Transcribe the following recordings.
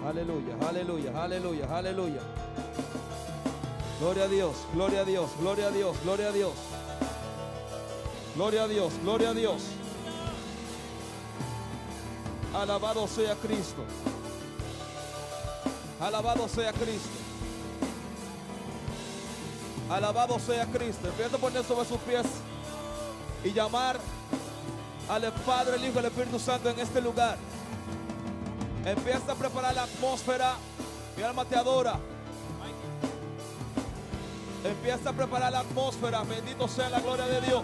Aleluya, aleluya, aleluya, aleluya. Gloria a Dios, gloria a Dios, gloria a Dios, gloria a Dios. Gloria a Dios, gloria a Dios. Alabado sea Cristo. Alabado sea Cristo. Alabado sea Cristo. Empieza a poner sobre sus pies y llamar al Padre, el Hijo y el Espíritu Santo en este lugar. Empieza a preparar la atmósfera. Mi alma te adora. Empieza a preparar la atmósfera. Bendito sea la gloria de Dios.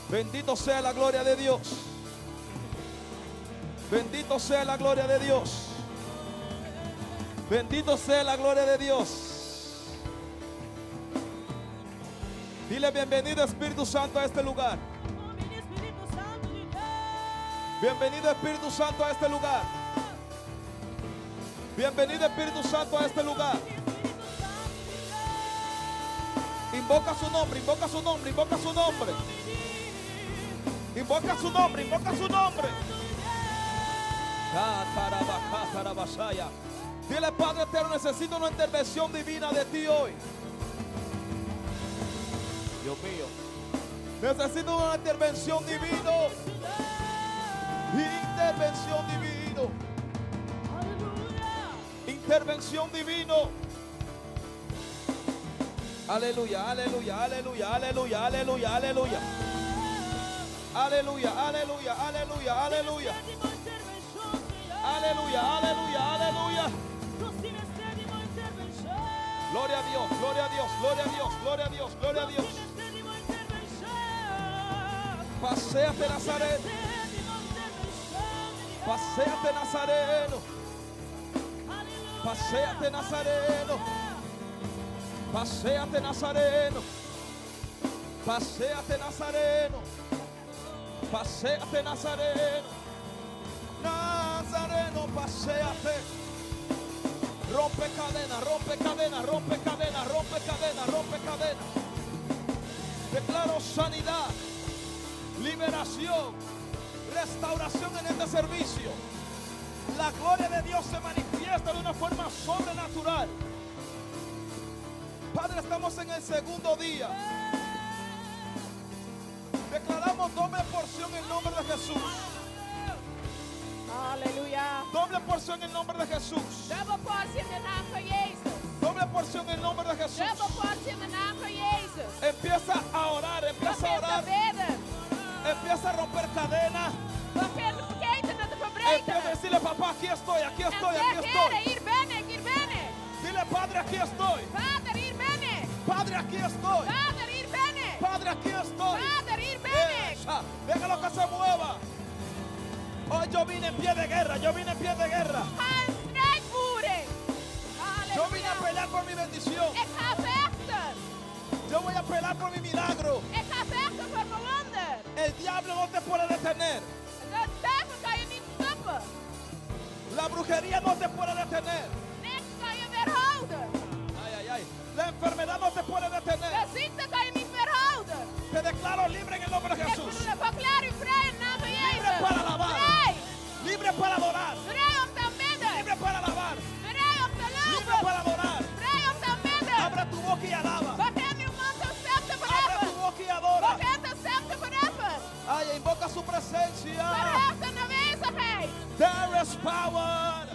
Bendito sea la gloria de Dios. Bendito sea la gloria de Dios. Bendito sea la gloria de Dios. Dile bienvenido Espíritu Santo a este lugar. Bienvenido Espíritu Santo a este lugar. Bienvenido Espíritu Santo a este lugar. Invoca su nombre, invoca su nombre, invoca su nombre. Invoca su nombre, invoca su nombre. Dile, Padre eterno, necesito una intervención divina de ti hoy. Dios mío, necesito una intervención divina. Intervención divino. Intervención divino. Aleluya, aleluya, aleluya, aleluya, aleluya, aleluya. Aleluya, aleluya, aleluya, aleluya. Aleluya, aleluya, aleluya. Gloria a Dios, gloria a Dios, gloria a Dios, gloria a Dios, gloria a Dios. Paséate Nazareno. Paséate Nazareno. Paséate Nazareno. Paséate Nazareno. Paséate Nazareno. Paséate Nazareno. Nazareno, paséate. Rompe cadena, rompe cadena, rompe cadena, rompe cadena, rompe cadena. Declaro sanidad, liberación, restauración en este servicio. La gloria de Dios se manifiesta de una forma sobrenatural. Padre, estamos en el segundo día. Declaramos doble porción en el nombre de Jesús. Halleluja. Doble porción en el nombre de Jesús. Dubbel portie in de naam van Jezus. Doble porción en el nombre de Jesús. Dubbel portie in de naam van Jezus. Empieza a orar, empieza a Begin te orar. bidden. Empieza a romper cadenas. Begin ketenen te Empieza a verbreken. decirle, papá, aquí estoy, aquí En estoy, zeg, aquí estoy. Heere, hier ben ik, hier ben ik. Dile, Padre, aquí estoy. Vader, hier ben ik. Padre, aquí estoy. Vader, hier ben ik. Padre, aquí estoy. Vader, hier ben ik. Esa. Déjalo que se mueva. Hoy yo vine en pie de guerra, yo vine en pie de guerra. Ga een strijd voeren. Yo vine a Halleluja. pelear por mi bendición. Ik ga vechten. Yo voy a pelear por mi milagro. Ik ga vechten voor mijn wonder. El diablo no te puede detener. De duivel kan je niet stoppen. La brujería no te puede detener. Niks kan je weerhouden. Ay, ay, ay. La enfermedad no te puede detener. De ziekte kan je niet weerhouden. Te declaro libre en el nombre de Ik Jesús. verklaar u vrij in de naam van Libre Jezus. para alabar. Vrij. Libre para adorar. Vrij om te aanbidden. Libre para alabar. Vrij om te Libre loven. para adorar. Vrij om te aanbidden. Abre tu boca y alaba. Begin uw mond uw stem te Abre tu verheffen. boca y adora. Begin de stem te verheffen. Ay, invoca su presencia. Verhef zijn aanwezigheid. There is power.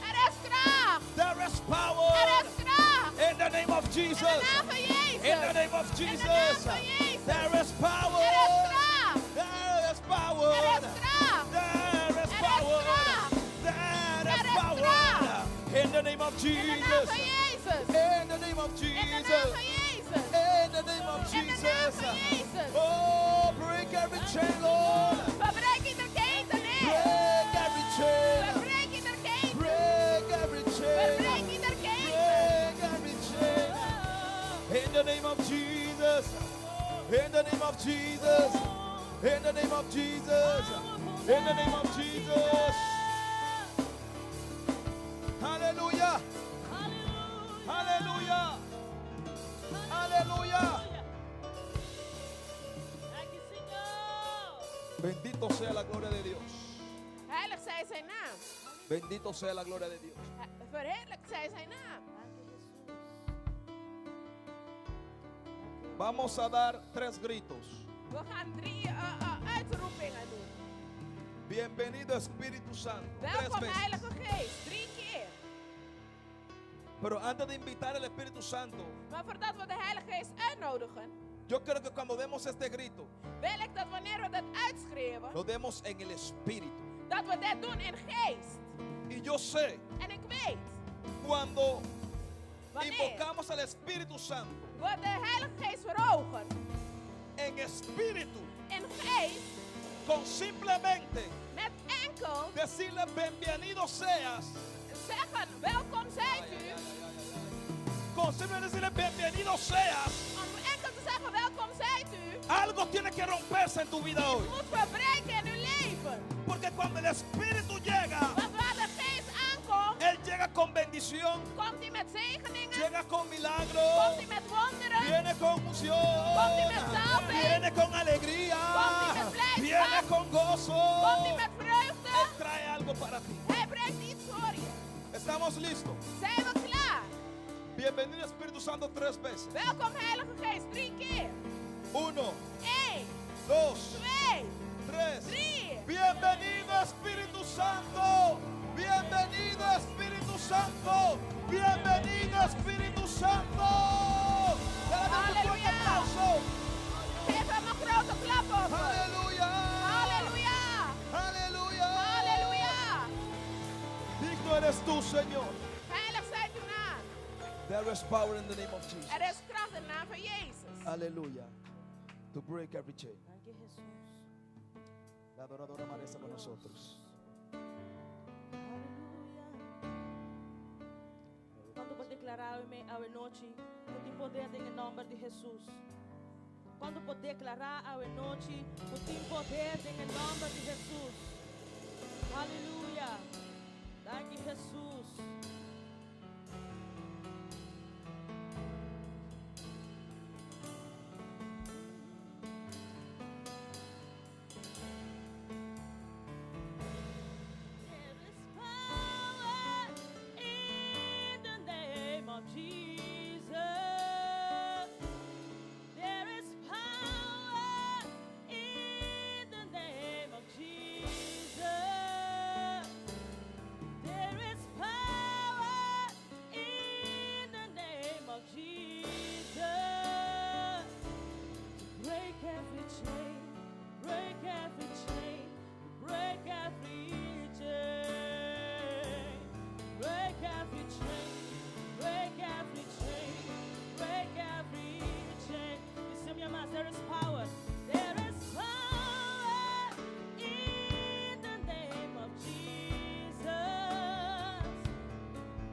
Er is kracht. There is Er power. is kracht. In the name of In de Jesus. naam van Jezus. In the name of In de naam Jesus. van Jezus. There is power. Er is kracht. There is power. Er is kracht. There is Er is power. kracht. There Er is is power. kracht. In the name of In de naam Jesus. van Jezus. In the name of In de naam Jesus. van Jezus. In the name of In de naam van Jesus. Jezus. Oh, break every chain, Lord. Verbreek ieder keten neer. Break every chain. Verbreek ieder keten. Break every chain. Verbreek ieder keten. Break every chain. In the name of Jesus. In the name of Jesus. In the name of Jesus. In the name of Jesus. Hallelujah. Hallelujah. Hallelujah. Bendito sea la gloria de Dios. Heilig zij zijn naam. Bendito sea la gloria de Dios. Verheerlijkt zij zijn naam. Vamos a dar 3 gritos. We gaan 3 uitroepingen doen. Bienvenido Espíritu Santo. 3 Welkom veces. Heilige Geest, 3 keer. Pero antes de invitar al Espíritu Santo, Maar voordat we de Heilige Geest uitnodigen, yo creo que cuando demos este grito, wil ik dat wanneer we dat uitschreeuwen, lo demos en el Espíritu. dat we dit doen in geest. Y yo sé, En ik weet, cuando wanneer invocamos al Espíritu Santo we de Heilige Geest verhogen, en espíritu, in geest, con simplemente met enkel decirle bienvenido seas, zeggen, welkom zijt u. con simplemente decirle bienvenido seas, Om enkel te zeggen, welkom zijt u, algo tiene que romperse en tu vida hoy. moet verbreken in uw leven. Porque cuando el Espíritu llega, Want waar de Geest aankomt, Él llega con bendición, komt hij met zegeningen, llega con komt milagros, hij met wonderen, viene con unción, Komt hij met salving. viene con alegría, Komt hij met blijdschap. viene con gozo. komt hij met vreugde. Él trae algo para ti. Hij brengt iets voor je. Estamos listos. Zijn we klaar? Bienvenido Espíritu Santo 3 veces. Welkom Heilige Geest, 3 keer. 1, 1, 2, 2, 3. 3. Bienvenido Espíritu Santo. Bienvenido Espíritu Santo. Bienvenido Espíritu Santo. Dale un fuerte Aleluya. aplauso. Geef hem een grote klap op. Aleluya. Halleluja. Aleluya. Halleluja. Digno eres tú, Señor. Heilig zijt uw naam. There is power in the name of Jesus. Er is kracht in de naam van Jezus. Aleluya. To break every chain. Dank je, Jesús. La adoradora María está con nosotros. Aleluia. Quando vou declarar a noite, eu tenho poder em nome de Jesus. Quando vou declarar a noite, eu tenho poder em nome de Jesus. Aleluia. Dank je, Jesus. There is power in the name of Jesus. There is power in the name of Jesus. There is power in the name of Jesus. Break every chain, break every chain, break every chain, break every chain, break every chain, break every chain. Listen, minha irmã, there is power. There is power in the name of Jesus.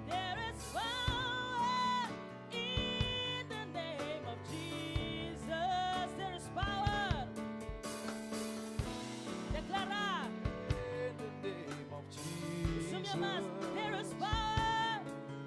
There is power in the name of Jesus. There is power. Declarar. In the name of Isso, minha irmã, Jesus. there is power.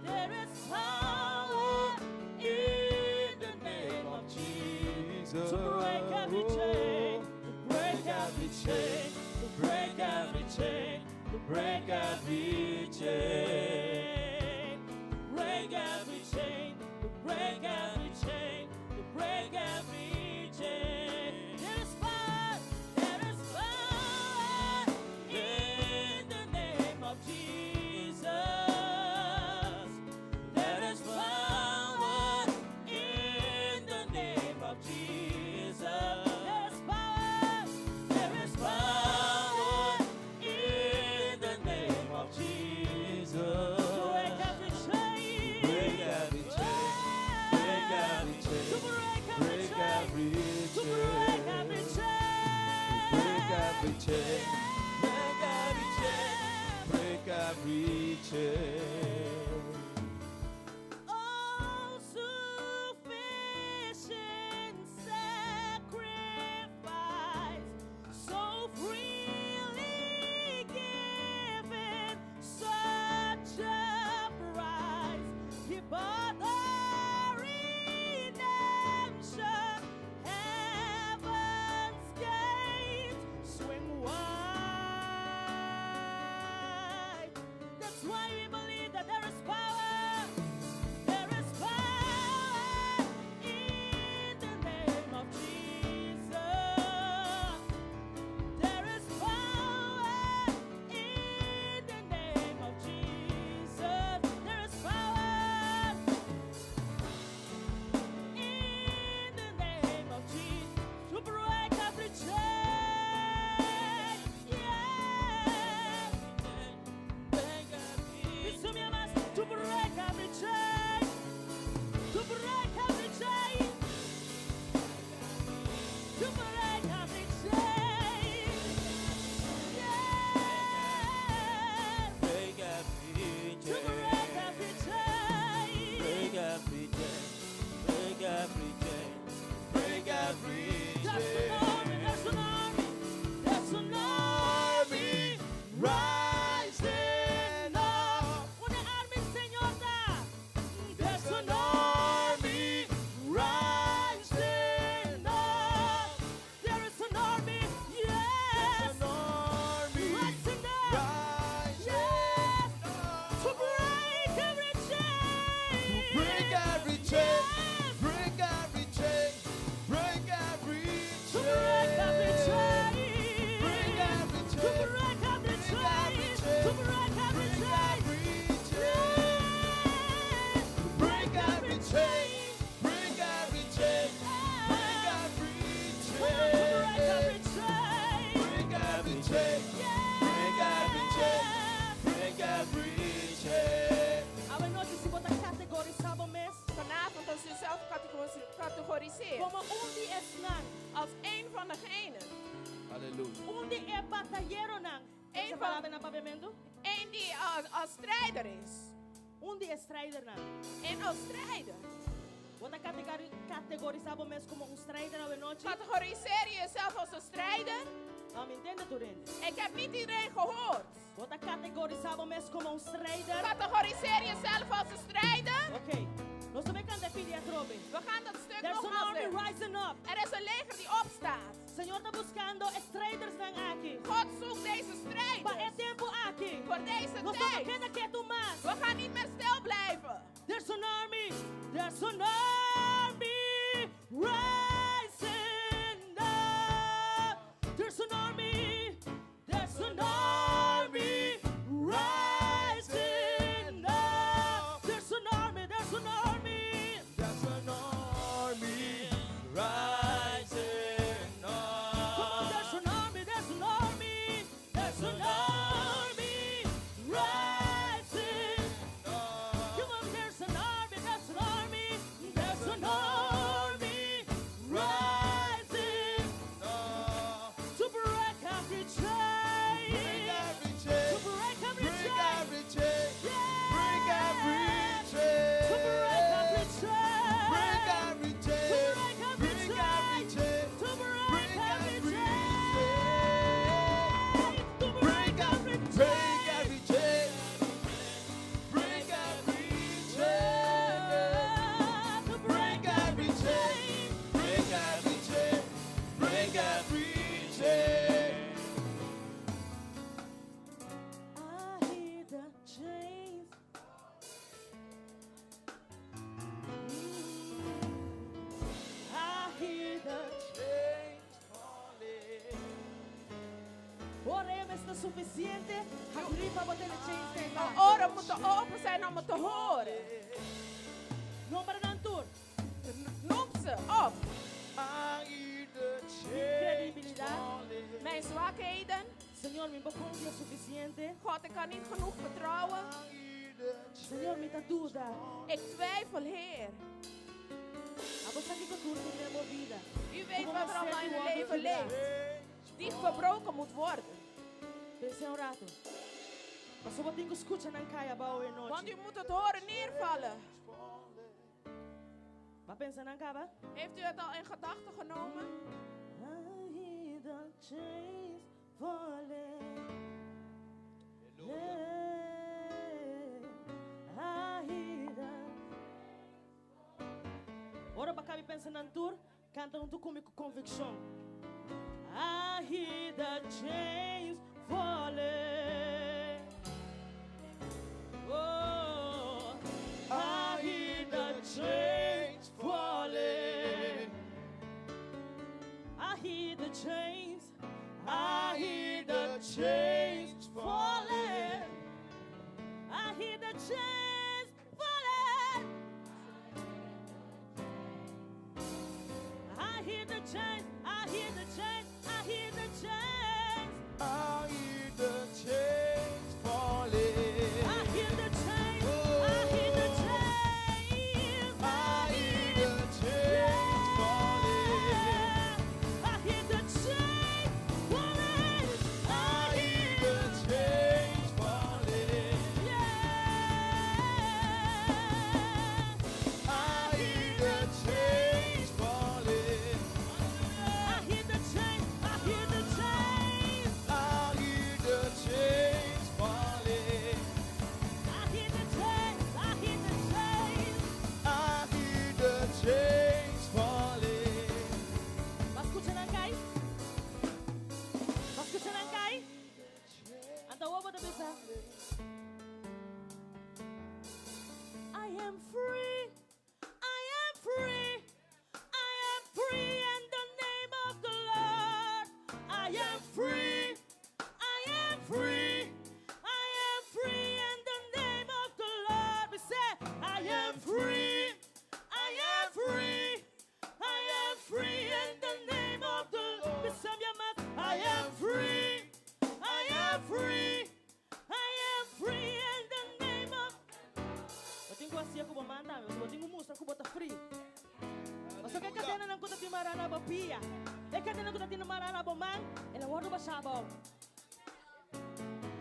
There is power in the name of Jesus. To break every chain, to break every chain, to break every chain, to break every chain, to break every chain, to break every chain, to break every chain. There is power, there is power in the name of Jesus. There is power in the name of Jesus. There is power, there is power in the name of Jesus. Break every chain, break every chain, break Undi e batalhero nang. Een Essa van- palavra na pavimento? Een die als strijder is. Undi e strijder nang. En als strijder. Você categorizava mesmo como strijder na noite? Categoriseer je jezelf als een strijder? Não me entende, Turin? Ik heb niet iedereen gehoord. Você categorizava mesmo como strijder? Categoriseer jezelf als een strijder? Ok. Nós também cantamos a trobe. We gaan dat stuk There's an nogmaals army doen. rising up. Er is een leger die opstaat. Senhor está buscando strijders vem aqui. God zoekt deze Para é strijders. tempo aqui. Voor deze Nós não tijd. queda quieto mais. We gaan niet meer stil blijven. There's an army. There's an army rising up. There's an army. There's an army rising up. There's an army. There's an army. There's an army rising Come on, up. there's an army. There's an army. There's an army rising. Come on, there's an army. There's an army. There's an army rising to break every chain. Break every chain. To break every Break chain. every chain. Yeah. Break every chain. To break every chain. Break every chain. To break every Break chain. every chain. To break Break every every chain. chain. To Break break every every chain. chain. Break every chain. To Break every chain. Break every chain. Break every chain. I hear the chains. I hear the Chains falling. oremos está suficiente. Agripa botar de chains tem Mijn lá. oren moeten open zijn om het te horen. Número nantur. Noem ze op. I hear the Credibilidad. chains falling. Mijn zwakheden. Senhor, me confia suficiente. God, ik kan niet genoeg vertrouwen. I hear the Senhor, me dá dúvida. Ik twijfel, Heer. A você que tudo na minha vida. U weet wat er allemaal in het leven leeft. Die verbroken moet worden. Pense um rato. Mas só tenho que escutar na caia boa e Want noite. u moet het horen neervallen. Mas pensa na cava. Heeft u het al in gedachten genomen? I hear the chains falling. I hear the. Ora para cá e pensa na tour, canta tu comigo com convicção. I hear the chains falling. Oh, I hear the chains falling. I hear the chains. I hear the chains falling. I hear the chains falling. I hear the chains. I hear the chains. I hear the chains. I hear the chains falling. I hear the chains. I hear the chains. I hear the chains falling. I hear the chains falling. I hear the chains falling. I hear the chains falling. I hear the chains. I hear the chains. I hear the chains falling. I hear the chains. I hear the chains. I hear the chains falling. Mas escuchen angkai. Mas escuchen angkai. Anda wo bodo bisa. I am free. I am free. I am free in the name of the Lord. I am free. I am free. I am free in the name of the Lord. We say, I am free. I am free. I am free in the name of the Lord. We say, I am free. I am free. I am free in the name of. Eu tenho que aku memandang, eu tenho música aku bota free. Mas o que cadena não conta de marana bopia? É cadena conta de marana bomang? Ela Worden we samen.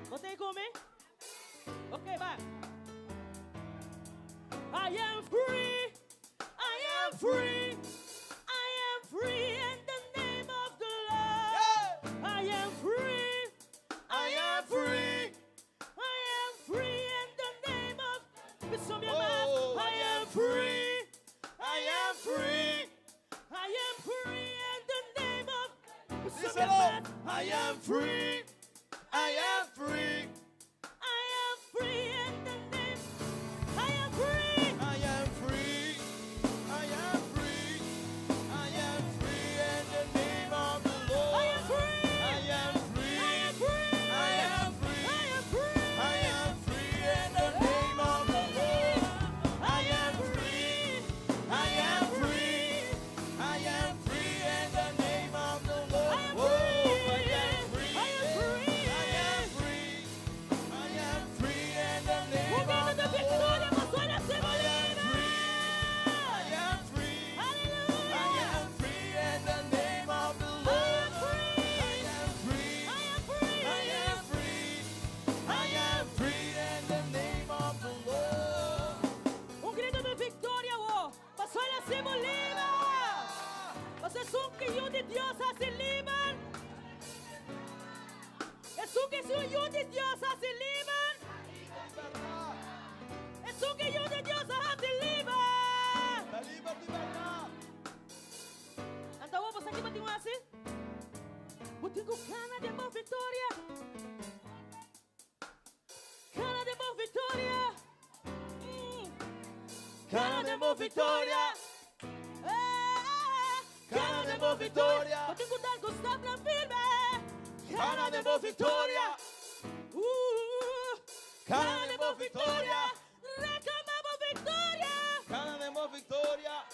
Wat denk je mee? Oké, maar. I am free. I am free. I am free in the name of the Lord. I am free. I am free. I am free in the name of. Oh, I am free. I am free. I am free in the name of. Díselo. I am free. I am free. I am free in the name. I am free. I am free. I am free. I am free in the name of the Lord. I am free. I am free. I am free. I am free. I am free. I am free in the name of the Lord. I am free. I am free. I am free in the name of the Lord. I am Oh, free. I am free. I am free. I am free. I am free in the name Hoe of gaat the het de Lord. victoria? Maar zo dat ze I willen. am free. I Halleluja. am free in the name of the I Lord. am free. I am free. I am free. I am free. I am free in the name of the Lord. Grito de victoria, oh. Mas olha se libre. Você é um que de Deus se libre. É um que de Deus se libre. É um que de Deus se libre. La libertad. Então vamos aqui continuar assim. Eu tenho cana de boa vitória. Cana de boa vitória. Cana de boa vitória. Cana de boa vitória. Eu tenho que gostar pra firme. Cana de boa vitória. Cana de boa vitória. Reclama boa vitória. Cana de boa vitória.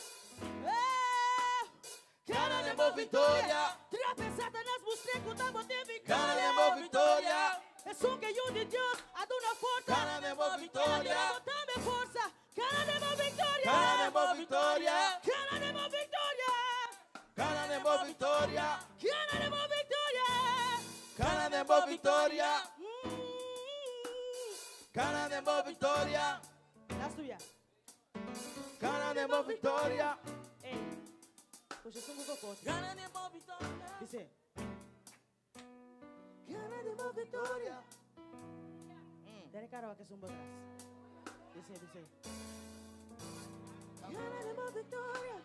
Cana de boa vitória. Tropeçada nas mostrecos da boa vitória. Cana de boa vitória. É só que eu de Deus, a dona força. Cana de boa vitória. Botar força. Cana de boa vitória. Cana de boa vitória. Cana de boa vitória. Cana de boa vitória. Cana de boa vitória. Cana de boa vitória. Cana de boa vitória. That's tuya. Cana de boa vitória. Hey. Pues es un poco corto. Cana de boa vitória. Dice. Cana de boa vitória. Dale caro que es un poco atrás. Dice. Cana de boa vitória.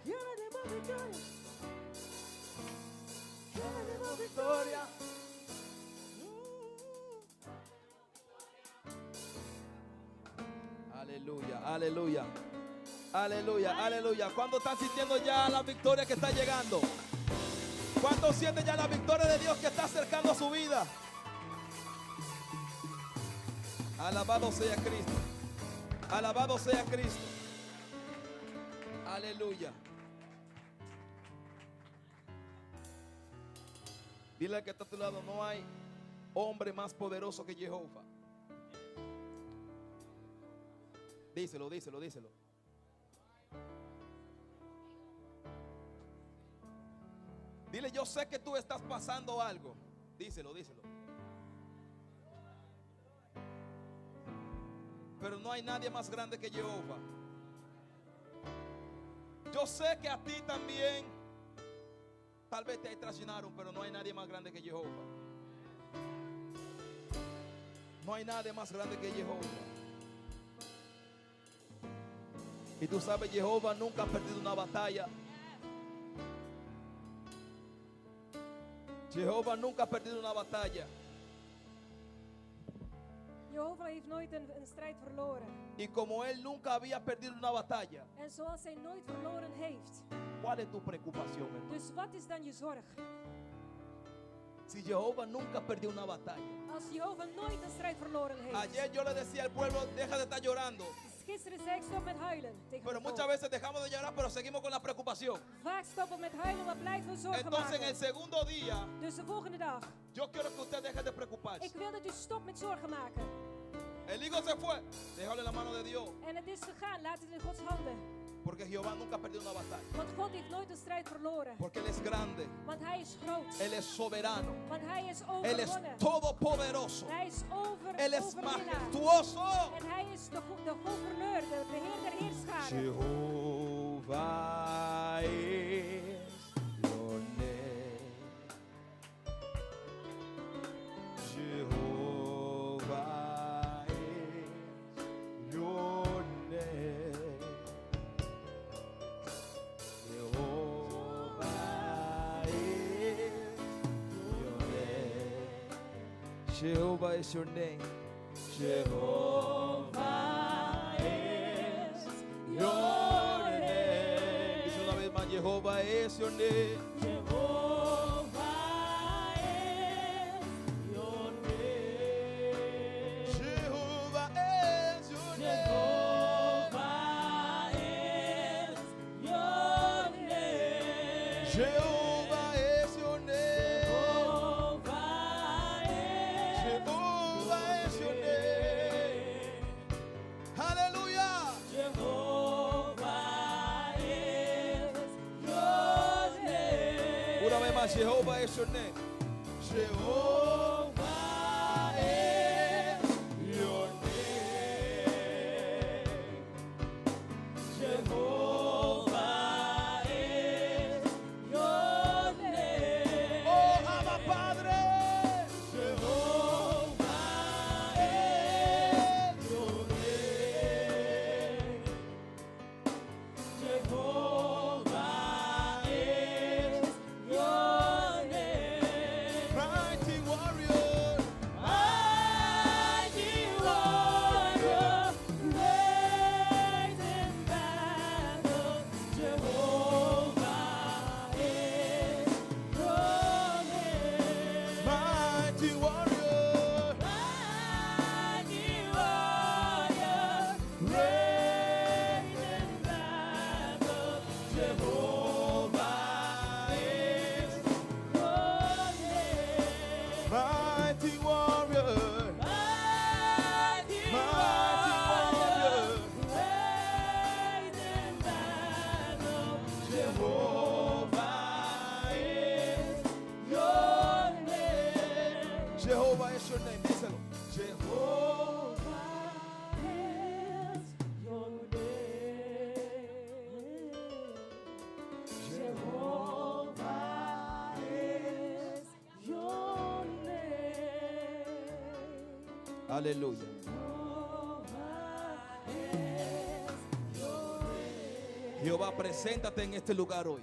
Cana de boa vitória. Cana de boa Vitória. Aleluya, aleluya. Aleluya, aleluya. ¿Cuántos están sintiendo ya la victoria que está llegando? ¿Cuántos sienten ya la victoria de Dios que está acercando a su vida? Alabado sea Cristo. Alabado sea Cristo. Aleluya. Dile al que está a tu lado, no hay hombre más poderoso que Jehová. Díselo, díselo, díselo. Dile, yo sé que tú estás pasando algo. Díselo, díselo. Pero no hay nadie más grande que Jehová. Yo sé que a ti también tal vez te traicionaron, pero no hay nadie más grande que Jehová. No hay nadie más grande que Jehová. Y tú sabes, Jehová nunca ha perdido una batalla. Jehová nunca ha perdido una batalla. Jehovah heeft nooit een strijd verloren. Y como Él nunca había perdido una batalla, En zoals hij nooit verloren heeft. ¿cuál es tu preocupación, hermano? Dus wat is dan je zorg? Si Jehová nunca perdió una batalla. Als Jehovah nooit een strijd verloren heeft. Ayer yo le decía al pueblo, deja de estar llorando. Gisteren zei ik stop met huilen tegen Pero het volk. muchas veces dejamos de llorar, pero seguimos con la preocupación. Vaak stoppen we met huilen, maar blijven we zorgen Entonces en el maken. segundo día, Dus de volgende dag. yo quiero que usted deje de preocuparse. Ik wil dat u stopt met zorgen maken. El hijo se fue, déjale la mano de Dios. En het is gegaan, laat het in Gods handen. Porque Jehová nunca perdió una batalla. Want God heeft nooit een strijd verloren. Porque Él es grande. Want Hij is groot. Él es soberano. Want Hij is Él es overwonnen. todopoderoso. Hij is Él es overwinnaar. majestuoso. En Hij is de gouverneur, de beheer der heerscharen. Jehovah is your name. Jehovah is your name. Jehovah is your name. Jehovah is your name. Jehovah is your name. Dice una vez más, Jehovah is your name. Jehovah is your name. Jehovah is your name. Jehovah is your name. Hallelujah. Una vez más, Jehovah is your name. Jehovah is your name. Oh, Abba Padre. Jehovah is your name. Mighty warrior. Mighty warrior. Jehovah is mighty warrior. Mighty warrior. Jehovah is your name. Jehovah is your name. Díselo. Jehovah. Aleluya. Jehová, preséntate en este lugar hoy.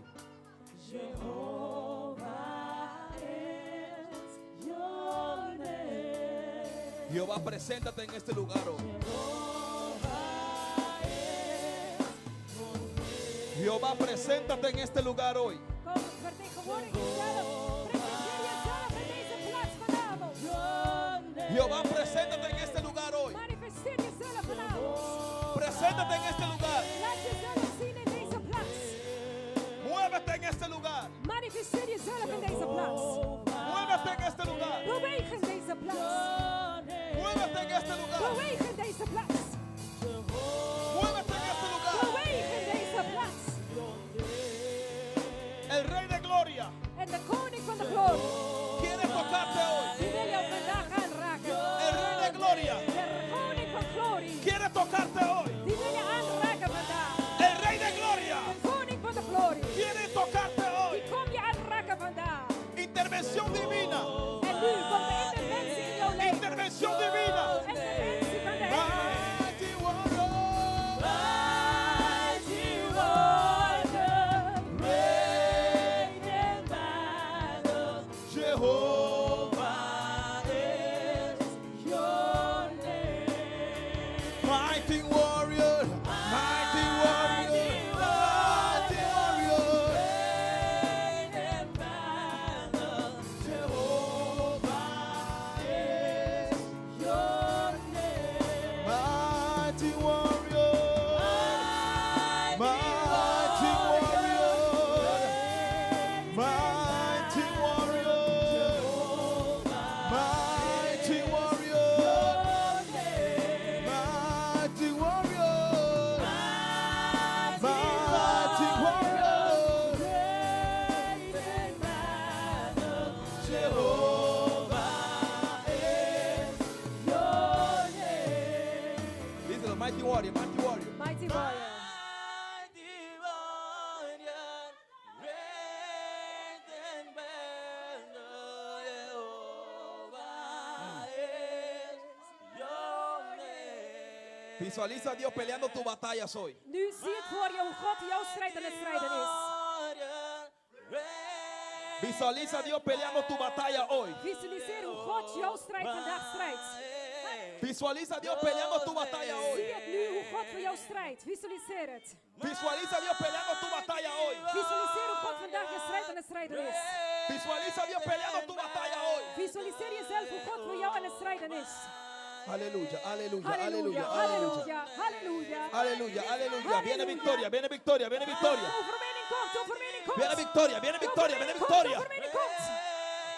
Jehová, preséntate en este lugar hoy. Jehová, preséntate en este lugar hoy. Kom, vertegenwoordig jezelf. Presenteer jezelf in deze plaats vanavond. Jehová, preséntate en este lugar hoy. Manifesteer jezelf vanavond. Preséntate en este lugar. Laat jezelf zien in deze plaats. Muévete en este lugar. Manifesteer jezelf in deze plaats. Muévete en este lugar. Beweeg in deze plaats. Muévete en este lugar. Beweeg in deze plaats. Muévete en este lugar. Beweeg in deze plaats. El Rey de Gloria En de koning van de glorie, quiere tocarte hoy. die wil jou vandaag aanraken. El Rey de Gloria De koning van glorie, quiere tocarte hoy. die wil je aanraken vandaag. El Rey de Gloria De koning van de glorie, quiere tocarte hoy. die kom je aanraken vandaag. Intervención divina. En nu komt de interventie in jouw leven. Intervención divina. Interventie van de Heer. Mighty warrior. Jehovah is your name. Mighty warrior. Mighty warrior. Mighty warrior. warrior, mighty warrior. Mighty warrior. Visualiza a Dios peleando tus batallas hoy. Nu zie het voor je hoe God jouw strijd aan het strijden is. Visualiza a Dios peleando tu batalla hoy. Visualiseer hoe God jouw strijd vandaag strijdt. Visualiza a Dios peleando tu batalla Zie hoy. het nu hoe God voor jou strijdt. Visualiseer het. Visualiza a Dios peleando tu batalla hoy. Visualiseer hoe God vandaag je strijd aan het strijden is. Visualiza a Dios peleando tu batalla hoy. Visualiseer jezelf hoe God voor jou aan het strijden is. Aleluya, aleluya, Halleluja, aleluya, aleluya. halleluja, halleluja. Aleluya, aleluya. Viene victoria, viene victoria, viene victoria. Overwinning komt, overwinning komt. Viene victoria, viene victoria, viene victoria. Overwinning komt.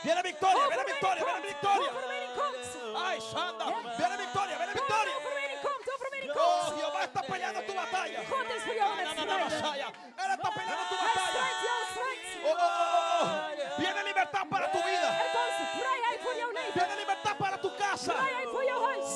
Viene victoria, viene victoria, viene victoria. Overwinning komt. Ay, Shanda. Viene victoria, viene victoria. Overwinning komt, overwinning Oh, komt. Jehová está peleando tu batalla. God is voor jou aan het strijden. Él está peleando tu Hij batalla. strijdt jouw strijd. Oh, oh, oh, oh. Viene libertad para tu vida. Er komt vrijheid voor jouw leven. Viene libertad para tu casa. Vrijheid voor jouw huis.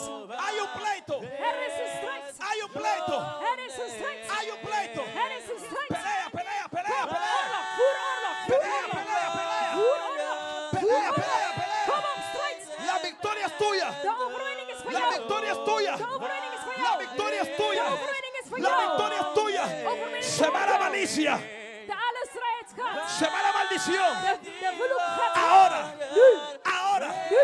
Hay un pleito. Er is een strijd. Hay un pleito. Er is een strijd. Hay un pleito. Er is een strijd. Pelea, pelea, pelea, pelea. Oorlog, voer oorlog, voer Pelea, oorlog. pelea, pelea. Voer oorlog. Pelea, pelea, pelea. Kom op, strijd. La victoria es tuya. De overwinning is voor La jou. victoria es tuya. De overwinning is voor La jou. victoria es De tuya. overwinning is voor La jou. victoria es tuya. Overwinning Se voor va la jou. malicia. De alle strijd gaat. Se va la maldición. De vloek gaat. Ahora. Nu. Ahora. Nu.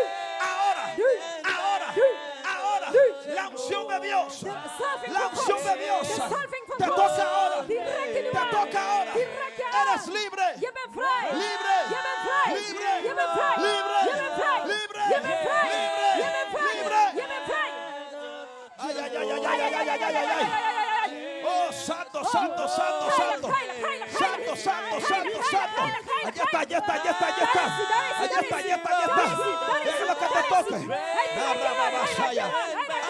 Ahora. Nu. Ahora. Nu. Ahora. Nu. La unción de Dios. De salving La van unción God. de Dios. De salving van Te God. toca ahora. Die raakt je nu Te aan. toca ahora. Die raakt je aan. Eres libre. Je bent vrij. Libre. Je bent vrij. Libre. Je bent vrij. Libre. Je bent vrij. Libre. Je bent vrij. Libre. Je bent vrij. Libre. Je bent vrij. Ay, ay, ay, ay, ay, ay, ay, ay, ay. Oh, santo, santo, santo, santo. Santo, santo, santo, santo. Allá está, allá está, allá está, allá está. Allá está, allá está, allá está. Deja lo que te toque.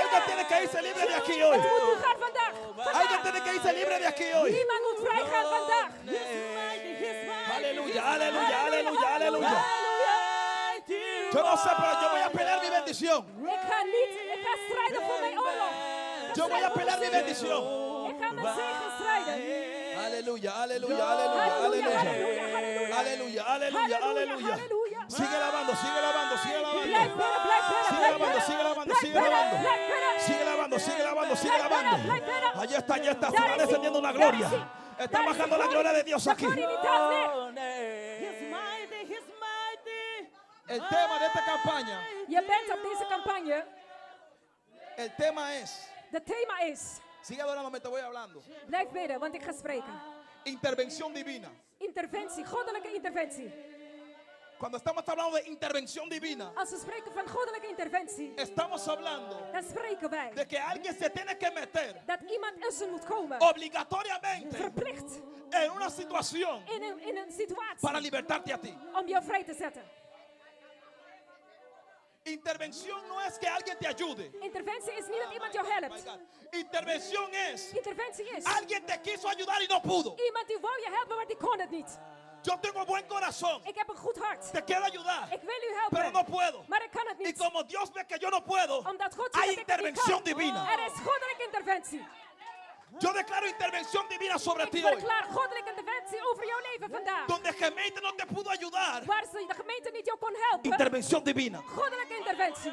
Alguien tiene que irse libre de aquí hoy. Het moet u gaan vandaag. Alguien tiene que irse libre de aquí hoy. Niemand moet vrij gaan vandaag. Aleluya, aleluya, aleluya, aleluya. Yo no sé, pero yo voy a pelear mi bendición. Ik ga strijden voor mijn oorlog. Yo voy a pelear mi bendición. Ik ga mijn zegen strijden. Aleluya, aleluya, aleluya, aleluya. Aleluya, aleluya, aleluya. Sigue lavando, sigue lavando, sigue lavando. Blijf binnen, blijf binnen. Sigue lavando, sigue lavando, sigue lavando. Sigue lavando, sigue lavando, sigue lavando. Allá está, allá está. Se va descendiendo una gloria. Está bajando la gloria de Dios aquí. El tema de esta campaña, Je bent op deze campagne. el tema es, Het thema is, sigue adorando, te voy hablando. blijf bidden, want ik ga spreken. Intervención divina. Interventie, goddelijke interventie. Cuando estamos hablando de intervención divina, Als we spreken van goddelijke interventie, estamos hablando dan spreken wij de que alguien se tiene que meter dat iemand tussen moet komen. obligatoriamente Verplicht en una situación in een situatie para libertarte a ti. om jou vrij te zetten. Intervención no es que alguien te ayude. Interventie is niet dat iemand jou helpt. Intervención es Interventie is alguien te quiso ayudar y no pudo. iemand die wou je helpen, maar die kon het niet. Yo tengo buen corazón, Ik heb een goed hart. te quiero ayudar, Ik wil u pero helpen, no puedo. maar ik kan het Y niet. como Dios ve que yo no puedo, Omdat God hay ziet dat ik het niet intervención kan. divina. Er is goddelijke interventie. Yo declaro intervención divina sobre Ik ti hoy. verklaar goddelijke interventie over jouw leven vandaag. Donde gemeente no te pudo ayudar, Waar de gemeente niet jou kon helpen. intervención divina. Goddelijke interventie.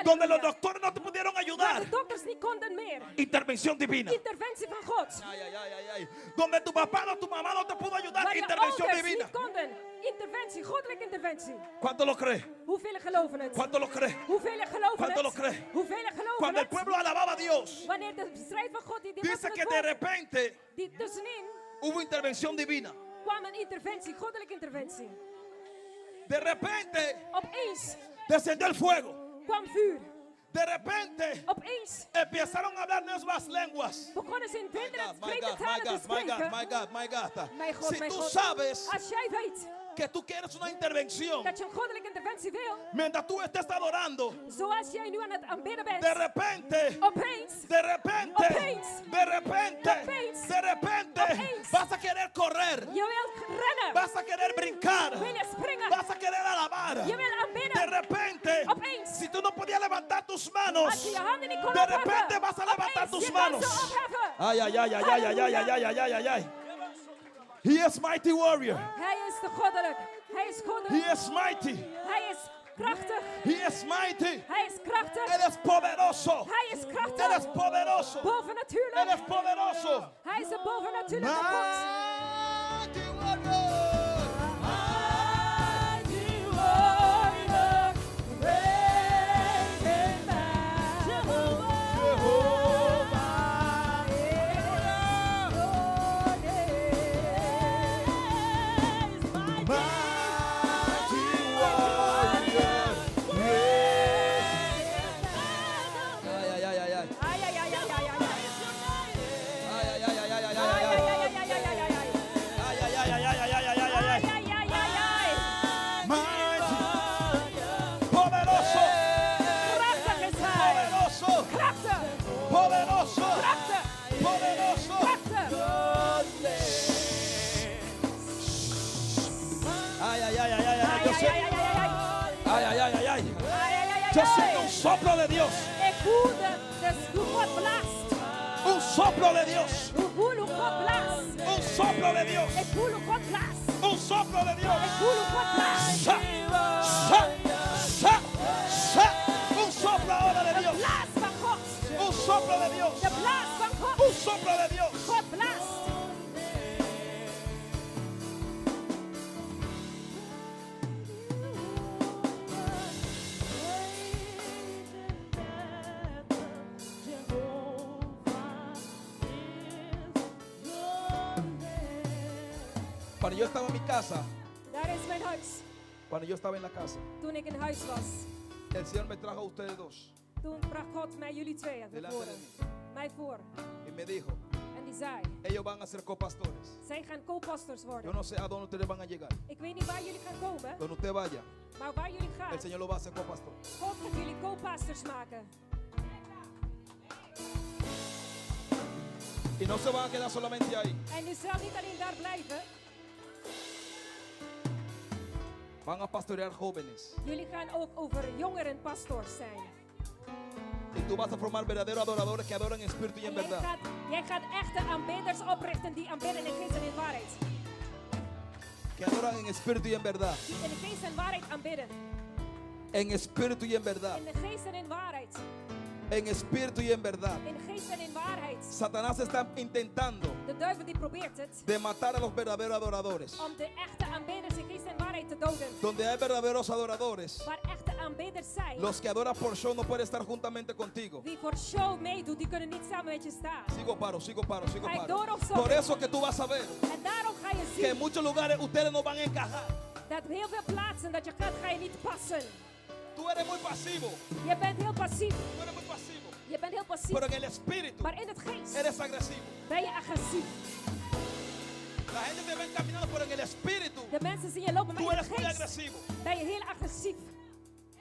Donde los Halleluja. doctores no te pudieron Waar ayudar, de dokters niet konden meer. intervención divina. Interventie van God. Ay, ay, ay, ay, ay. Donde tu papá o tu mamá no te pudo ayudar, Waar je intervención ouders divina. niet konden. Interventie, goddelijke interventie. ¿Cuánto lo cree? Hoeveel geloven het? ¿Cuánto lo cree? Hoeveel geloven ¿Cuánto lo het? cree? Hoeveel geloven Cuando el het? pueblo alababa a Dios, Wanneer de strijd van God die dice que de was, repente die tussenin hubo intervención divina. kwam een interventie, goddelijke interventie. De repente Opeens descendió el fuego. kwam vuur. De repente Opeens empezaron a hablar nuevas lenguas. begonnen ze in My vinderen God, my vreemde God, my talen te God, my God, spreken. my God, my God. Mijn God, Si mijn tú God. sabes Als jij weet que tú quieres una intervención, dat je een goddelijke interventie wil, mientras tú estés adorando, zoals jij nu aan het aanbidden bent, de repente, opeens, de repente, Opeens. de repente, Opeens. de repente, Opeens. vas a querer correr, je wilt rennen, vas a querer brincar, wil je springen, vas a querer alabar. je wil De aanbidden. repente, Opeens. si tú no podías levantar tus manos, Als je je handen niet kon de repente opheffen, vas a levantar opeens, tus je manos. manos. opheffen. Ay, ay, ay, ay, ay, ay, ay, ay, ay, ay, ay, ay. He is mighty warrior. Hij is de goddelijk. Hij is He goddelijk. is mighty. Hij is krachtig. He is mighty. Hij is krachtig. Él es poderoso. Hij is Él es krachtig. poderoso. Él Bovennatuurlijk. es poderoso. Hij is een bovennatuurlijke God. Mighty warrior. Yo siento un soplo de Dios. Ik voel hoe God blaast. Un soplo de Dios. Ik voel hoe God blaast. Un soplo de Dios. Ik voel hoe God blaast. Un soplo de Dios. Ik voel hoe God blaast. Sa, sa, sa, sa. Un soplo ahora de De Dios. blaas van God. Un soplo de Dios. De blaas van God. Un soplo de Dios. God blaast. Cuando yo estaba en mi casa, Daar is mijn huis. cuando yo estaba en la casa, Toen ik in huis was, el Señor me trajo a ustedes dos toen bracht God mij jullie twee naar delante de voren. mí Mij voor. y me dijo, En die zei, ellos van a ser copastores. zij gaan co-pastors Yo worden. no sé a dónde ustedes van a llegar. Ik weet niet waar jullie gaan komen, Donde usted vaya, maar waar jullie el gaan, Señor lo va a hacer copastor. God gaat jullie co-pastors maken. Y no se van a quedar solamente ahí. En u zal niet alleen daar blijven, Van a pastorear jóvenes. jullie gaan ook over jongeren pastors zijn. Y tú vas a formar verdaderos adoradores que adoran en espíritu y en En verdad. jij gaat echte aanbidders oprichten die aanbidden in geest en in waarheid. Que adoran en espíritu y en verdad. Die in de geest en waarheid aanbidden. En espíritu y en verdad. In de geest en in waarheid. En espíritu y en verdad. In geest en in waarheid. Satanás está intentando De duivel die probeert het de matar a los verdaderos adoradores. om de echte aanbidders in geest en waarheid te doden. Donde hay verdaderos adoradores, Waar echte aanbidders zijn, los que adoran por show no pueden estar juntamente contigo. die voor show meedoet, die kunnen niet samen met je staan. Sigo paro, sigo paro, sigo Ga ik paro. door of zo? Por eso que tú vas a ver En daarom ga je que en zien muchos lugares ustedes no van a encajar. dat heel veel plaatsen dat je gaat, ga je niet passen. Tú eres muy pasivo. Je bent heel passief. Tú eres muy pasivo. Je bent heel passief. Pero en el espíritu Maar in het geest eres agresivo. ben je agressief. La gente te ve caminando, pero en el espíritu De mensen zien je lopen, maar tú in eres het muy geest agresivo. ben je heel agressief.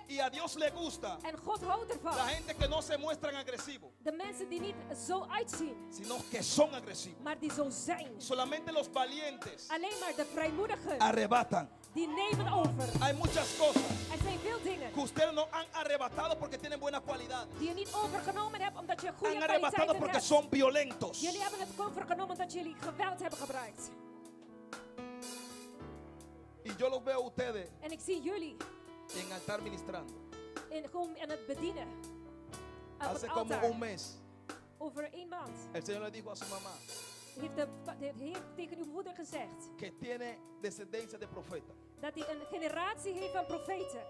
Y a Dios le gusta En God houdt ervan. la gente que no se muestran agresivos, De mensen die niet zo uitzien, sino que son agresivos. maar die zo zijn. Solamente los valientes Alleen maar de vrijmoedigen, arrebatan. die nemen over. Hay muchas cosas Er zijn veel dingen que ustedes no han arrebatado porque tienen buenas cualidades. die je niet overgenomen hebt omdat je goede Han arrebatado kwaliteiten porque hebt. son violentos. Jullie hebben het overgenomen omdat jullie geweld hebben gebruikt. Y yo los veo a ustedes En ik zie jullie en altar ministrando. gewoon aan het bedienen. Op Hace het como altaar. un mes, Over 1 maand el Señor le dijo a su mamá heeft de Heer tegen uw moeder gezegd que tiene descendencia de profeta. dat hij een generatie heeft van profeten.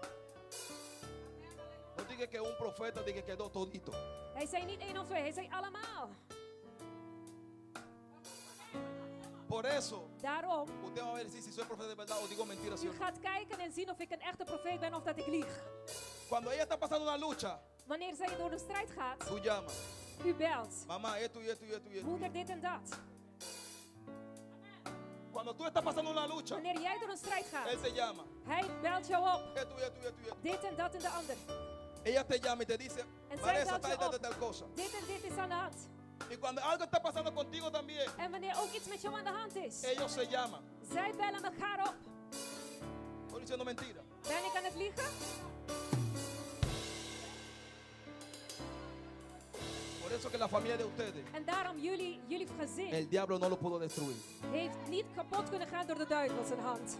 No diga que un profeta diga que quedó todito. Hij zei niet 1 of 2, hij zei allemaal. Por eso, Daarom, usted va a ver si soy profeta de verdad o digo mentiras. ¿Sí u o no? gaat kijken en zien of ik een echte profeet ben of dat ik lieg. Cuando ella está pasando una lucha, Wanneer zij door een strijd gaat, tú llamas. u belt. Mamá, esto y esto y esto y esto. Moeder, dit en dat. Cuando tú estás pasando una lucha, Wanneer jij door een strijd él gaat, te llama. hij belt jou op. Esto y esto y esto y esto. Dit en dat en de ander. Ella te llama y te dice, En zij Vanessa, belt tal, je tal, op. tal cosa. Dit en dit is aan de hand. Y cuando algo está pasando contigo también, En wanneer ook iets met jou aan de hand is, ellos se llaman. zij bellen elkaar op. Estoy diciendo mentira. Ben ik aan het liegen? Por eso que la familia de ustedes, En daarom jullie gezin el diablo no lo pudo destruir. heeft niet kapot kunnen gaan door de duivel zijn hand.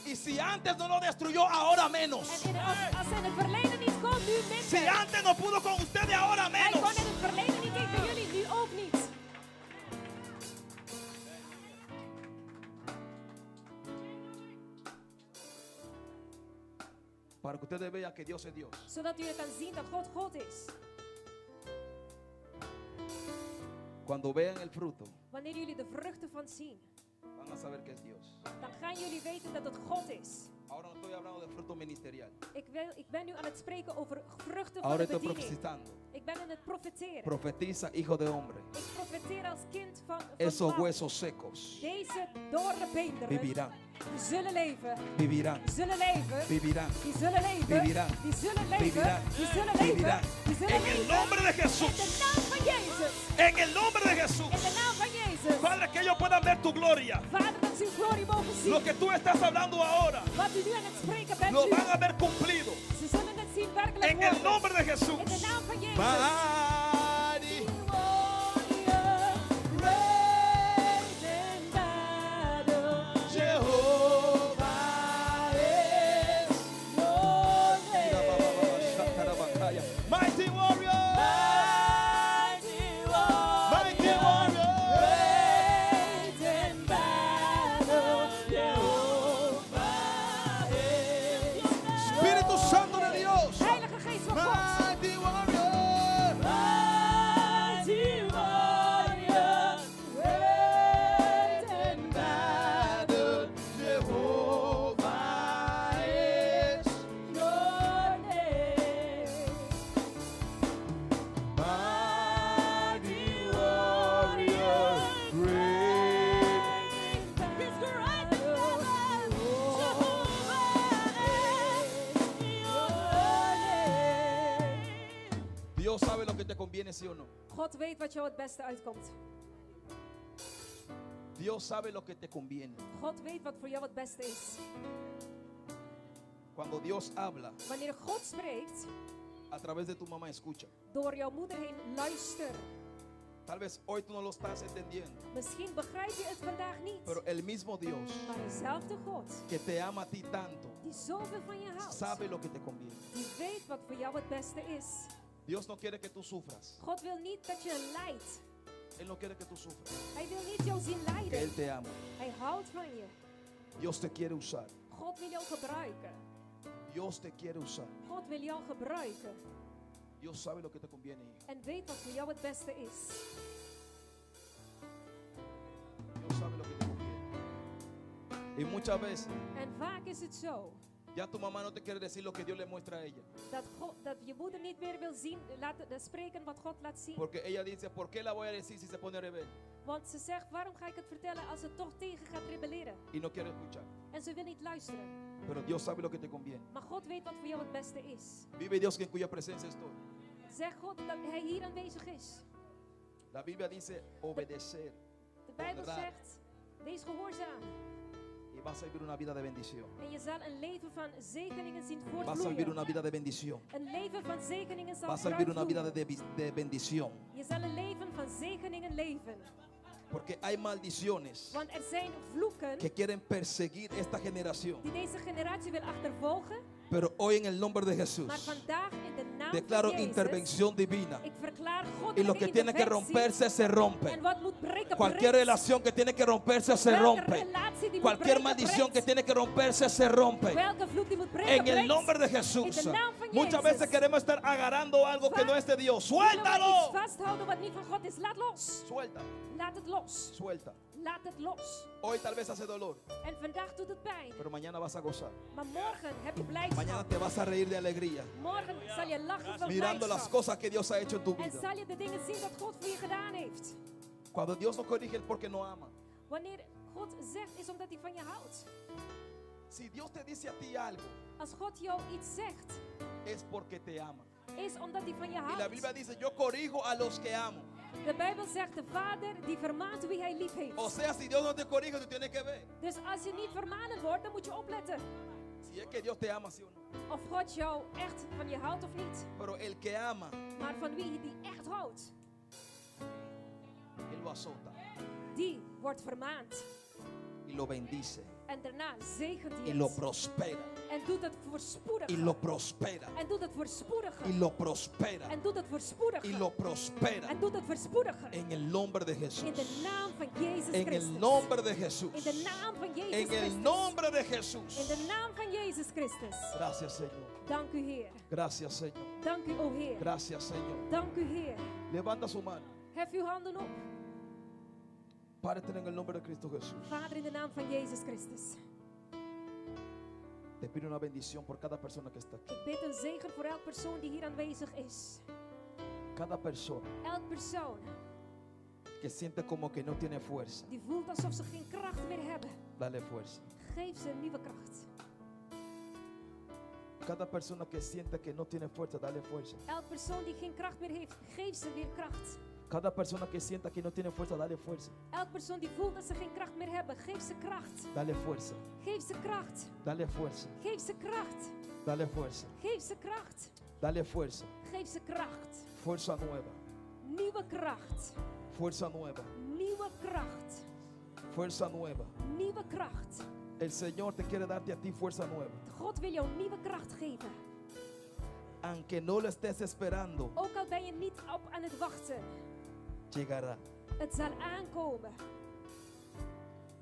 Y si antes no lo destruyó, ahora menos. En als hij in het verleden niet kon, nu Si minder. antes no pudo con ustedes, ahora Hij kon menos. in het verleden niet tegen jullie, nu ook niet. Para que ustedes vean que Dios es Dios. Zodat u kan zien dat God God is. Cuando vean el fruto, Wanneer jullie de vruchten van zien, van a saber que es Dios. dan gaan jullie weten dat het God is. Ahora no estoy hablando de fruto ministerial. Ik ben nu aan het spreken over vruchten van Ahora de estoy bediening. profetizando. Ik ben aan het profeteren. Profetiza, hijo de hombre. Ik profeteer als kind van Esos man. huesos secos Deze dorre beenderen vivirán, die zullen leven. vivirán, Die zullen leven. vivirán. Die zullen leven. Vivirán. Die zullen leven. Vivirán. Die zullen Vivirán. leven. Die zullen En el leven. nombre de In de Jesús. naam van Jezus. En el nombre de Jesús. In de naam van Jezus. Padre, que ellos puedan ver tu gloria. Vader, dat ze uw glorie mogen zien. Lo que tú estás hablando ahora, Wat u nu aan het spreken bent, lo nu. van a ver cumplido. Ze zullen het zien werkelijk En el worden. nombre de Jesús. In de naam van Jezus. Mighty Jehovah is mighty warrior. Mighty warrior. Espíritu Santo de Dios. Heilige Geest van God. Mighty warrior. Battle, Jehovah is mighty warrior, great. Dios sabe lo que te conviene, sí o no. God weet wat jou het beste uitkomt. Dios sabe lo que te conviene. God weet wat voor jou het beste is. Cuando Dios habla, Wanneer God spreekt, a través de tu mamá escucha. door jouw moeder heen, luister. Tal vez hoy tú no lo estás entendiendo, Misschien begrijp je het vandaag niet. pero el mismo Dios Maar dezelfde God, que te ama a ti tanto, die zoveel van je houdt, sabe lo que te conviene. die weet wat voor jou het beste is. Dios no quiere que tú sufras. God wil niet dat je lijdt. Él no quiere que tú sufras. Hij wil niet jou zien Que lijden. Él te ama. Hij houdt van je. Dios te quiere usar. God wil jou gebruiken. Dios te quiere usar. God wil jou gebruiken. Dios sabe lo que te conviene, hijo. En weet wat voor jou het beste is. Dios sabe lo que te conviene. Y muchas veces En vaak is het zo ya tu mamá no te quiere decir lo que Dios le muestra a ella. dat je moeder niet meer wil zien, spreken wat God laat zien. Porque ella dice, ¿por qué la voy a decir si se pone rebelde? Want ze zegt, waarom ga ik het vertellen als het toch tegen gaat rebelleren? Y no quiere escuchar. En ze wil niet luisteren. Pero Dios sabe lo que te conviene. Maar God weet wat voor jou het beste is. Vive Dios en cuya presencia estoy. Zeg God dat Hij hier aanwezig is. La Biblia dice obedecer De Bijbel Honrar. zegt, wees gehoorzaam. y vas a vivir una vida de bendición. En je zal een leven van zegeningen zien Vas a vivir voortvloeien. una vida de bendición. Een leven van zegeningen zal Vas a vivir una vida voortvloeien. de bendición. Je zal een leven van zegeningen leven. Porque hay maldiciones Want er zijn vloeken que quieren perseguir esta generación. die deze generatie wil achtervolgen. Pero hoy en el nombre de Jesús Maar vandaag in de naam declaro van Jezus, intervención divina. ik verklaar Y goddelijke lo que tiene que interventie. romperse se rompe. En wat moet breken, Cualquier breekt. relación que tiene que romperse se Welke rompe. relatie die moet Cualquier breken, maldición que breekt. tiene que romperse se rompe. Welke vloek die moet breken, En el breekt. nombre de Jesús. In de naam van Muchas Jezus. veces queremos estar agarrando algo que no es de Dios. Willen we iets Suéltalo. vasthouden wat niet van God is? Laat los. Suelta. Laat het los. Suelta. Laat het los. Hoy tal vez hace dolor, En vandaag doet het pijn. pero mañana vas a gozar. Maar morgen heb je Mañana blijdschap. te vas a reír de alegría. Morgen zal je lachen van Mirando las blijdschap. cosas que Dios ha hecho en tu En vida. zal je de dingen zien dat God voor je gedaan heeft. Cuando Dios nos corrige es porque no ama. Wanneer God zegt, is omdat hij van je houdt. Si Dios te dice a ti algo, Als God jou iets zegt, es porque te ama. is omdat hij van je Y la Biblia houdt. dice, yo corrijo a los que amo. De Bijbel zegt, de vader die vermaant wie hij lief heeft. O sea, si Dios no te corrige, tú tienes que ver. Dus als je niet vermanen wordt, dan moet je opletten. Si Y es que Dios te ama, ¿sí o no? Of God jou echt van je houdt of niet. Pero el que ama, Maar van wie die echt houdt, Él lo azota die wordt vermaand. y lo bendice En daarna zegent hij y lo het. prospera En doet het y lo voorspoediger. prospera En doet het voorspoediger. y lo prospera En doet het y voorspoediger. lo prospera En doet het voorspoediger. en el nombre de Jesús. In de naam van Jezus En Christus. el nombre de Jesús. In de naam van Jezus En el Christus. nombre de In Jesús. de naam van Jezus Christus. Gracias, Señor. Dank u, Heer. Gracias, Señor. Dank u, o Heer. Gracias, Señor. Dank u, Heer. Levanta su mano. Hef uw handen op. Párate en el nombre de Cristo Jesús. Vader, in de naam van Jezus Christus. Te pido una bendición por cada persona que está aquí. Ik bid een zegen voor elk persoon die hier aanwezig is. Cada persona Elk persoon que siente como que no tiene fuerza. die voelt alsof ze geen kracht meer hebben. Dale fuerza. Geef ze een nieuwe kracht. Cada persona que siente que no tiene fuerza, dale fuerza. Elk persoon die geen kracht meer heeft, geef ze weer kracht. Cada persona que sienta que no tiene fuerza, dale fuerza. Elk persoon die voelt dat ze geen kracht meer hebben, geef ze kracht. Dale fuerza. Geef ze kracht. Dale fuerza. Geef ze kracht. Dale fuerza. Geef ze kracht. Dale fuerza. Geef ze kracht. Fuerza nueva. Nieuwe kracht. Fuerza nueva. Nieuwe kracht. Fuerza nueva. Nieuwe kracht. El Señor te quiere darte a ti fuerza nueva. God wil jou nieuwe kracht geven. Aunque no lo estés esperando, Ook al ben je niet op aan het wachten. llegará. Het zal aankomen.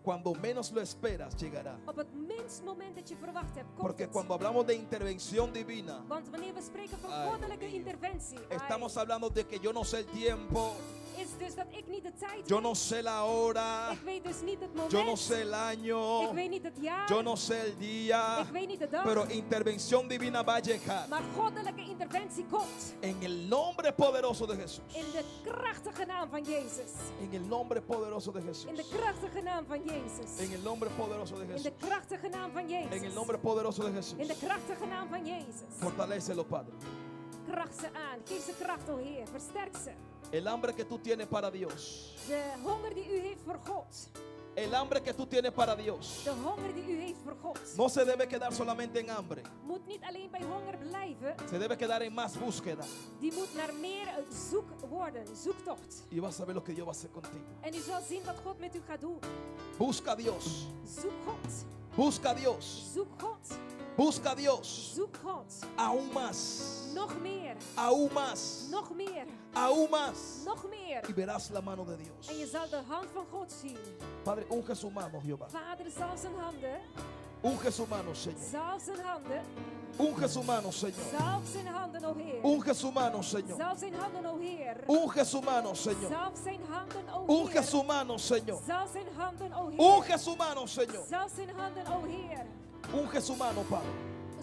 Cuando menos lo esperas, llegará. Op het minst moment dat je verwacht hebt, komt Porque het. cuando hablamos de intervención divina, Want wanneer we spreken van Ay, goddelijke Dios. interventie, estamos hablando de que yo no sé el tiempo, is dus dat ik niet de tijd yo weet. no sé la hora, Ik weet dus niet het moment. yo no sé el año, Ik weet niet het jaar. yo no sé el día, Ik weet niet de dag. pero intervención divina va a llegar Maar goddelijke interventie komt. en el nombre poderoso de Jesús. In de krachtige naam van Jezus. En el nombre poderoso de Jesús. In de krachtige naam van Jezus. En el nombre poderoso de In Jesús. de krachtige naam van Jezus. En el nombre poderoso de Jesús. In de krachtige naam van Jezus. Fortalécelo, Padre. Kracht ze aan. Geef ze kracht, o Heer. Versterk ze. El hambre que tú tienes para Dios. De honger die u heeft voor God. El hambre que tú tienes para Dios. De honger die u heeft voor God. No se debe quedar solamente en hambre. Moet niet alleen bij honger blijven. Se debe quedar en más búsqueda. Die moet naar meer zoek worden. Zoektocht. Y vas a ver lo que Dios va a hacer contigo. En u zal zien wat God met u gaat doen. Busca a Dios. Zoek God. Busca a Dios. Zoek God. Busca a Dios. Zoek God. Aún más. Nog meer. Aún más. Nog meer. Aún más. Nog meer. Y verás la mano de Dios. En je zal de hand van God zien. Padre, unge su mano, Jehová. Vader, zal zijn handen. Unge su mano, Señor. Zalf zijn handen. Unge su mano, Señor. Zalf zijn handen, o Heer. Unge su mano, Señor. Zalf zijn handen, o Heer. Unge su mano, Señor. Zalf zijn handen, o Unge Heer. su mano, Señor. Zalf zijn handen, o Heer. Unge su mano, Señor. Zalf zijn handen, o Heer. Unge su mano, Padre.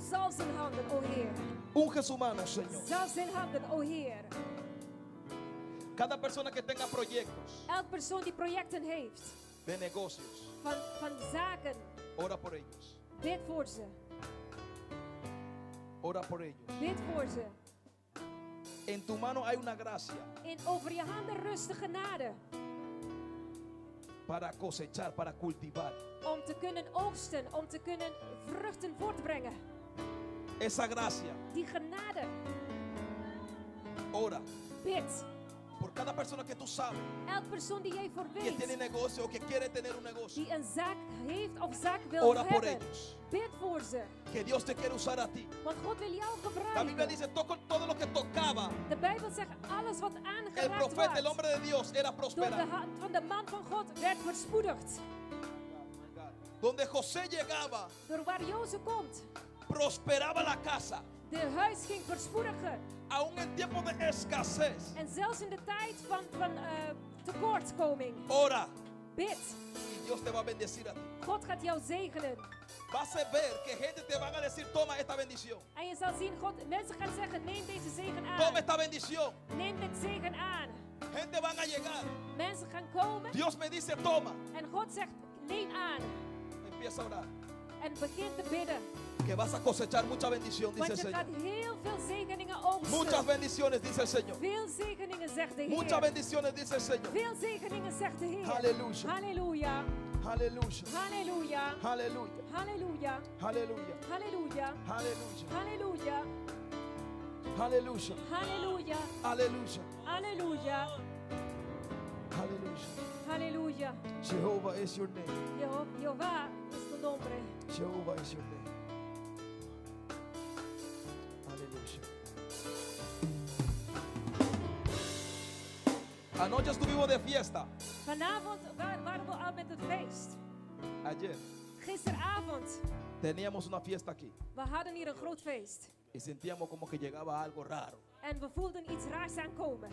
Zalf zijn handen, o Heer. Unge su mano, Señor. Zalf zijn handen, o Heer. Cada persona que tenga proyectos Elk persoon die projecten heeft. de negocios, Van zaken. ora por ellos. Bid voor ze. Ora por ellos. Bid voor ze. En tu mano hay una gracia En over je handen rust de genade. para cosechar, para cultivar. Om te kunnen oogsten. Om te kunnen vruchten voortbrengen. Esa gracia, Die genade. ora Bid. por cada persona que tú sabes Elk persoon die jij voor que tiene weet. negocio o que quiere tener un negocio. Die een zaak heeft of zaak wil Ora por hebben. ellos. Bid voor ze. Que Dios te quiere usar a ti. Want God wil jou La Biblia gebruiken. dice, todo lo que tocaba De Bijbel zegt alles wat el aangeraakt profeta, el wordt. hombre de Dios, era Door de prosperar. hand van de man van God werd verspoedigd. Donde José llegaba, Door waar Jozef komt. prosperaba la casa. De huis ging verspoedigen. Aún en tiempos de escasez. En zelfs in de tijd van tekortkoming. Ora Bid. y Dios te va a bendecir a ti. God gaat jou zegenen. Vas a ver que gente te van a decir, toma esta bendición. En je zal zien, mensen gaan zeggen, neem deze zegen Toma aan. esta bendición. Neem dit zegen aan. Gente van a llegar. Mensen gaan komen. Dios me dice, toma. En God zegt, neem aan. Empieza a orar. En begin te bidden. Que vas a cosechar mucha bendición, dice el Want je gaat Señor. heel veel zegeningen Muchas oogsten. bendiciones, dice el Señor. Veel zegeningen, zegt de Muchas Heer. bendiciones, dice el Señor. Veel zegeningen, zegt de Heer. Halleluja. Halleluja. Aleluya. Halleluja. Aleluya. Halleluja. Aleluya. Halleluja. Aleluya. Halleluja. Aleluya. Halleluja. Aleluya. Halleluja. Aleluya. Halleluja. Jehovah is your name. Jehová es tu nombre. Jehovah is your name. Aleluya. Anoche estuvimos de fiesta. Vanavond waren we al met het feest. Ayer Gisteravond, teníamos una fiesta aquí we hadden hier een groot feest. y sentíamos como que llegaba algo raro. En we voelden iets raars aankomen.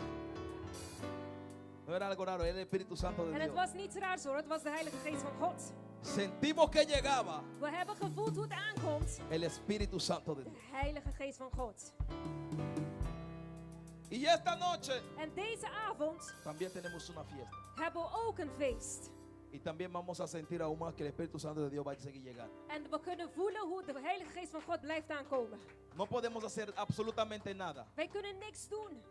No era algo raro, era el Espíritu Santo de En het Dios. was niets raars hoor, het was de Heilige Geest van God. Sentimos que llegaba We hebben gevoeld hoe het aankomt. el Espíritu Santo de De Dios. Heilige Geest van God. Y esta noche En deze avond también tenemos una fiesta. hebben we ook een feest. Y también vamos a sentir aún más que el Espíritu Santo de Dios va a seguir llegando. En we kunnen voelen hoe de Heilige Geest van God blijft aankomen. No podemos hacer absolutamente nada Wij kunnen niks doen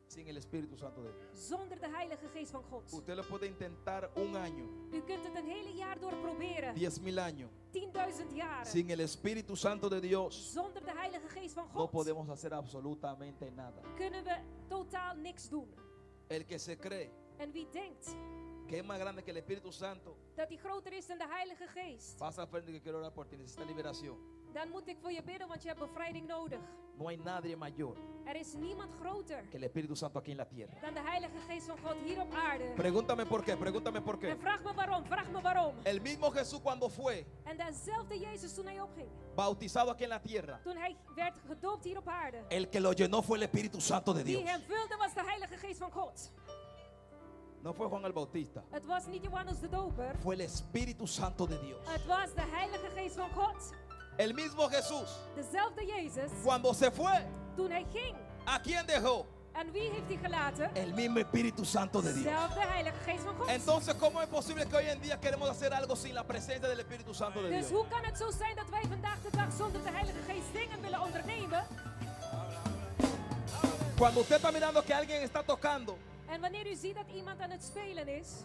sin el Espíritu Santo de Dios. zonder de Heilige Geest van God. Usted lo puede intentar un año, U kunt het een hele jaar door proberen. 10.000 años. 10.000 jaren. Sin el Espíritu Santo de Dios Zonder de Heilige Geest van no God podemos hacer absolutamente nada. kunnen we totaal niks doen. El que se cree En wie denkt que es más grande que el Espíritu Santo, dat hij groter is dan de Heilige Geest, pasa al frente que quiero orar por ti. Necesita liberación. dan moet ik voor je bidden, want je hebt bevrijding nodig. No hay nadie mayor Er is niemand groter que el Espíritu Santo aquí en la tierra. dan de Heilige Geest van God hier op aarde. Pregúntame por qué, pregúntame por qué. En vraag me waarom. El mismo Jesús cuando fue En dezelfde Jezus toen hij opging, bautizado aquí en la tierra, toen hij werd gedoopt hier op aarde, el que lo llenó fue el Espíritu Santo de Dios. die hem vulde was de Heilige Geest van God. No fue Juan el Bautista, Het was niet Johannes de Doper, fue el Espíritu Santo de Dios. het was de Heilige Geest van God. El mismo Jesús Dezelfde Jezus, cuando se fue, toen hij ging. ¿a quién dejó? En wie heeft hij gelaten? El mismo Espíritu Santo de Dios. Dezelfde Heilige Geest van God. Entonces, ¿cómo es posible que hoy en día queremos hacer algo sin la presencia del Espíritu Santo de Dus Dios? hoe kan het zo zijn dat wij vandaag de dag zonder de Heilige Geest dingen willen ondernemen? Cuando usted está mirando que alguien está tocando, En wanneer u ziet dat iemand aan het spelen is,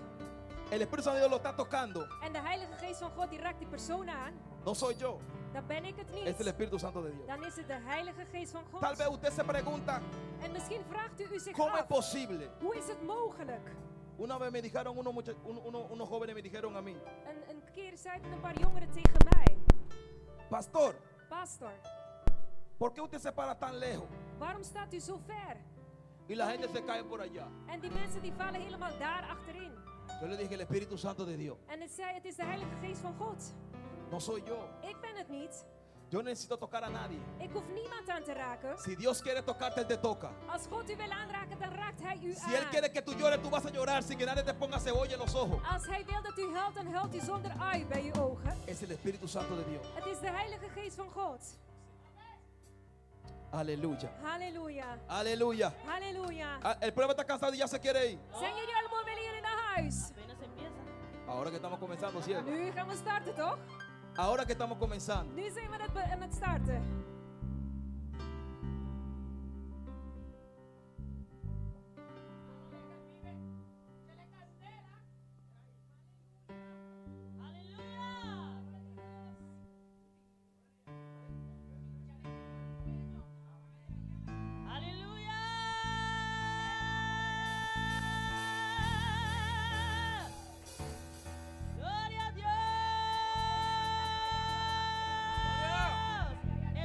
el Espíritu Santo de Dios lo está tocando, en de Heilige Geest van God die raakt die persoon aan, no soy yo, dan ben ik het es el niet. Espíritu Santo de Dios. Dan is het de Heilige Geest van Tal God. vez usted se pregunta, En misschien vraagt u zich ¿cómo es af, posible? hoe is het mogelijk? Una vez me dijeron, unos jóvenes me dijeron a mí, Een keer zeiden een paar jongeren tegen mij, pastor, pastor, ¿por qué usted se para tan lejos? waarom staat u zo ver? Y la gente se cae por allá. En die mensen die vallen helemaal daar achterin. Yo le dije, el Espíritu Santo de Dios. En het zei, het is de Heilige Geest van God. No soy yo. Ik ben het niet. Yo no necesito tocar a nadie. Ik hoef niemand aan te raken. Si Dios quiere tocarte, Él te toca. Als God u wil aanraken, dan raakt Hij u Si Él aan. quiere que tú llores, tú vas a llorar sin que nadie te ponga cebolla en los ojos. Als Hij wil dat u huilt, dan huilt u zonder ui bij uw ogen. Es el Espíritu Santo de Dios. Het is de Heilige Geest van God. Aleluya. Halleluja. Aleluya. Halleluja. Ah, el pueblo está cansado y ya se quiere ir. Zijn jullie allemaal willen jullie naar huis? Apenas empieza. Ahora que estamos comenzando, ¿cierto? Nu gaan we starten, toch? Ahora que estamos comenzando. Nu zijn we aan het starten. Gloria a Dios.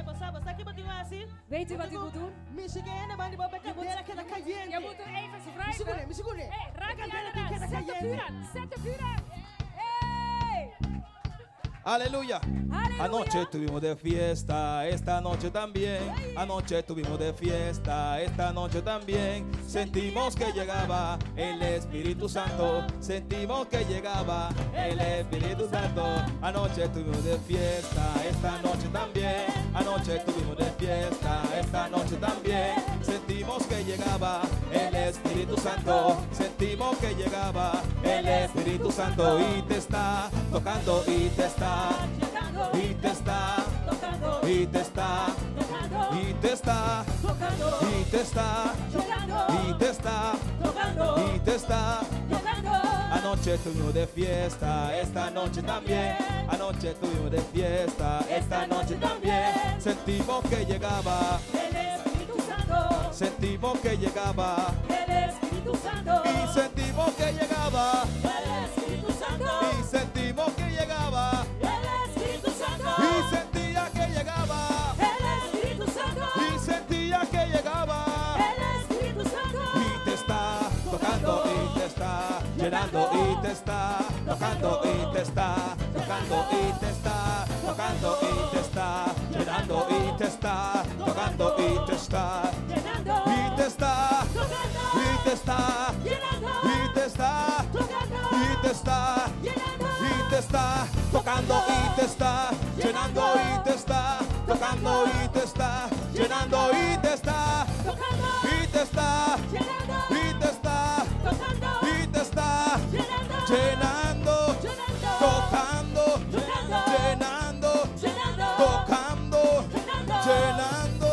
Você aqui continua assim? Weet u wat u moet doen? Me cheguei na banda de cadeira que ela caliente. Je moet er even Me segure, wrijven. me segure. Hey, raak die cadeira aan. que Zet de vuur caliente. aan. Zet de vuur aan. Hey! Aleluya. Aleluya. Anoche estuvimos de fiesta, esta noche también. Anoche estuvimos de fiesta, esta noche también. Sentimos que llegaba el Espíritu Santo. Sentimos que llegaba el Espíritu Santo. Anoche estuvimos de fiesta, esta noche también. Anoche estuvimos de fiesta, esta noche también. Sentimos que llegaba el Espíritu Santo. Sentimos que llegaba el Espíritu Santo y te está tocando y te está. Tocando, Y te está, tocando, y te está, tocando, y te está, tocando, y te está, tocando, y te está, tocando, y te está. tocando. Anoche estuvimos de fiesta, esta noche también. Anoche estuvimos de fiesta, esta noche también. Sentimos que llegaba, El Espíritu Santo, sentimos que llegaba. el Espíritu Santo, Y sentimos que llegaba. el Espíritu Santo, Y sentimos que llegaba. el Espíritu Santo, Y sentía que llegaba. el Espíritu Santo, Y sentía que llegaba. el Espíritu Santo, Y te está tocando y te está llenando y te está tocando y te está tocando y te está tocando y te está llenando y te está tocando y te está llenando, y te está tocando, y te está llenando, y te está tocando, y te está llenando, y te está tocando y te está llenando y te está tocando y te está llenando y te está tocando, y te está llenando, y te está tocando, y te está llenando, llenando, llenando, tocando, tocando, llenando, llenando, tocando, llenando, llenando,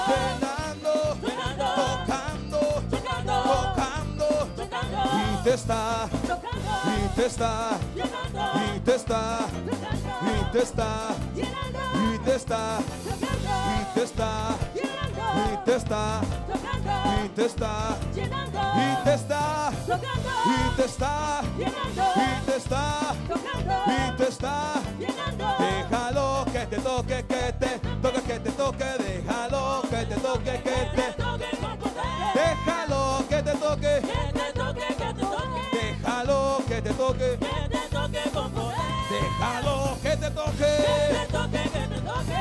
llenando, llenando, tocando, tocando, tocando, tocando, y te está, tocando, y te está, llenando, y te está, tocando, y te está, llenando, y te está, tocando, y te está, llenando, y te está, tocando, y te está, llenando, y te está, tocando, y te está, llenando, y te está, tocando, y te está. llenando, Déjalo que te toque, que te toque, que te toque, déjalo que te toque, que te toque con poder, déjalo que te toque, que te toque, déjalo que te toque, que te toque con poder, déjalo que te toque, que te toque,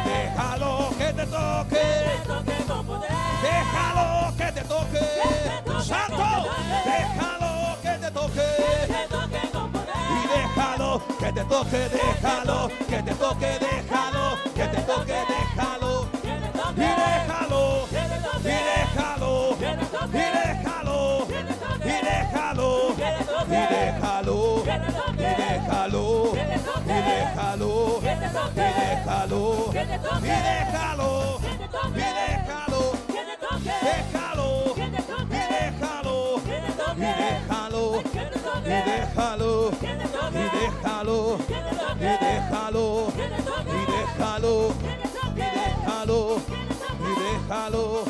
déjalo que te toque, que te toque con poder, déjalo que te toque, santo, déjalo que te toque. que te toque con poder, Y déjalo que te toque, déjalo que te toque, déjalo que te toque, déjalo. que te Y toque, déjalo, que te y toque, déjalo, que te y toque, déjalo, que te toque, y déjalo, que te toque, y déjalo, que te toque, y déjalo, que te y toque, déjalo, que te toque, y déjalo, que te toque, y déjalo, que te toque, y déjalo, que te toque, déjalo, que te toque, y déjalo, que te toque, y déjalo, que te toque, y déjalo, que te toque, y déjalo, que te toque, y déjalo, que te toque, y déjalo, que te toque, y déjalo, y déjalo,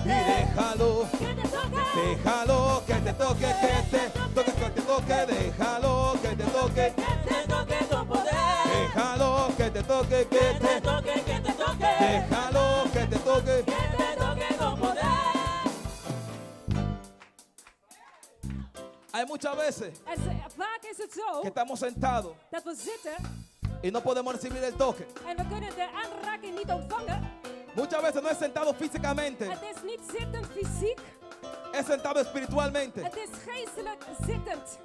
y déjalo, que te toque, déjalo que te toque, que te toque, que te toque, déjalo que te toque, que te toque con poder, déjalo que te toque, que que te te toque, que te toque, déjalo que te toque. que te toque con poder. Hay muchas veces Vaak is het zo que estamos sentados dat we zitten y no podemos recibir el toque. en we kunnen de aanraking niet ontvangen. Muchas veces no es sentado físicamente, Het is niet zittend fysiek, es sentado espiritualmente. het is geestelijk zittend.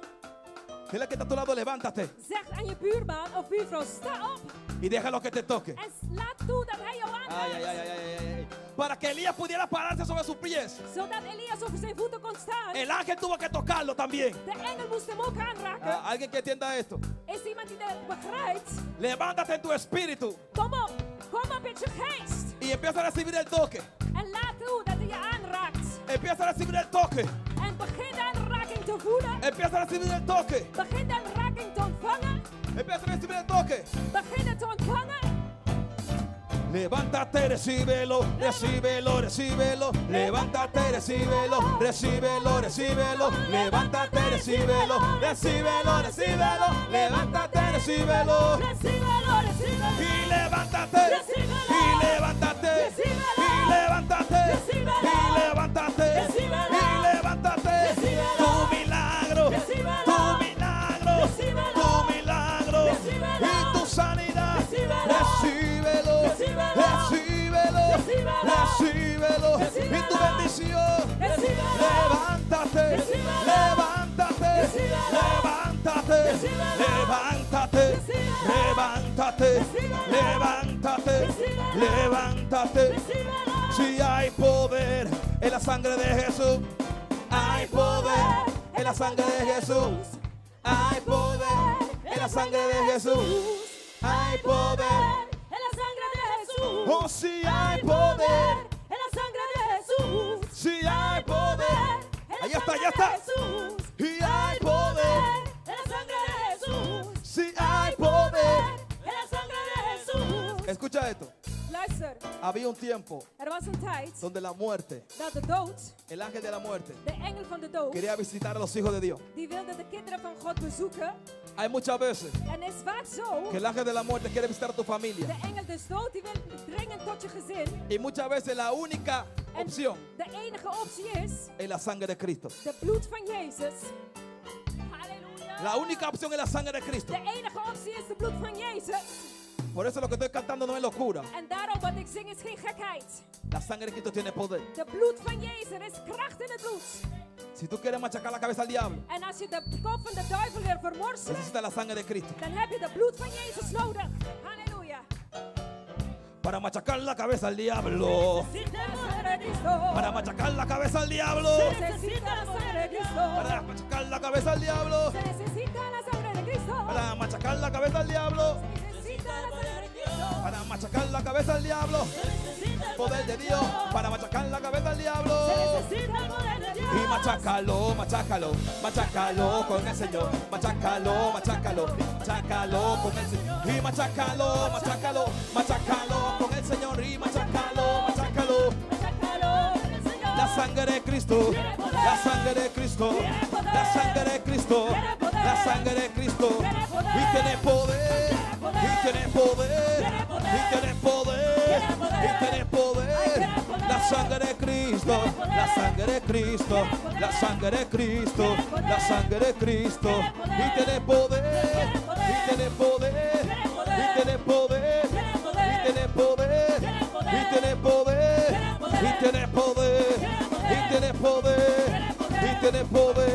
Dile que está a tu lado, levántate Zeg aan je buurman of buurvrouw, sta op y déjalo que te toque. en laat toe dat hij jou Ay, ay, ay, aanraakt. ay, ay, ay. Para que Elías pudiera pararse sobre sus pies, Zodat Elias over zijn voeten kon staan. el ángel tuvo que tocarlo también. De engel moest hem ook aanraken. Alguien que entienda esto. Is iemand die dat begrijpt? Levántate en tu espíritu Kom op in je geest. y empieza a recibir el toque. En laat toe dat hij je aanraakt. Empieza a recibir el toque. En begin de aanraking te voelen. Empieza a recibir el toque. Begin de aanraking te ontvangen. Empieza a recibir el toque. Begin het te ontvangen. Levántate, recíbelo, recíbelo, recíbelo. Levántate, recíbelo, recíbelo, recíbelo. Levántate, recíbelo, recíbelo, recíbelo. Levántate, recíbelo. Recíbelo, recíbelo. Y levántate, y levántate, y levántate, y levántate, y levántate. Tu milagro, tu milagro, tu milagro y tu sanidad. Recíbelo, recíbelo, recíbelo y tu bendición. Levántate, levántate, levántate, levántate, levántate, levántate, levántate. Si hay poder en la sangre de Jesús, hay poder en la sangre de Jesús, hay poder en la sangre de Jesús, hay poder. En la sangre de Jesús. Oh, si hay poder, En la sangre de Jesús. si hay poder. En la Ahí está, sangre ya está. de Jesús. Y hay poder, Escucha esto. Luister, Había un tiempo was een tijd donde la muerte, dat de dood, el ángel de la muerte, de engel van de dood, quería visitar a los hijos de Dios. die wilde de kinderen van God bezoeken. Hay muchas veces En het is vaak zo, que el ángel de la muerte quiere visitar a tu familia. de engel des dood, die wil dringen tot je gezin. Y muchas veces la única En opción de enige optie is es la sangre de Cristo. de bloed van Jezus. Halleluja. La única opción es la sangre de Cristo. De enige optie is de bloed van Jezus. Por eso lo que estoy cantando no es locura. En daarom wat ik zing is geen gekheid. La sangre de Cristo tiene poder. De bloed van Jezus, er is kracht in het bloed. Si tú quieres machacar la cabeza al diablo, En als je de kop van de duivel wil vermorzelen, necesitas la sangre de Cristo. dan heb je de bloed van Jezus nodig. Halleluja. Para machacar la cabeza al diablo. La sangre de Cristo. Para machacar la cabeza al diablo. Se necesita la sangre de Cristo. Para machacar la cabeza al diablo. Se necesita la sangre de Cristo. Para machacar la cabeza al diablo. Se necesita la sangre de Cristo. Para machacar la cabeza al diablo. Poder de Dios. Para machacar la cabeza al diablo. Necesita el poder de Dios. Y machácalo, machácalo, machácalo con el Señor. Machácalo, machácalo, machácalo con el Señor. Y machácalo, machácalo, machácalo con el Señor. Y machácalo, machácalo. Machácalo con el Señor. La sangre de Cristo, la sangre de Cristo, la sangre de Cristo, la sangre de Cristo. Y tiene poder, y tiene poder, y tiene poder, y tiene poder. La sangre de Cristo, la sangre de Cristo, la sangre de Cristo, la sangre de Cristo. Y tiene poder, y tiene poder, y tiene poder, y tiene poder, y tiene poder, y tiene poder, y tiene poder, y tiene poder,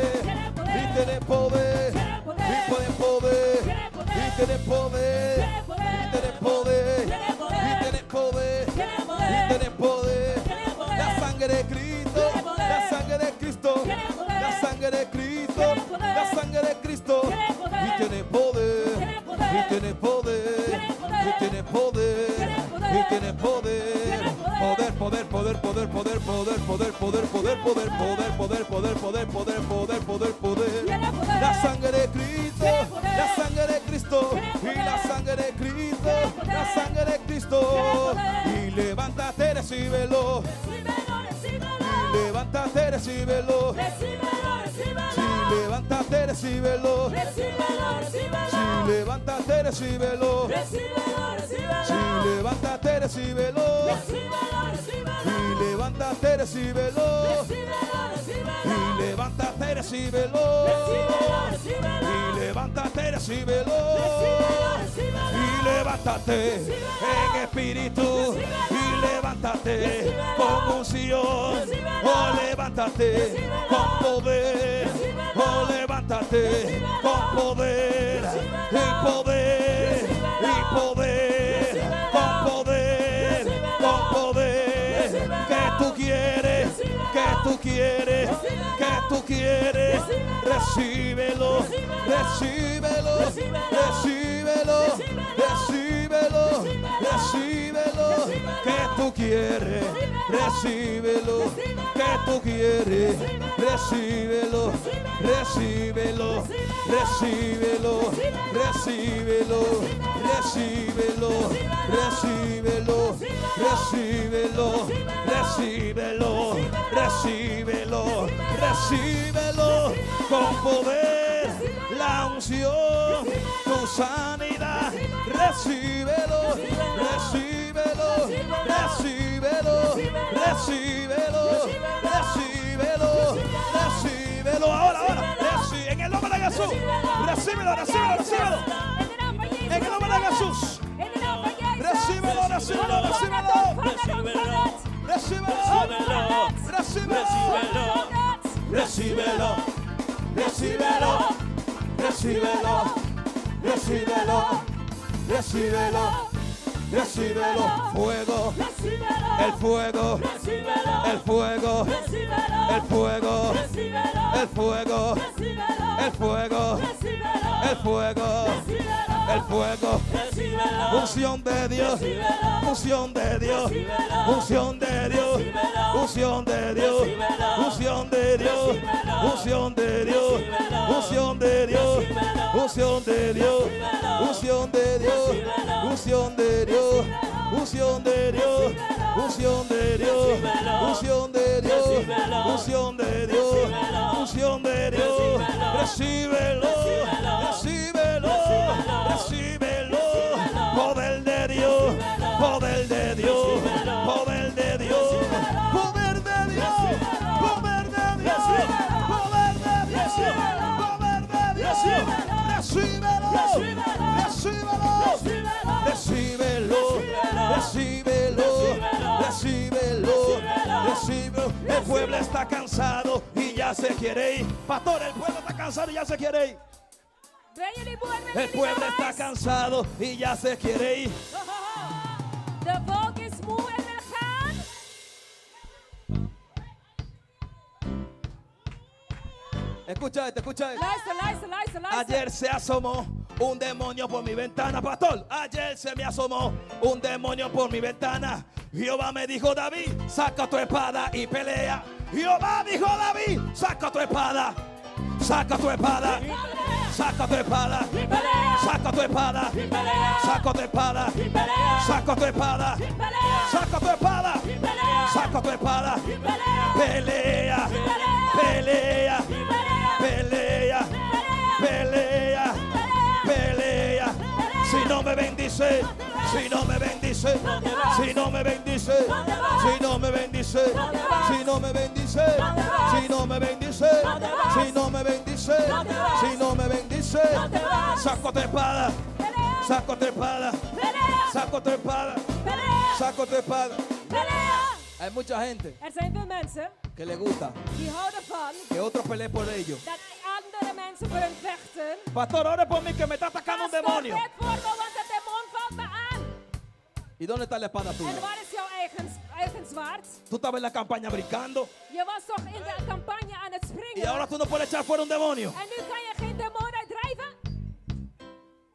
y tiene poder, y tiene poder, y tiene poder, y tiene poder, y tiene poder, y tiene poder. La sangre de Cristo, la sangre de Cristo, la sangre de Cristo, la sangre de Cristo. Y tiene poder, y tiene poder, y tiene poder, y tiene poder. Poder, poder, poder, poder, poder, poder, poder, poder, poder, poder, poder, poder, poder, poder, poder, poder, poder, poder. La sangre de Cristo, la sangre de Cristo, y la sangre de Cristo, la sangre de Cristo. Y levántate, recíbelo. Y levántate, recíbelo. Si levántate, recíbelo. Si levántate, recíbelo. Si levántate, recíbelo. Y levántate, recíbelo. Y levántate, recíbelo. Y levántate, recíbelo. Y levántate en espíritu. Y levántate con unción. Oh, levántate con poder. Oh, levántate con poder. Y poder. Y poder. Con poder. Con poder. Que tú quieres. Que tú quieres. Que tú quieres. Recíbelo. Recíbelo. Recíbelo. Recíbelo. Recíbelo. Que tú quieres. Recíbelo. Que tú quieres. Recíbelo. Recíbelo. Recíbelo. Recíbelo. Recíbelo. Recíbelo. Recíbelo. Recíbelo. Recíbelo. Recíbelo con poder. La unción, tu sanidad. Recíbelo. Recíbelo. Recíbelo. Recíbelo. Recíbelo. Recíbelo. Ahora, ahora. En el nombre de Jesús. Recíbelo, recíbelo, recíbelo. En el nombre de Jesús. Recíbelo, recíbelo, recíbelo. Recíbelo. Recíbelo. Recíbelo. Recíbelo. Recíbelo. Recíbelo. Recíbelo. Recíbelo. Fuego. El fuego. El fuego. El fuego. El fuego. El fuego. El fuego. El fuego. Unción de Dios. Unción de Dios. Unción de Dios. Unción de Dios. Unción de Dios. Unción de Dios. Unción de Dios. Unción de Dios. Unción de Dios. Unción de Dios. unción de Dios, unción de Dios, unción de Dios, unción de Dios, unción de Dios, recíbelo, recíbelo, recíbelo, poder de Dios, poder de Dios, poder de Dios, poder de Dios, poder de Dios, poder de Dios, poder de Dios, recíbelo, recíbelo, recíbelo, recíbelo, recíbelo, recíbelo. El pueblo está cansado y ya se quiere ir. Pastor, el pueblo está cansado y ya se quiere ir. Ben jullie moe? Willen El jullie pueblo naar está huis? cansado y ya se quiere ir. De volk is moe en wil gaan. Escucha esto, escucha esto. Luister, luister, luister, luister. Ayer se asomó un demonio por mi ventana, pastor. Ayer se me asomó un demonio por mi ventana. Jehová me dijo, David, saca tu espada y pelea. Jehová dijo, David, saca tu espada. Saca tu espada. Saca tu espada. Saca tu espada. Saca tu espada. Saca tu espada. Saca tu espada. Saca tu espada. Pelea. Pelea. Pelea. Pelea. Pelea. Si no me bendice, si no me bendice, si no me bendice, si no me bendice, si no me bendice, si no me bendice, si no me bendice, si no me bendice, saco tu espada, saco tu espada, saco tu espada, saco tu espada. Hay mucha gente Er zijn veel mensen que le gusta die houden van que otros peleen por ellos. dat andere mensen voor hun vechten. Pastor, ore por mí que me está atacando un Pastor, demonio. bid voor me, want de demon valt me aan. ¿Y dónde está la espada tuya? En waar is jouw eigen zwaard? Tú estabas en la campaña brincando Je was toch in de campagne aan het y springen? ahora tú no puedes echar fuera un demonio. En nu kan je geen demon uitdrijven?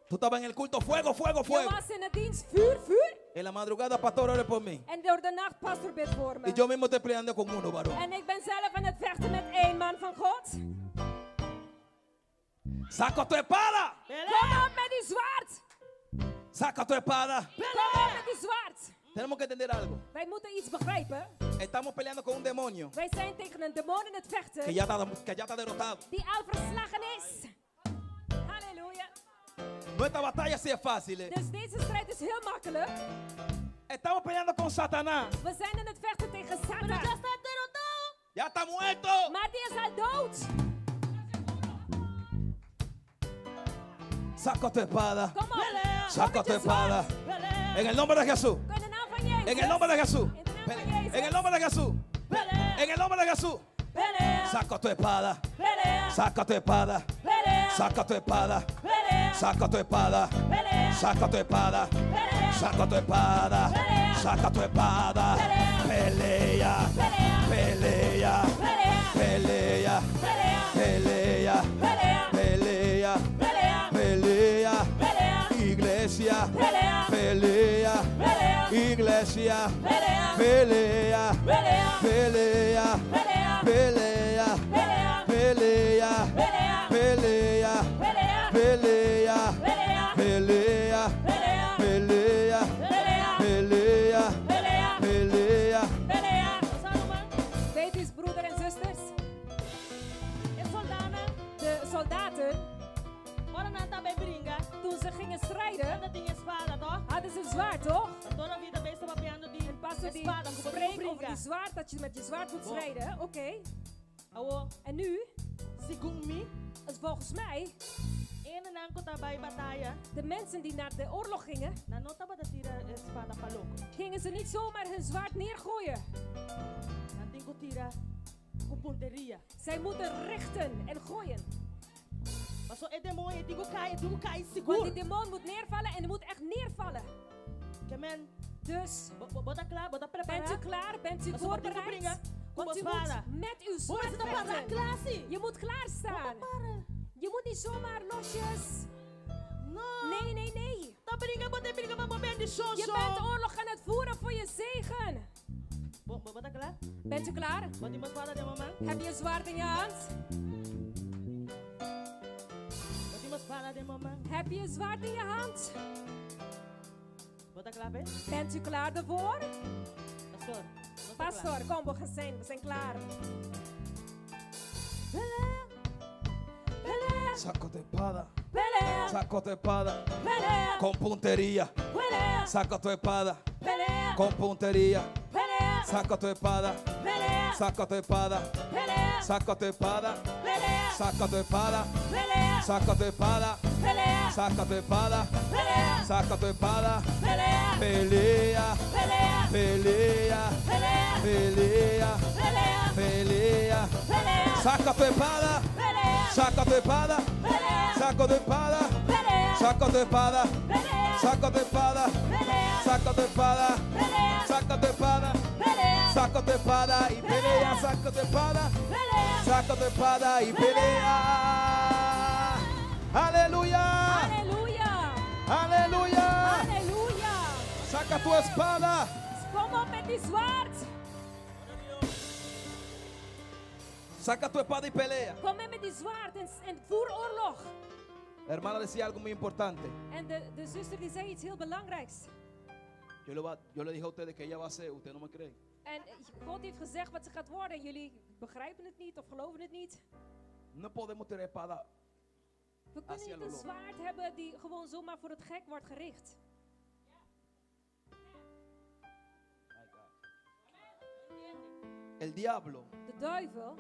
Tú estabas en el culto fuego, fuego, Je fuego. was in de dienst vuur, vuur. En la madrugada, pastor, ore por mí. En door de nacht, pastor, bid voor me. Y yo mismo estoy peleando con uno, varón. En ik ben zelf aan het vechten met één man van God. Saca tu espada. Kom op met die zwaard. Saca tu espada. Kom op met die zwaard. Tenemos que entender algo. Wij moeten iets begrijpen. Estamos peleando con un demonio Wij zijn tegen een demon in het vechten que ya está derrotado. die al verslagen is. Halleluja. Nuestra batalla sí es fácil. Dus deze strijd is heel makkelijk. Estamos peleando con Satanás. We zijn in het vechten tegen Satan. Ya está muerto. Maar die is al dood. Saca tu espada. Kom op. Saca Kom tu met je zwaard. espada. En el nombre de Jesús. In de naam van Jezus. En el nombre de Jesús. In de naam van Jezus. En el nombre de Jesús. En el nombre de Jesús. Saca tu espada. Saca tu espada. Saca tu espada. Saca tu espada. Saca tu espada. Saca tu espada. Saca tu espada. Pelea. Pelea. Pelea. Pelea. Pelea. Pelea. Iglesia. Pelea. Iglesia. Pelea. Pelea. Pelea. Pelea. Pelea. Pelea. Pelea. Pelea. Pelea. Pelea. Weet eens, broeder en zusters. De soldaten, toen ze gingen strijden, hadden ze een zwaard, toch? En pastor die spreekt over die zwaard, dat je met je zwaard moet strijden. Oké. En nu, is volgens mij, de mensen die naar de oorlog gingen, gingen ze niet zomaar hun zwaard neergooien. Zij moeten richten en gooien. Want die demon moet neervallen en die moet echt neervallen. Dus, bent u klaar? Bent u voorbereid? Want u moet met uw zwaard vechten. Je moet klaarstaan. Je moet niet zomaar losjes. Nee, nee, nee. Je bent oorlog aan het voeren voor je zegen. Bent u klaar? Heb je een zwaard in je hand? Heb je een zwaard in je hand? Bent u klaar daarvoor? Pastor, kom, we zijn klaar. Pelea. Saco tu espada. Pelea. Saco tu espada. Pelea. Con puntería. Pelea. Saca tu espada. Pelea. Con puntería. Pelea. Saca tu espada. Pelea. Saca tu espada. Pelea. Saca tu espada. Pelea. Saca tu espada. Pelea. Saca tu espada. Pelea. Saca tu espada. Pelea. Saca tu espada. Pelea. Pelea. Pelea. Pelea. Pelea. Pelea. Pelea. Pelea. Pelea. Saca tu espada. Pelea. Saca tu espada. Pelea. Saca tu espada. Pelea. Saca tu espada. Pelea. Saca tu espada. Pelea. Saca tu espada. Pelea. Saca tu espada. Pelea. Saca tu espada y pelea. Saca tu espada. Pelea. Saca tu espada y pelea. Aleluya. Halleluja. Aleluya. Halleluja. Saca tu espada. Kom op met die zwaard. Saca tu espada y pelea. Kom in met die zwaard en voer oorlog. La hermana decía algo muy importante. En de zuster die zei iets heel belangrijks. Yo le dije a ustedes que ella va a ser, usted no me cree. En God heeft gezegd wat ze gaat worden. En jullie begrijpen het niet of geloven het niet. No podemos tener espada. We kunnen Hacia niet een lo zwaard hebben die gewoon zomaar voor het gek wordt gericht. El diablo, De duivel,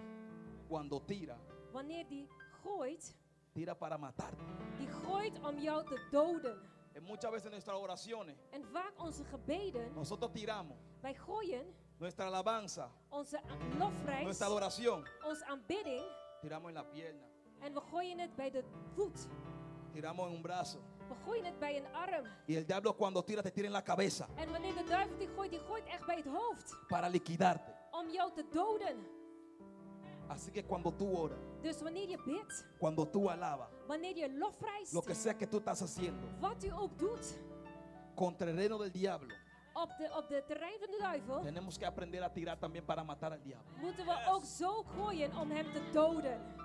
cuando tira, wanneer die gooit, tira para matar. die gooit om jou te doden. En muchas veces en nuestras oraciones, En vaak onze gebeden, nosotros tiramos wij gooien nuestra alabanza, onze lofprijs, nuestra adoración, onze aanbidding. tiramos en la pierna, En we gooien het bij de voet. tiramos en un brazo. We gooien het bij een arm. Y el diablo cuando tira te tira en la cabeza En wanneer de duivel die gooit echt bij het hoofd. para liquidarte. Om jou te doden. Así que cuando tú oras, Dus wanneer je bidt, cuando tú alabas, wanneer je lofprijst, lo que sea que tú estás haciendo wat u ook doet, contra el reino del diablo, op de terrein van de duivel, tenemos que aprender a tirar también para matar al diablo. moeten we ook zo gooien om hem te doden.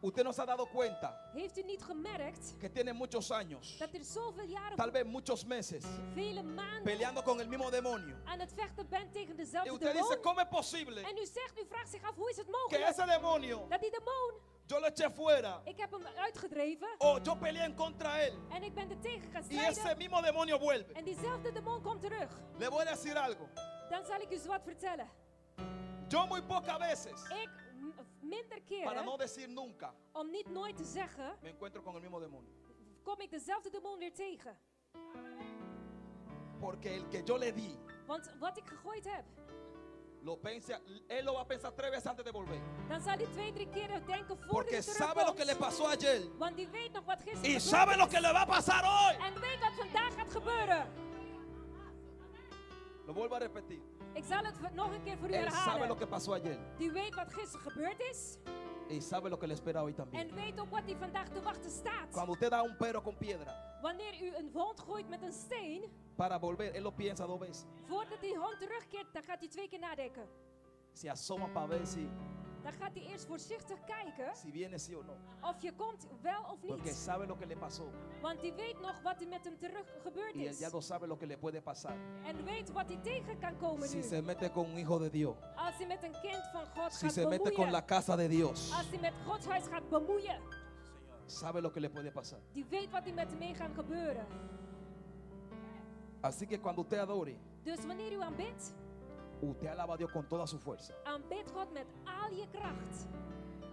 Usted nos ha dado cuenta Heeft u niet gemerkt que tiene muchos años, dat er zoveel jaren, tal vez muchos meses, vele maanden peleando con el mismo demonio? aan het vechten bent tegen Y dezelfde usted dice, demon? ¿cómo es posible En u vraagt zich af, hoe is het que mogelijk ese demonio dat die demon, yo lo eché fuera ik heb hem uitgedreven o yo peleé en contra él en ik ben er tegen gaan y ese strijden mismo demonio vuelve? en diezelfde demon komt terug? Le voy a decir algo. Dan zal ik u zo wat vertellen. Yo muy pocas veces, Ik minder para keren, no decir nunca, om niet nooit te zeggen, me encuentro con el mismo demonio. kom ik dezelfde demon weer tegen. Porque el que yo le di, Want wat ik gegooid heb, él lo va a pensar 3 veces antes de volver. dan zal hij 2, 3 keren denken voordat Porque hij sabe lo que le terugkomt. pasó ayer Want die weet nog wat gisteren y gebeurd sabe lo is. que le va a pasar hoy. En weet wat vandaag gaat gebeuren. Lo vuelvo a repetir. Ik zal het nog een keer voor u Él sabe lo herhalen. que pasó ayer Die weet wat gisteren gebeurd is. y sabe lo que le espera hoy también. En weet ook wat die vandaag te wachten staat. Cuando usted da un pero con piedra Wanneer u een hond gooit met een steen, para volver, él lo piensa 2 veces. voordat die hond terugkeert, dan gaat hij 2 keer nadenken. Se asoma para ver Dan gaat hij eerst voorzichtig kijken si viene sí o no. of je komt wel of Porque niet. sabe lo que le pasó Want die weet nog wat er met hem terug gebeurd y el is. diablo sabe lo que le puede pasar En weet wat hij tegen kan komen si nu. se mete con un hijo de Dios, Als hij met een kind van God si gaat se mete con la bemoeien. casa de Dios. Als hij met Gods huis gaat bemoeien. Sabe lo que le puede pasar. Die weet wat er met hem mee gaat gebeuren. Así que cuando usted adore, Dus wanneer u aanbidt, usted alaba a Dios con toda su fuerza. aanbid God met al je kracht.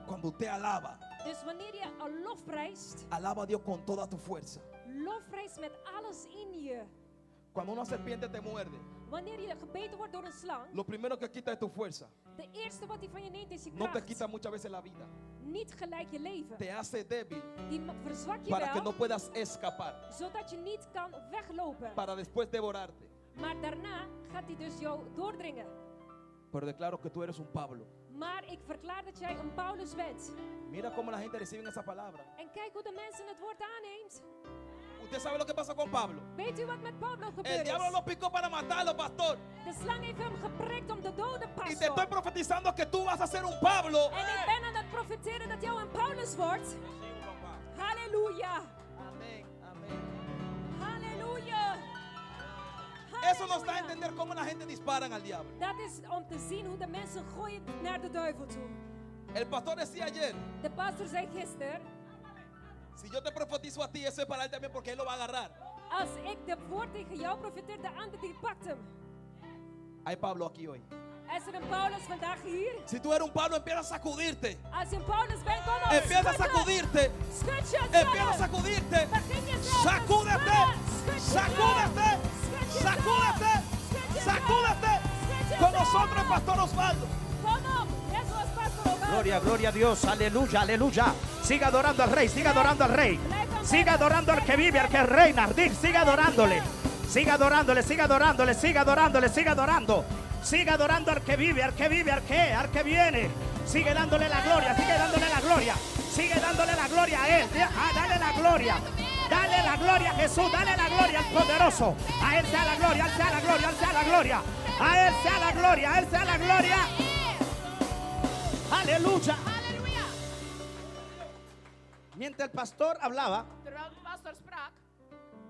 Cuando usted alaba, Dus wanneer je al lofprijst, alaba a Dios con toda tu fuerza. lofprijst met alles in je. Cuando una serpiente te muerde, Wanneer je gebeten wordt door een slang, lo primero que quita es tu fuerza. de eerste wat hij van je neemt is je No te kracht. quita muchas veces la vida. Niet gelijk je leven. Te hace débil Die verzwak je para que no wel, puedas escapar, zodat je niet kan weglopen. para después devorarte. Maar daarna gaat hij dus jou doordringen. Pero declaro que tú eres un Pablo. Maar ik verklaar dat jij een Paulus bent. Mira cómo la gente recibe esa palabra. En kijk hoe de mensen het woord aanneemt. Usted sabe lo que pasó con Pablo. Weet u wat met Paulus El gebeurd diablo is? lo picó para matarlo, pastor. De slang heeft hem geprikt om te doden, Y te pastor. estoy profetizando que tú vas a ser un Pablo. En ik ben aan het profeteren dat jou een Paulus wordt. Halleluja. Amén, amén. Halleluja. Eso nos da a entender cómo la gente dispara al diablo. Dat is om te zien hoe de mensen gooien naar de duivel toe. El pastor decía ayer, De pastor zei gisteren, si yo te profetizo a ti, eso es para él también porque él lo va a agarrar. als ik de woord tegen jou profeteer, de ander die pakt hem. Hay Pablo aquí hoy. Is er een Paulus vandaag hier? Si tú eres un Pablo, empieza a sacudirte. Als je een Paulus bent, kom op. Empieza a schud sacudirte. Schud jezelf. Empieza a sacudirte. Begin jezelf. Sacúdete. Sacúdete. Sacúdete. Sacúdete. Con nosotros el pastor Osvaldo. Kom op. Net zoals pastor Obama. Gloria, gloria a Dios. Aleluya, aleluya. Siga adorando al rey, siga adorando al rey. Siga adorando al que vive, al que reina. Siga adorándole. Siga adorándole, siga adorándole, siga adorándole, siga adorando. Siga adorando al que vive, al que vive, al que viene. Sigue dándole la gloria, sigue dándole la gloria. Sigue dándole la gloria a él. Dale la gloria. Dale la gloria a Jesús, dale la gloria al poderoso. A él sea la gloria, a él sea la gloria, a él sea la gloria. A él sea la gloria, a él sea la gloria. Aleluya. Mientras el pastor hablaba Terwijl de pastor sprak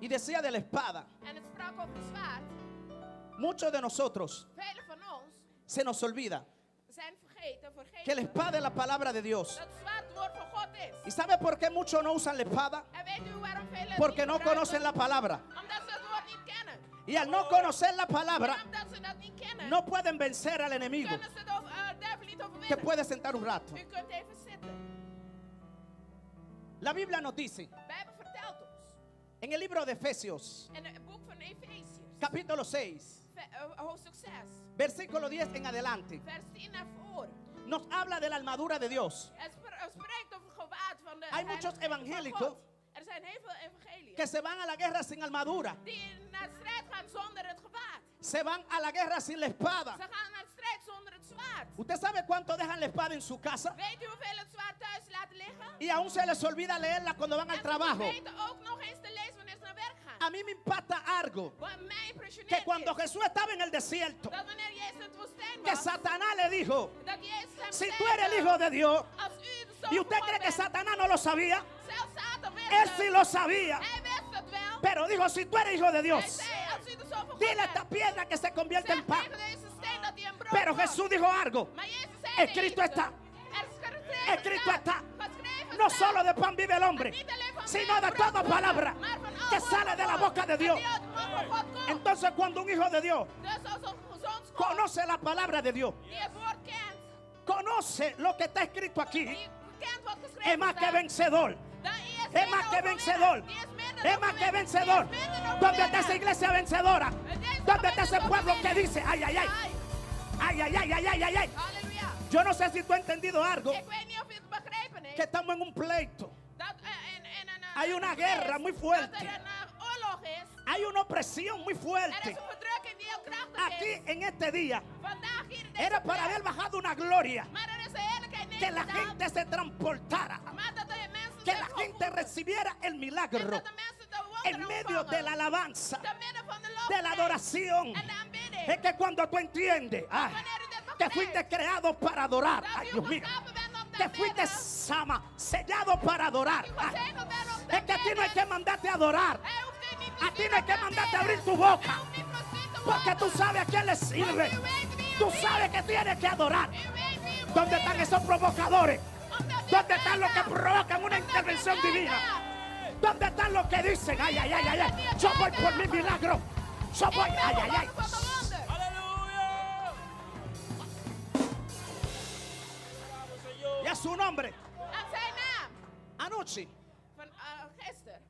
y decía de la espada, en het sprak over de zwaard, muchos de nosotros velen van ons se nos olvida zijn vergeten que la espada es la palabra de Dios. dat het zwaard het woord van God is. ¿Y sabe por qué muchos no usan la espada? En weet u waarom velen het Porque niet no gebruiken? conocen la palabra. Omdat ze het woord niet kennen. Y al no conocer la En palabra, omdat ze dat niet kennen, no pueden vencer al enemigo, kunnen ze de duivel niet que overwinnen. puede sentar un rato. U kunt even zitten. La Biblia nos dice, De Bijbel vertelt ons en el libro de Efesios, in het boek van Efesiërs, capítulo 6, hoofdstuk 6, versículo 10 en adelante, vers 10 naar voren. nos habla de la armadura de Dios. Het spreekt over het gewaad van de Hay muchos van evangélicos God. Er zijn heel veel evangeliën Que se van a la guerra sin armadura, die naar de strijd gaan zonder het gewaad. se van a la guerra sin la espada. Ze gaan naar de strijd zonder het zwaard. ¿Usted sabe cuánto dejan la espada en su casa? Weet u hoeveel het zwaard thuis laten liggen? Y aún se les olvida leerla cuando van al En ze trabajo. vergeten ook nog eens te lezen wanneer ze naar werk gaan. A mí me impacta algo, Wat mij impressioneert que cuando is Jesús estaba en el desierto, dat wanneer Jezus in het woestijn que was, Satanás le dijo, dat Jezus hem si zei, tú eres el hijo de Dios, als u de zoon y van usted God cree que bent, Satanás no lo sabía, zelfs Satan wist él het. sí lo sabía, Hij wist het wel. pero dijo, si tú eres hijo de Hij Dios, zei, als u de zoon van God dile a esta bent, piedra que se convierte en zeg pan. tegen deze steen dat hij een brood Pero wordt. Jesús dijo algo, Maar Jezus zei escrito iets. está, Er is geschreven escrito está, geschreven no staat. solo de pan vive el hombre, Niet alleen van sino brood de wordt toda palabra maar van al que woord sale van de la God, boca de Dios. die uit de mond van God komt. Entonces cuando un hijo de Dios Dus als een zoons God conoce la palabra de Dios, die het woord kent, conoce lo que está escrito aquí, die kent wat es geschreven más que staat, vencedor. dan Es más que vencedor. Es más que vencedor. ¿Dónde está esa iglesia vencedora? ¿Dónde está ese pueblo que dice, ay, ay, ay, ay, ay, ay, ay, ay, ay, ay? Halleluja. Yo no sé si tú has entendido algo, Ik weet niet of je het begrepen heeft. que estamos en un pleito. Dat Hay una guerra muy fuerte. Dat er een oorlog is. Hay una opresión muy Er is fuerte. een verdrukking die heel krachtig Aquí is. en este día Vandaag hier in deze era para plek. haber bajado una gloria, Maar er is een heerlijkheid que la neergedaan. gente se transportara, Maar dat de mensen que zich la gente opvoeden. recibiera el En milagro dat de mensen de wonderen en medio de la ontvangen. alabanza, Te midden van de de la lofprijs adoración. en de aanbidding. Es que cuando tú entiendes Wanneer u dit que begrijpt, fuiste creado para adorar, dat ay u Dios mío, geschapen bent om te que fuiste aanbidden, sellado para adorar. u gezegend bent om te Es que a ti no hay bidden. que mandarte a adorar, Hij hoeft u niet te a ti zien no hay om que te mandarte a bidden. abrir tu boca, Hij hoeft niet precies te porque tú worden. sabes a quién le sirve. U weet wie u Tú dient. sabes que tienes que adorar. U weet wie u ¿Dónde dient. están esos provocadores? Omdat u ¿Dónde están los que bent. provocan una Omdat u intervención bent. divina? ¿Dónde están los que dicen, ay, ay, ay, ay, ay, yo voy por mi milagro? Yo voy, Ik ben ay, ay, ay. verwacht van de wonder. Y a su nombre, En zijn naam. anoche, Van gisteren,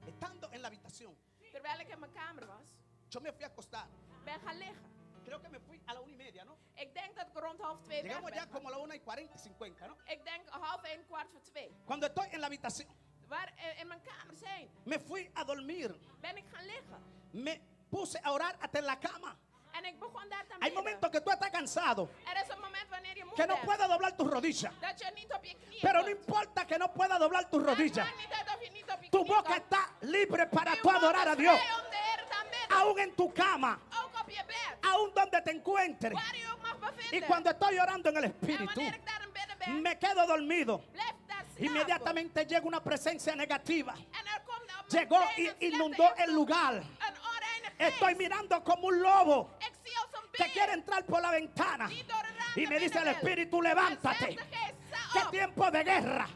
estando en la habitación, terwijl ik in mijn kamer was, yo me fui a acostar. ben gaan liggen. Creo que me fui a la 1:30, ¿no? Ik denk dat ik rond 1:30 weg Llegamos ya ben. como a la 1:40, 50, ¿no? Ik denk 1:30, 1:45. Cuando estoy en la habitación, Waar in mijn kamer zijn, me fui a dormir. ben ik gaan liggen. Me puse a orar hasta en la cama. En ik begon daar te Hay bidden. momentos que tú estás cansado, Er is een moment wanneer je moe que no bent, puedes doblar tus rodillas. dat je niet op je knieën Pero no kunt. importa que no puedas doblar tus Maar het rodillas. maakt niet uit of je niet op je Tu knieën boca kunt. está libre para Uw tú mond adorar is a Dios. vrij om de Heer te aanbidden. Aún en tu cama, Ook op je bed. aún donde te encuentres. Waar je ook mag Y bevinden. cuando estoy orando en el En Espíritu, wanneer ik daar in bidden ben, me quedo dormido. blijf daar slapen. Inmediatamente llega una presencia negativa. En er komt op Llegó meteen y een slechte inundó el invloed. lugar. Een onreinigheid Estoy mirando como un lobo que quiere entrar por la ventana. Y me dice el Espíritu, levántate. ¿Qué tiempo de guerra?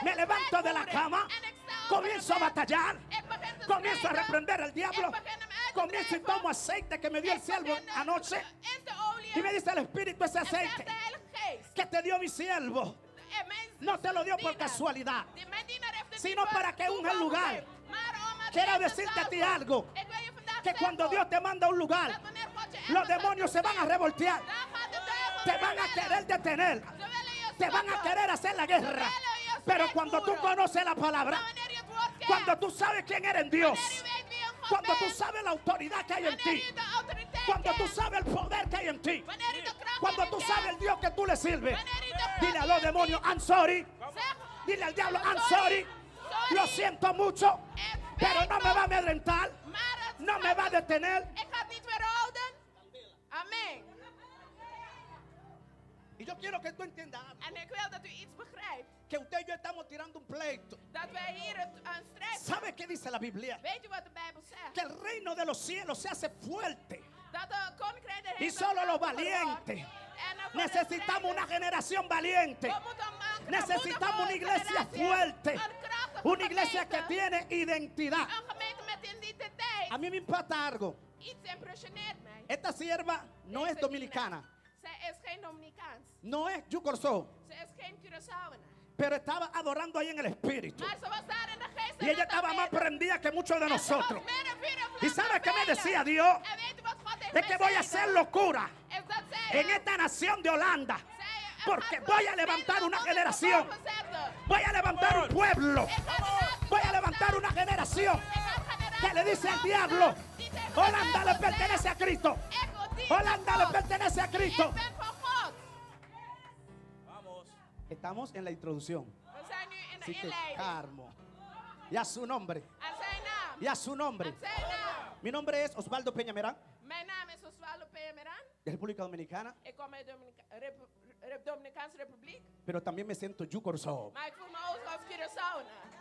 Me levanto de la cama, comienzo a batallar, comienzo a reprender al diablo, comienzo y tomo aceite que me dio el siervo anoche. Y me dice el Espíritu, ese aceite que te dio mi siervo no te lo dio por casualidad, sino para que unja el lugar. Quiero decirte a ti algo, que cuando Dios te manda a un lugar, los demonios se van a revoltear, te van a querer detener, te van a querer hacer la guerra. Pero cuando tú conoces la palabra, cuando tú sabes quién eres en Dios, cuando tú sabes la autoridad que hay en ti, cuando tú sabes el poder que hay en ti, cuando tú sabes el Dios que tú le sirves, dile a los demonios, I'm sorry. Dile al diablo, I'm sorry. Lo siento mucho, pero no me va a amedrentar, no me va a detener. Amén. Y yo quiero que tú entiendas En ik wil dat u iets begrijpt. que usted y yo estamos tirando un pleito. Dat wij hier een strijd. ¿Sabe qué dice la Biblia? Weet u wat de Bijbel zegt? Que el reino de los cielos se hace fuerte Dat de koninkrijk der y hemel solo los krachtig wordt. valientes. En voor de Necesitamos una strijders, generación valiente. we moeten een Necesitamos una iglesia generatie, fuerte, een krachtige una iglesia que gemeente, tiene identidad. een gemeente met identiteit. A mí me impacta algo. Iets impressioneert mij. Esta sierva no es dominicana, Zij is geen Dominicaans. no es Yucorzo, Ze is geen Curaçaoenaar. pero estaba adorando ahí en el Espíritu. Maar ze was daar in de geest. Y ella estaba más prendida que muchos de En ze was nosotros. meer en vuur en ¿Y vlam sabe dan qué me velen. decía Dios? En weet u wat God heeft Es que mij voy a gezegd? hacer locura Is dat zij en esta nación de Holanda, zij porque gaat voy a God levantar velen una tot in de generación, boven zetten. voy a levantar un pueblo, Ik ga de voy a levantar una generación que le dice al diablo, Holanda le pertenece a Cristo, Holanda le pertenece a Cristo. Ik ben van God. Estamos en la introducción. We zijn nu in de Así que inleiding. calmo. Y a su nombre, Aan zijn naam. y a su nombre. Aan zijn naam. Mi nombre es Osvaldo Peña Merán, Mijn naam is Osvaldo Pemeraan. de República Dominicana, Ik kom uit de Dominicaanse Republiek. pero también me siento Yucorzo. Maar ik voel me ook als Curaçaoenaar.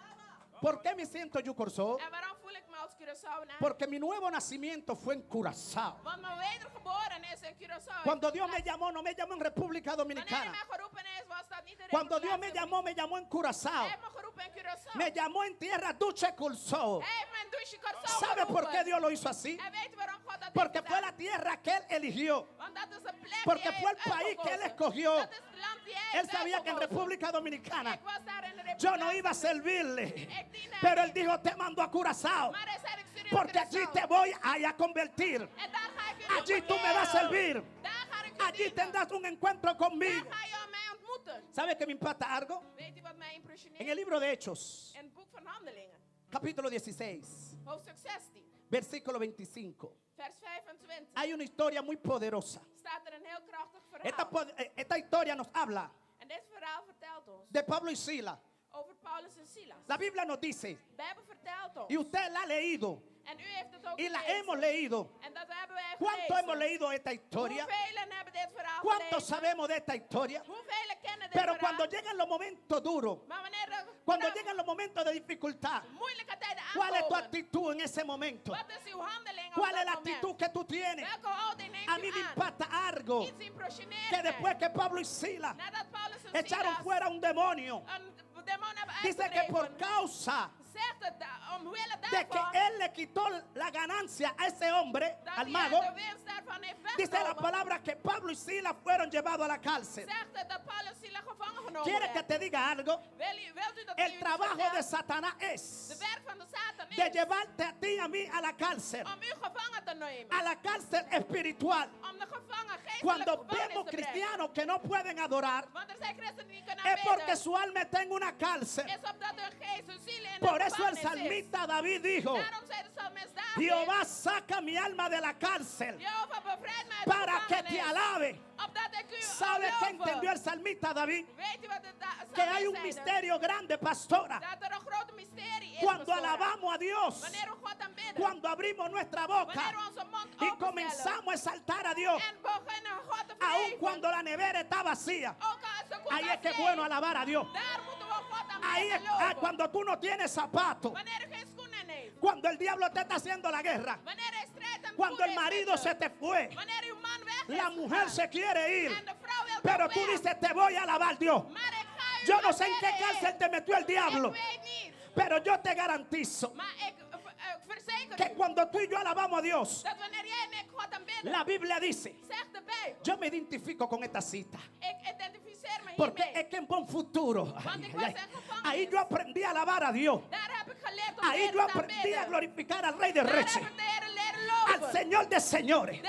¿Por qué me siento Yucorzo? En waarom voel ik me als Curaçaoenaar? Porque mi nuevo nacimiento fue en Curazao. Want mijn wedergeboren is in Curaçao. Cuando Dios me llamó, no me llamó en República Wanneer hij Dominicana. mij geroepen is, was dat niet de Cuando Dios me Republiek. llamó en Curazao. Hij heeft me geroepen in Curaçao. Me llamó en tierra Duce Curzao. Hij heeft mijn douche Curaçao ¿Sabe por geroepen. qué Dios lo hizo así? En weet je waarom God dat Porque heeft fue gedaan? la tierra que Él eligió. Want dat is een plek Porque die fue el hij país heeft que Él uitgekozen. escogió. Dat is het land die hij Él heeft sabía que en uitgekozen. República Dominicana Ik was daar in de yo Republiek. no iba a servirle. Ik dien hem Pero Él niet. dijo, te mando a Curazao. Maar hij zei, ik stuur je Porque naar allí Curaçao. te voy a convertir. En daar ga ik je Allí tú me vas a servir. Daar ga ik je Allí dienen. tendrás un encuentro conmigo. Daar ga je mij ontmoeten. ¿Sabe qué me impacta algo? Weet je wat mij impressioneert? En el libro de Hechos, In het boek van Handelingen, capítulo 16, hoofdstuk 16, versículo 25. vers 25, Hay una historia muy poderosa. staat er een heel krachtig verhaal. Esta historia nos habla En dit verhaal vertelt ons de Pablo y Sila. over Paulus en Silas. La Biblia nos dice, De Bijbel vertelt ons. y usted la ha leído, En u heeft het ook y la gelezen. hemos leído. En dat hebben wij ¿Cuánto gelezen. hemos leído esta historia? Hoeveel hebben dit verhaal ¿Cuánto gelezen? sabemos de esta historia? Hoeveel kennen dit Pero verhaal? cuando llegan los momentos duros, Maar wanneer er cuando vanaf llegan los momentos de dificultad, moeilijke tijden ¿cuál es tu aankomen, actitud en ese momento? wat is uw handeling op ¿Cuál es dat la moment? actitud que tú tienes? Welke houding neemt A u mí me aan? impacta algo, Iets impressioneert que mij. después que Pablo y Sila Nadat Paulus en echaron Silas fuera un demonio, een demon hebben dice que por uitgedreven, causa zegt het omwille de que daarvan él le quitó la ganancia a ese hombre, dat al hij mago, de winst daarvan heeft dice la weggenomen, palabra que Pablo y Sila fueron llevados a la cárcel. zegt het dat Paulus en Silas gevangen genomen ¿Quiere que werden. te diga algo? Wilt u dat El u trabajo de vertelt? Satanás De es werk van de Satan de is llevarte a ti y a mí a la cárcel, om u gevangen te nemen. a la cárcel espiritual. Om de gevangen geestelijke Cuando gevangenis vemos te brengen. cristianos que no pueden adorar, Want er zijn christenen die kunnen es porque aanbidden. su alma está en una cárcel. Is opdat hun geest, hun ziel in Por de eso el gevangenis is. salmista David dijo, Daarom zei de psalmist David, Jehová saca mi alma de la cárcel Jehovah bevrijd mij uit de para que te gevangenis, alabe. opdat ik u ¿Sabe qué love. entendió el salmista David? Weet u wat de Que hay un psalmist zeide? misterio grande, pastora. Dat er een groot mysterie is. Cuando pastora. alabamos a Dios, Wanneer we God aanbidden. cuando abrimos nuestra boca Wanneer we onze mond y openstellen. comenzamos a exaltar a Dios, En beginnen God te aun verheven. cuando la nevera está vacía, Ook al is de koelkast ahí es que es leeg. bueno alabar a Dios. Daar moeten we God Ahí es aanbidden. cuando tú no tienes zapatos, Wanneer er geen schoenen heeft. cuando el diablo te está haciendo la guerra, Wanneer hij strijdt Cuando el marido se te fue, la mujer se quiere ir, pero tú dices, te voy a alabar, Dios. Yo no sé en qué cárcel te metió el diablo, pero yo te garantizo que cuando tú y yo alabamos a Dios, la Biblia dice, yo me identifico con esta cita, porque es que en buen futuro, ahí yo aprendí a alabar a Dios. Ahí yo aprendí a glorificar al Rey de Reyes, al Señor de señores.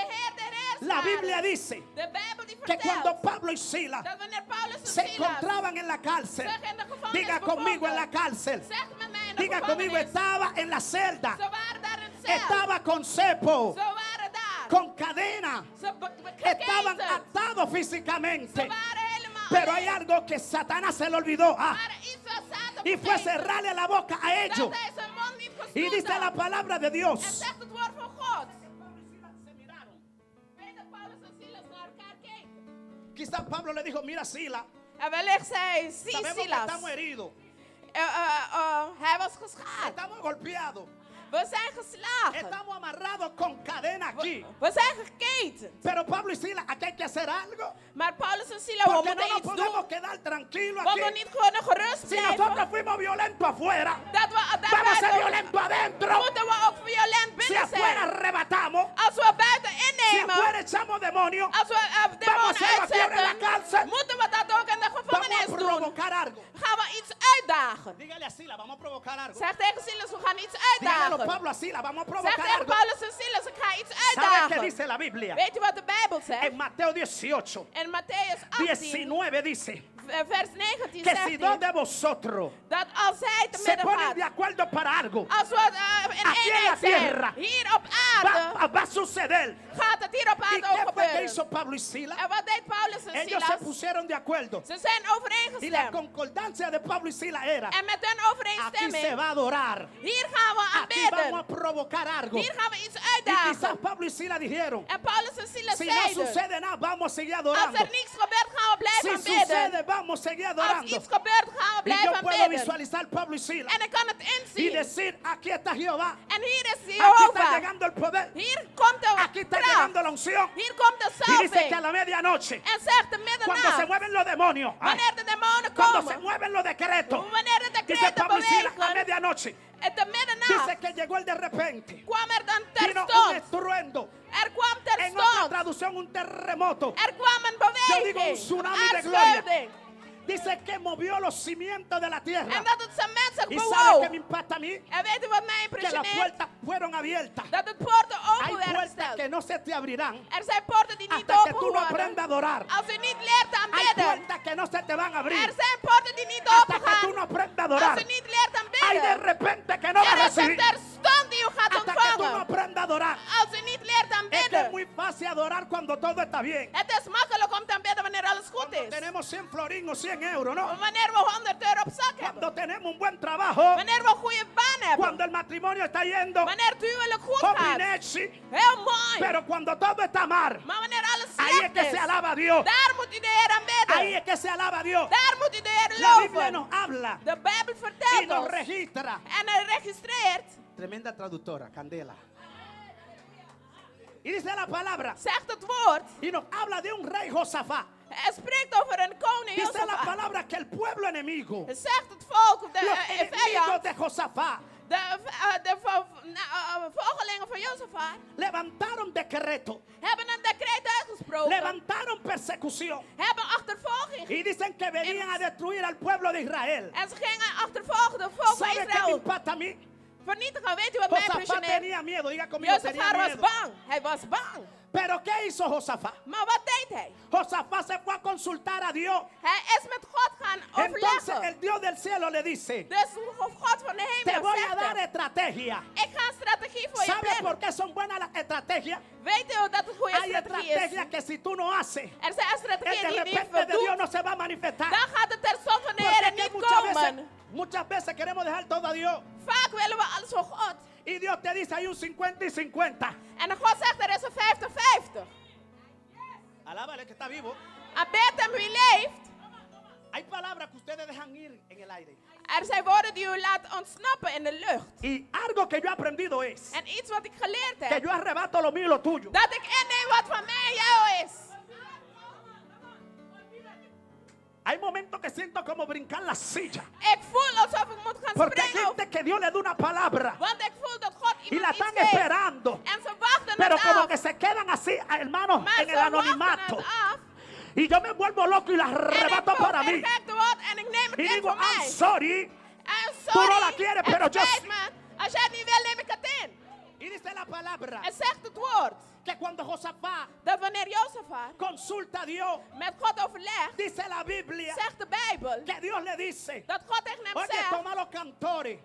La Biblia dice que cuando Pablo y Silas se encontraban en la cárcel, diga conmigo, en la cárcel, diga conmigo, estaba en la celda, estaba con cepo, con cadena, estaban atados físicamente. Pero hay algo que Satanás se le olvidó, y fue cerrarle la boca a ellos. Y dice la palabra de Dios, quizás Pablo le dijo, mira Silas, sabemos que estamos heridos, estamos golpeados, we zijn geslagen. estamos amarrados con cadena aquí. We zijn geketend. Pero Pablo y Silas, aquí hay que hacer algo, Maar Paulus en Silas, we porque no moeten nos iets podemos doen. quedar tranquilos We aquí. moeten niet gewoon gerust Si blijven. nosotros fuimos violentos afuera, Dat we vamos a ser daarbij violentos adentro. moeten we ook violent Si binnen afuera zijn. arrebatamos, Als we buiten si innemen, afuera echamos demonios, als we vamos a demonen hacerlo aquí en la cárcel. uitzetten, moeten we dat ook in de Vamos gevangenis a doen. provocar algo. Gaan we iets uitdagen. Dígale a Silas, vamos a provocar algo. Zeg tegen Silas, we gaan iets Dígale a uitdagen. Pablo a Silas, vamos a Zeg provocar tegen algo. Paulus en Silas, ik ga iets ¿Sabe qué uitdagen. dice la Biblia? Weet je wat de Bijbel zegt? En Mateo 18, In Matthäus 18, 19 dice vers 19 que zegt si dos hij de vosotros dat als hij te se midden ponen de gaat, acuerdo para algo, als we in Aquí en la eenheid zijn, tierra hier op aarde, va a suceder. gaat het hier op ¿Y aarde qué ook fue que gebeuren. hizo Pablo y Silas? En wat deed Paulus en Ellos se Silas? pusieron de acuerdo. Ze zijn Y la overeengestemd. concordancia de Pablo y Silas era, En met hun aquí se overeenstemming, va a adorar, hier gaan we aquí vamos a aanbidden. provocar algo. Hier gaan we iets Y quizás uitdagen. Pablo y Silas dijeron, En Paulus en Silas si no zeiden, sucede nada, vamos a seguir als adorando. er niets gebeurt, gaan we Si blijven aanbidden. sucede, vamos a seguir Als adorando. iets gebeurt, gaan we Y yo blijven puedo aanbidden. visualizar Pablo y Silas En ik kan het y inzien. decir, aquí está Jehová, En hier is aquí está Jehovah. llegando el poder, Hier komt de aquí está kracht. llegando la unción. Hier komt de Y dice que a salving. la medianoche, En zegt de cuando se middernacht, mueven los demonios, wanneer de demonen cuando se komen, mueven los decretos, wanneer de dice decreten Pablo y Silas a bewegen, medianoche, en de dice middernacht que llegó el de repente, kwam er dan vino un terstond. estruendo, Er kwam en otra terstond. traducción un terremoto, Er kwam een Yo digo un beweging, een tsunami de gloria. aardschuiving. dice que movió los cimientos de la tierra. En dat het cement zich ¿Y sabe qué me bewoog. impacta a mí? En weet u wat mij Que las impressioneert? puertas fueron abiertas. Dat de poorten Hay open werden puertas gesteld. que no se te abrirán Er zijn poorten die niet hasta que open tú no worden. aprendas a adorar. Als u niet leert Hay aanbidden. puertas que no se te van a abrir Er zijn poorten die niet hasta open que tú gaan. no aprendas a Als adorar. u niet leert Hay de aanbidden. repente que no vas a Er is een recibir terstond die u gaat hasta que tú no ontvangen. aprendas a adorar. Als u niet leert Es que es aanbidden. muy fácil adorar cuando todo está bien. Het is makkelijk om te aanbidden wanneer alles goed Cuando is. tenemos 100 florines o 100 euros, ¿no? Wanneer we 100 euro op zak hebben. Cuando tenemos un buen trabajo. Wanneer we een goede baan hebben. Cuando el matrimonio está yendo. Wanneer het huwelijk goed gaat. Jovinechi. Heel mooi. Pero cuando todo está mal, Maar wanneer alles ahí es slecht que is. se alaba a Dios. Daar moet u de Heer aanbidden. Ahí es que se alaba a Dios. Daar moet u de Heer La Biblia loven. nos habla De Bijbel y vertelt nos ons. registra. En hij registreert. Tremenda traductora, Candela. Y dice la palabra. Zegt het woord. Y nos habla de un rey Josafat. Hij spreekt over een koning Dice la Josafat. palabra que el pueblo enemigo, Hij zegt het volk, los de enemigos vijand, de Josafat, de volgelingen van Josafat, levantaron decreto, hebben een decreet uitgesproken. levantaron persecución. Hebben achtervolging. Y dicen que venían a destruir al pueblo de Israel. En ze gingen achtervolgen de volk van ¿Sabe qué me Israël. impacta a mí? Vernietigen, weet u wat mij Josafat impressioneert? tenía miedo, diga conmigo, tenía Josafat was miedo. bang. Hij was bang. Pero ¿qué hizo Josafat? Maar wat deed hij? Josafat se fue a consultar a Dios. Hij is met God gaan Entonces overleggen. el Dios del cielo le dice, Dus God van de te hemel voy a zegt dar hem, estrategia. ik ga een strategie voor je ¿Sabe brengen. por qué son buenas las estrategias? Weet u dat het goede Hay strategie estrategias is? que si tú no haces, Er zijn el strategieën de die niet repente de Dios voldoen. no se va a manifestar. Dan gaat het terstond van de Porque Heer es que niet komen. muchas veces queremos dejar todo a Dios. Vaak willen we alles voor God. Y Dios te dice, hay un 50 y 50. En God zegt er is een 50-50. Alábale que está vivo. Aanbid hem wie leeft. Hay palabras que ustedes dejan ir en el aire. Zijn woorden die u laat ontsnappen in de lucht. Y algo que yo he aprendido es En iets wat ik geleerd que heb. yo arrebato lo mío y lo tuyo. Dat ik inneem wat van mij en jou is. Hay momentos que siento como brincar la silla. Ik voel alsof ik moet gaan Porque hay springen. gente que Dios le da una palabra Want ik voel dat God y la iemand iets están geeft. esperando. En ze wachten Pero het como af. que se quedan así, hermanos, Maar en ze el wachten anonimato. het af. Y yo me vuelvo loco y la En ik arrebato para voel mí. perfect wordt en ik neem het Y in digo, voor I'm mij. sorry. I'm Tú sorry. no la quieres, pero Het yo spijt sí. me. Als jij het niet wil, neem ik het in. Y dice la palabra En zegt het woord. que cuando Josafat Dat wanneer Jozefat consulta a Dios, met God overlegt, dice la Biblia zegt de Bijbel que Dios le dice, dat God tegen hem oye, zegt, toma los cantores,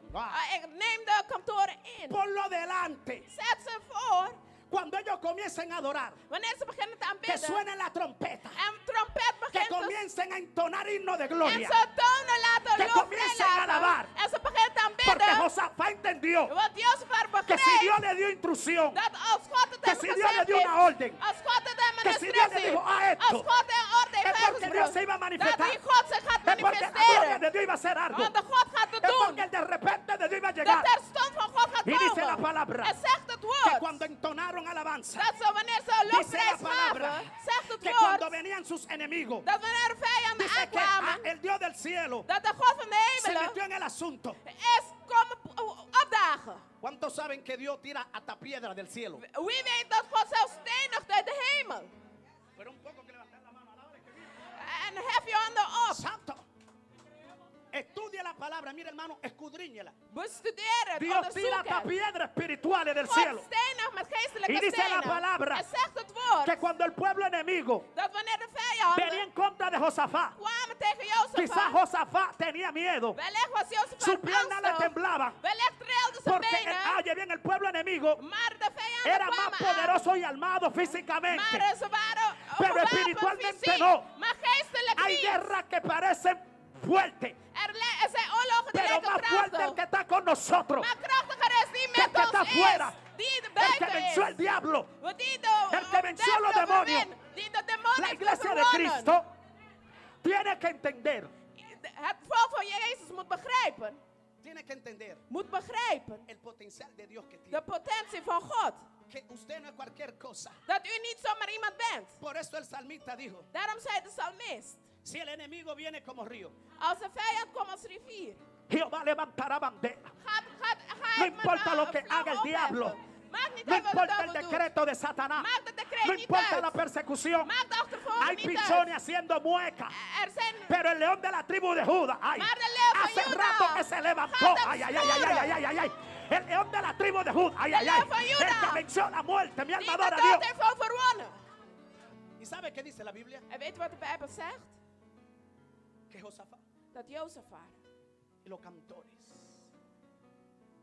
ik neem de kantoren in. ponlo delante. Zet ze voor. Cuando ellos comiencen a adorar, Wanneer ze beginnen te que aanbidden. suene la trompeta, En trompet que begint te. comiencen a entonar himnos de En gloria. ze tonen laten Que comiencen a alabar. lofprijzen. En ze beginnen te Porque aanbidden. Josafat entendió Want Jozefat que si begreep Dios le dio instrucción, dat als God het que hem si Dios le gezegd dio una heeft, orden, als God het hem que een si Dios le instructie dijo, heeft, "Ah, esto", als God een orde heeft es porque Dios se iba a uitgesproken, manifestar. dat die God zich gaat es porque la gloria manifesteren. de Dios iba a hacer algo. Want de God gaat het Es doen. porque el de repente de Dios iba a De llegar. terstond van God gaat Y dice la komen. palabra En zegt het que woord. cuando entonaron alabanza, Dat ze wanneer ze dice la lofprijs palabra gaven, zegt het que woord. cuando venían sus enemigos, Dat wanneer de vijanden dice que aankwamen, el Dios del cielo dat de God van de se hemelen metió en el asunto. is komen opdagen. ¿Cuántos saben que Dios tira hasta piedras del cielo? Wie weet dat God zelfs stenigt uit de hemel. Pero un poco que levantar la mano, alábale que vive. En hef je handen op. Santo. Estudia la palabra, mira hermano, escudriñela. Bestudeer het, Dios tira hasta onderzoek het. piedras espirituales del God cielo. stenigt met Y geestelijke dice la stenen. palabra En zegt het woord que cuando el pueblo enemigo dat wanneer de venía vijanden en contra de Josafat, kwamen tegen quizás Jozefat, Josafat tenía miedo, wellicht was sus Jozefat piernas le angstig, temblaban, wellicht trilden zijn porque benen, oye bien, el pueblo enemigo maar de vijanden era más kwamen aan. poderoso y armado físicamente. Maar ze waren Pero gewapend espiritualmente fysiek, no. maar geestelijk Hay niet. guerras que parecen fuertes, Er zijn oorlogen die pero lijken más fuerte el krachtig. que está con nosotros Maar krachtiger is die que el met que está ons afuera, is. Die er el que buiten venció is. el diablo. Die El que venció a los demonios. Die de demonen La heeft iglesia de overwonnen. Cristo tiene que entender, Het volk van Jezus moet begrijpen. tiene que entender Moet begrijpen. el potencial de Dios que De tiene. potentie van God. Que usted no es cualquier cosa. Dat u niet zomaar iemand bent. Por eso el salmista dijo, Daarom zei de psalmist. si el enemigo viene como río, Als een vijand komt als rivier. Jehová levantará bandera. Ga No importa lo que haga el diablo. Maakt niet No uit wat importa de el duivel doet. decreto de Satanás. Maakt het decreet No niet importa uit. la persecución. Maakt de achtervolging Hay niet uit. pichones haciendo muecas. Er zijn Pero el león de la tribu de Judá, ay, Maar de leeuw van hace Juda rato que se levantó. gaat hem Ay, ay, ay, ay, ay, ay, ay, ay, ay. El león de la tribu de Judá, ay, De ay, ay. leeuw van Juda. El que venció la muerte, mi die alma de adora a dood Dios. heeft overwonnen. ¿Y sabe qué dice la Biblia? En weet je wat de Bijbel zegt? Que Josafat Dat Jozefat. y los cantores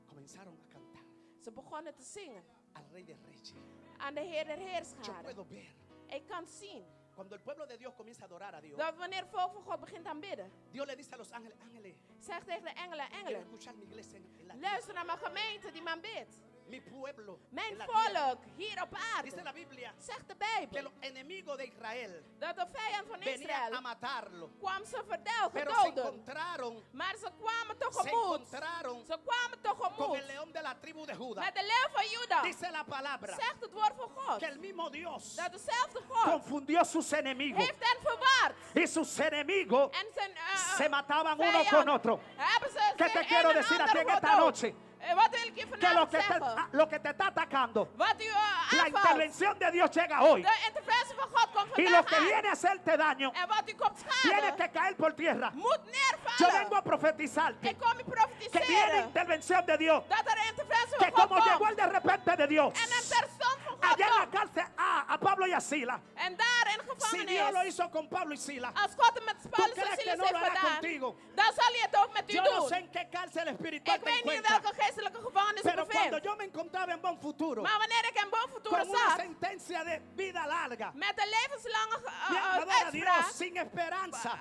comenzaron a cantar Ze begonnen te zingen. al Rey de Reyes. Aan de Heer der Yo Heerscharen. puedo ver Ik kan zien. cuando el pueblo de Dios comienza a adorar a Dios. Dat wanneer het volk van God begint aan bidden. Dios le dice a los ángeles, ángeles, Zeg tegen de engelen, quiero engelen. escuchar mi iglesia en la tierra. Luister naar mijn gemeente die man bidt. Mi pueblo Mijn en la tierra. volk hier op Dice la aarde. Biblia Zegt de que Bijbel. los enemigos de Israel Dat de vijand van venían a Israël matarlo. kwam ze verdelgen, Pero se doden. encontraron, Maar ze kwamen se tegemoet. encontraron Ze kwamen con tegemoet. el león de la tribu de Judá. Met de leeuw van Juda. Dice la palabra Zegt het woord van God. que el mismo Dios Dat dezelfde God confundió sus enemigos. heeft hen verwaard. Y sus enemigos En zijn se mataban uno vijand con otro. hebben ze ¿Qué zijn te een quiero en decir a ander ti en esta gedood. noche? Wat wil ik je Que vanavond zeggen? lo que te está atacando, Wat u la aanvalt. intervención de Dios llega hoy. De interventie van God komt Y lo vandaag que aan. viene a hacerte daño En wat u komt tiene schaden, que caer por tierra. moet Yo neervallen. vengo a profetizarte Ik kom u que viene profetiseren. intervención de Dios. Dat er een interventie Que van como God llegó komt. el de repente de Dios, En een terstond van God allá en la komt. cárcel a Pablo y a Sila. En daar in Si Dios lo gevangenis. hizo con Pablo y Sila, Als God het met Paulus crees en que Silas no heeft lo hará gedaan, contigo? dan zal hij het ook met u yo no doen. sé en qué cárcel espiritual Ik te weet niet in encuentras, welke geestelijke gevangenis u pero cuando bevindt. yo me encontraba en Buen Futuro Maar wanneer ik in Boventoeren con una zat, sentencia de vida larga, met een levenslange mi alma adora a Dios uitspraak, sin esperanza.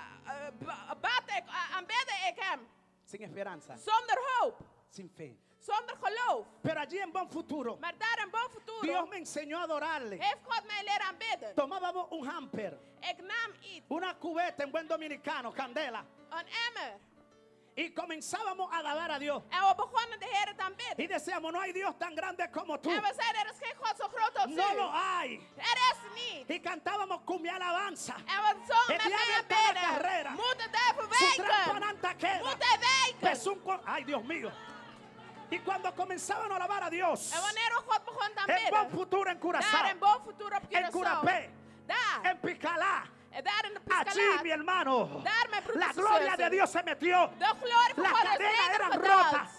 bad ik, aanbidde ik hem. Sin esperanza, Zonder hoop, sin fe. zonder geloof. Pero allí en Buen Futuro, Maar daar in Dios Boventoeren me enseñó a adorarle. heeft God mij leren aanbidden. Tomábamos un hamper, Ik nam iets, una cubeta en buen dominicano, candela. Een emmer. Y comenzábamos a alabar a Dios. En we begonnen de Heer te aanbidden. Y decíamos, no hay Dios tan grande como tú. En we zeiden, er is geen God zo groot als No u. lo hay. Er is niet. Y cantábamos cumbia alabanza. En we zongen El met diablo mij está en la carrera. aanbidden. Moet de duivel Su trampa wijken. nanta queda. Moet hij wijken. Ay, Dios mío. Y cuando comenzaban a alabar a Dios, En wanneer we God begonnen te en Buen aanbidden. Futuro en Daar Curazao, in Boventoer op en Curaçao. Curapé, Daar. en Picalá, En daar in de allí, Piscalaat. mi hermano, Daar, mijn broeders la en gloria zussen. de Dios se metió. De glorie van Las God is cadenas erin eran gedaald. rotas.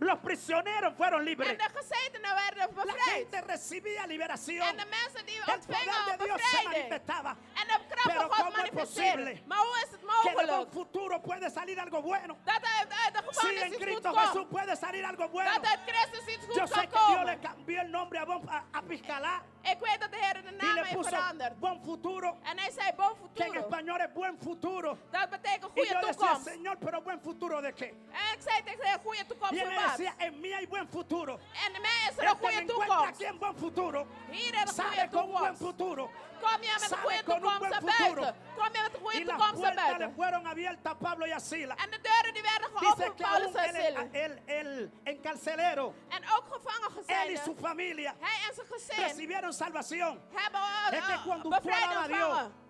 Los prisioneros fueron libres. En de gezetenen werden La bevrijd. gente recibía liberación. En de mensen die El poder ontvingen de Dios se bevrijding. manifestaba. En de kracht Pero van God ¿cómo es manifesteren. posible Maar hoe is het Que de un mogelijk? futuro puede salir algo bueno. Dat uit de Si gevangenis en iets Cristo goed Jesús komt. puede salir algo bueno. Dat uit Christus iets Yo goed sé kan que Dios le komen. cambió el nombre a Piscalá Ik weet dat de Heer de y naam le heeft puso veranderd. Buen Futuro, En hij zei que en boven español es buen futuro. Dat betekent Y goede yo decía, toekomst. Señor, pero buen futuro de qué? En ik zei tegen de goede toekomst Y él van me wat? decía, en mí hay buen futuro. En in mij is er El een que me goede encuentra toekomst. aquí en buen futuro Hier is een sale goede con un buen toekomst. futuro. Kom je met een Sale goede con un toekomst buen naar futuro. buiten. Kom je met een Y goede las toekomst naar puertas le buiten. fueron abiertas a Pablo y a Sila. En de deuren die werden Dice geopend que voor Paulus aún en Silas. el encarcelero, En ook gevangen él y gezeten. su familia Hij en zijn gezin recibieron salvación. hebben Es que cuando tú bevrijding alabas a Dios, ontvangen.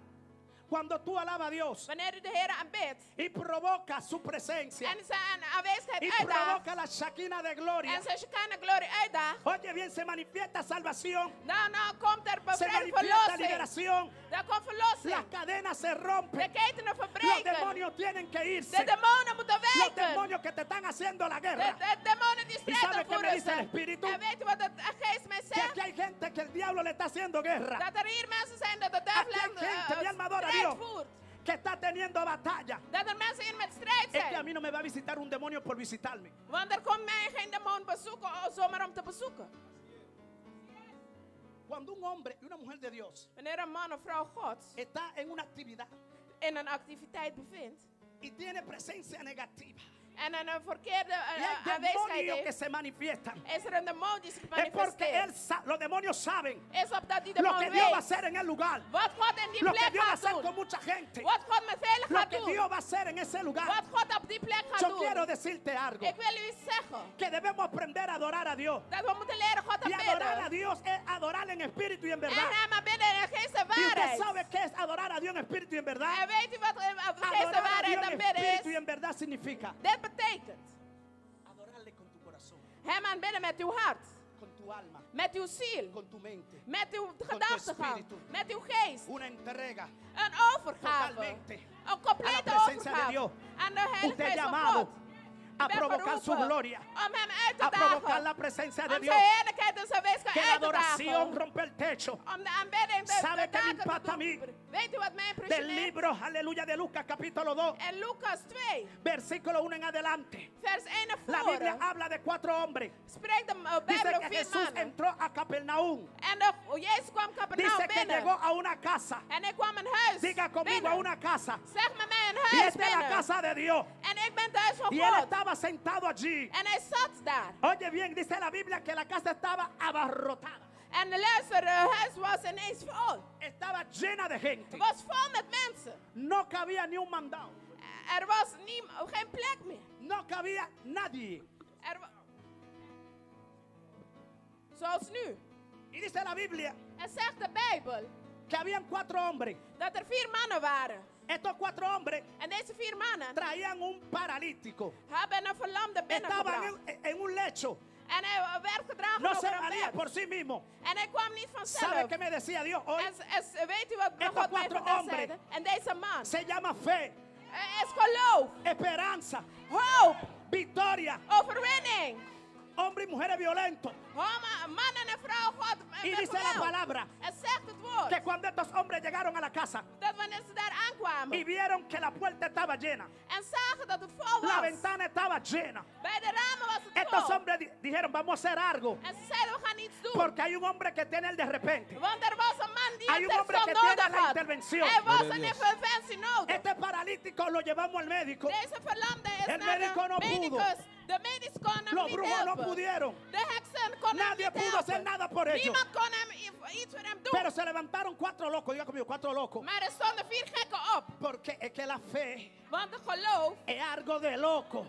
cuando tú alabas a Dios Wanneer u de Heer aanbidt y provoca su presencia en zijn aanwezigheid y uitdaagt provoca la Shekinah de gloria, en zijn Shekinah glorie uitdaagt, oye bien, se manifiesta salvación, dan komt er se bevrijding, manifiesta verlossing. liberación, Dan komt verlossing. las cadenas se De rompen, ketenen los verbreken. demonios tienen que De irse, demonen moeten los wijken. demonios que te están haciendo la De guerra. demonen die ¿Y sabe strijden qué me voeren dice el zijn. Espíritu? En weet u wat de geest mij Que zegt? aquí hay gente que el diablo le está haciendo guerra, Dat er hier mensen zijn dat de Aquí hay duivel gente, mi alma adora a strijd Dios. voert. que está teniendo batalla. Dat er mensen hier met strijd Es que a zijn. mí no me va a visitar un demonio por visitarme. Want er komt mij geen demon bezoeken zomaar om te bezoeken. Cuando un hombre y una mujer de Dios Wanneer een man of vrouw Gods está en una actividad in een activiteit bevindt y tiene presencia negativa en een verkeerde y hay aanwezigheid demonios que heeft, se manifiestan, is er een demon die zich es porque manifesteert. los demonios saben Is op dat die lo demon que Dios va a weet hacer en el lugar, wat God in die lo que plek Dios va a gaat hacer con doen. mucha gente, Wat God met velen lo gaat que doen. Dios va a hacer en ese lugar. Wat God op die plek gaat Yo doen. quiero decirte algo, Ik wil u zeggen que debemos aprender a adorar a Dios. dat we moeten leren God Y adorar a aanbidden. Dios es adorar en espíritu y en En verdad. hem aanbidden in geest en Y usted waarheid. sabe qué es adorar a Dios en espíritu y en verdad. En weet u wat geest en Adorar a waarheid Dios en aanbidden espíritu y is? en verdad significa Dit betekent adorarle con tu corazón, hem aanbidden met uw hart, con tu alma, met uw ziel, con tu mente. met uw gedachtegang, espíritu. met uw geest. Una entrega Een overgave. totalmente Een a la complete presencia de overgave Dios. aan de Heilige Usted es Geest van llamado God. a U bent provocar su geroepen gloria, om hem uit te a provocar dagen. la presencia de Om Dios. zijn heerlijkheid en zijn Que wezenlijkheid la uit te adoración dagen. rompe el techo. Om de aanbidding de ¿Sabe qué me daken impacta a te mí? doen. Weet u wat mij Del impressioneert? libro, aleluya, de Lucas capítulo 2, En Lucas 2, versículo 1 en adelante. vers 1 en La Biblia voren, habla de 4 hombres. spreekt de Dice Bijbel que over 4 Jesús mannen. entró a Capernaum. En Jezus kwam Capernaum Dice que llegó binnen. a una casa. En ik kwam een huis Diga conmigo, a binnen. una casa. Zeg met mij een Y huis esta es la binnen. casa de Dios. En ik ben thuis van Y él God. estaba sentado allí. En hij zat daar. Oye bien, dice la Biblia que la casa estaba abarrotada. En luister, het huis was ineens vol. Estaba llena de gente. Het was vol met mensen. No cabía ni un mandado. Er was geen plek meer. No cabía nadie. Zoals nu. Y dice la Biblia En zegt de Bijbel que habían 4 hombres. dat er 4 mannen waren. Estos 4 hombres En deze 4 mannen traían un paralítico. hebben een verlamde Estaban binnengebracht. en un lecho. En hij werd gedragen No se over een valía bed. por sí mismo. En hij kwam niet ¿Sabe vanzelf. qué me decía Dios hoy? En weet u wat Estos God mij 4 vandaag hombres zeide? En deze man Se llama fe, is geloof, esperanza, hoop, victoria. overwinning. Hombres y mujeres violentos. Mannen en vrouwen God Y met dice la geweld. palabra En zegt het woord que cuando estos hombres llegaron a la casa dat wanneer ze daar aankwamen y vieron que la puerta estaba llena, en zagen dat het vol la was, ventana estaba llena, bij de ramen was het estos vol. hombres dijeron, vamos a hacer algo, En ze zeiden we gaan iets doen. porque hay un hombre que tiene el de repente. Want er was een man die Hay een un hombre que terstond tiene nodig la had. intervención. Er was Gloria a een Dios. interventie nodig. Este paralítico lo llevamos al médico. Deze verlamde is El naar médico de no pudo. medicus. De medisch kon hem Los niet brujos no helpen. pudieron. De heksen kon hem Nadie niet pudo helpen. hacer nada por ellos. Niemand kon hem iets voor hem doen. Pero Pero se levantaron 4 locos. Diga conmigo, 4 locos. Maar er stonden 4 gekken op. Porque es que la fe Want de geloof, es algo de loco.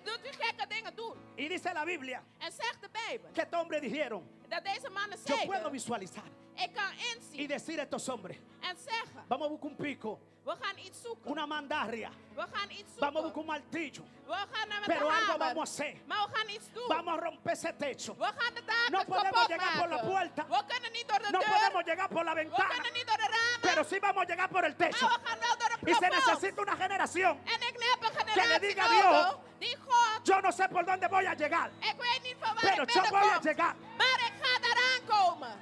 doet u gekke dingen doen. Y dice la Biblia En zegt de Bijbel que estos hombres dijeron, dat deze mannen yo puedo zeiden, visualizar ik kan y inzien decir a estos hombres, en zeggen, vamos a buscar un pico, we gaan iets zoeken. una mandarria, We gaan iets vamos a buscar zoeken. un martillo, We gaan met pero de algo hamer. vamos a hacer. Maar we gaan iets doen. Vamos a romper ese techo. We gaan de daken No podemos kapot llegar por la maken. puerta. We kunnen niet door de No deur. podemos llegar por la We ventana, kunnen niet door de ramen. pero sí vamos a llegar por el techo. Maar we gaan wel door de Y se plafond. necesita una generación. En ik heb een le generatie diga a nodig Dios, die God, yo no sé por dónde voy a llegar, ik weet niet van waar pero ik yo voy a binnenkom, llegar. maar ik ga daaraan komen.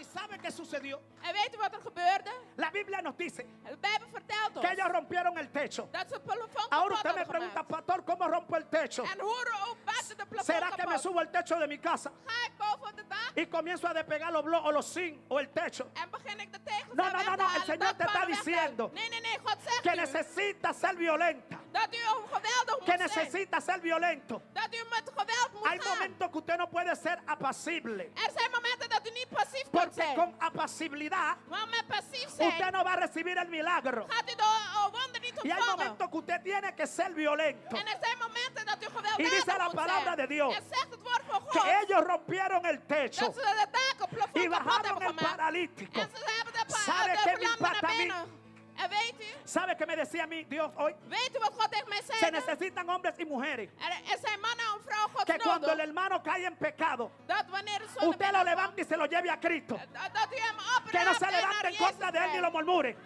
¿Y sabe qué sucedió? En weet u wat er gebeurde? La Biblia nos dice De Bijbel vertelt ons que ellos rompieron el techo. dat ze het plafond Ahora kapot usted me hadden pregunta, gemaakt. pastor, ¿cómo rompo el techo? En hoe maakte de plafond ¿Será que me kapot? subo al techo de mi casa Ga ik boven de dak y comienzo a despegar los bloques o los zinc o el techo? en begin ik de tegels No, aan no, weg no, te no, halen, el Señor te está dakpannen weg te diciendo halen? Nee, God zegt que u necesita ser violenta, dat u geweldig que moet zijn. necesita ser violento. Dat u met geweld moet Hay gaan. momentos que usted no puede ser apacible, Er zijn momenten dat u niet passief kunt porque zijn. con apacibilidad Maar met passief zijn usted no va a recibir el milagro. gaat u de wonder niet Y hay ontvangen. momentos que usted tiene que ser violento. En er zijn momenten dat u gewelddadig Y dice la moet palabra zijn. de Dios En zegt het woord van God que ellos rompieron el techo dat ze de daken plafond y kapot bajaron hebben el gemaakt. paralítico. En ze hebben de ¿Sabe qué me verlamde naar impacta a mí? binnen. En weet u, ¿Sabe qué me decía a mí Dios hoy? weet u wat God tegen mij Se zei? necesitan hombres y mujeres Er zijn mannen en vrouwen Gods que cuando el nodig. hermano cae en pecado, Dat wanneer de zonde usted lo binnenkomt, levante y se lo lleve a Cristo. dat u hem opraapt Que no se en levante naar en contra Jezus de él ni lo brengt. murmure.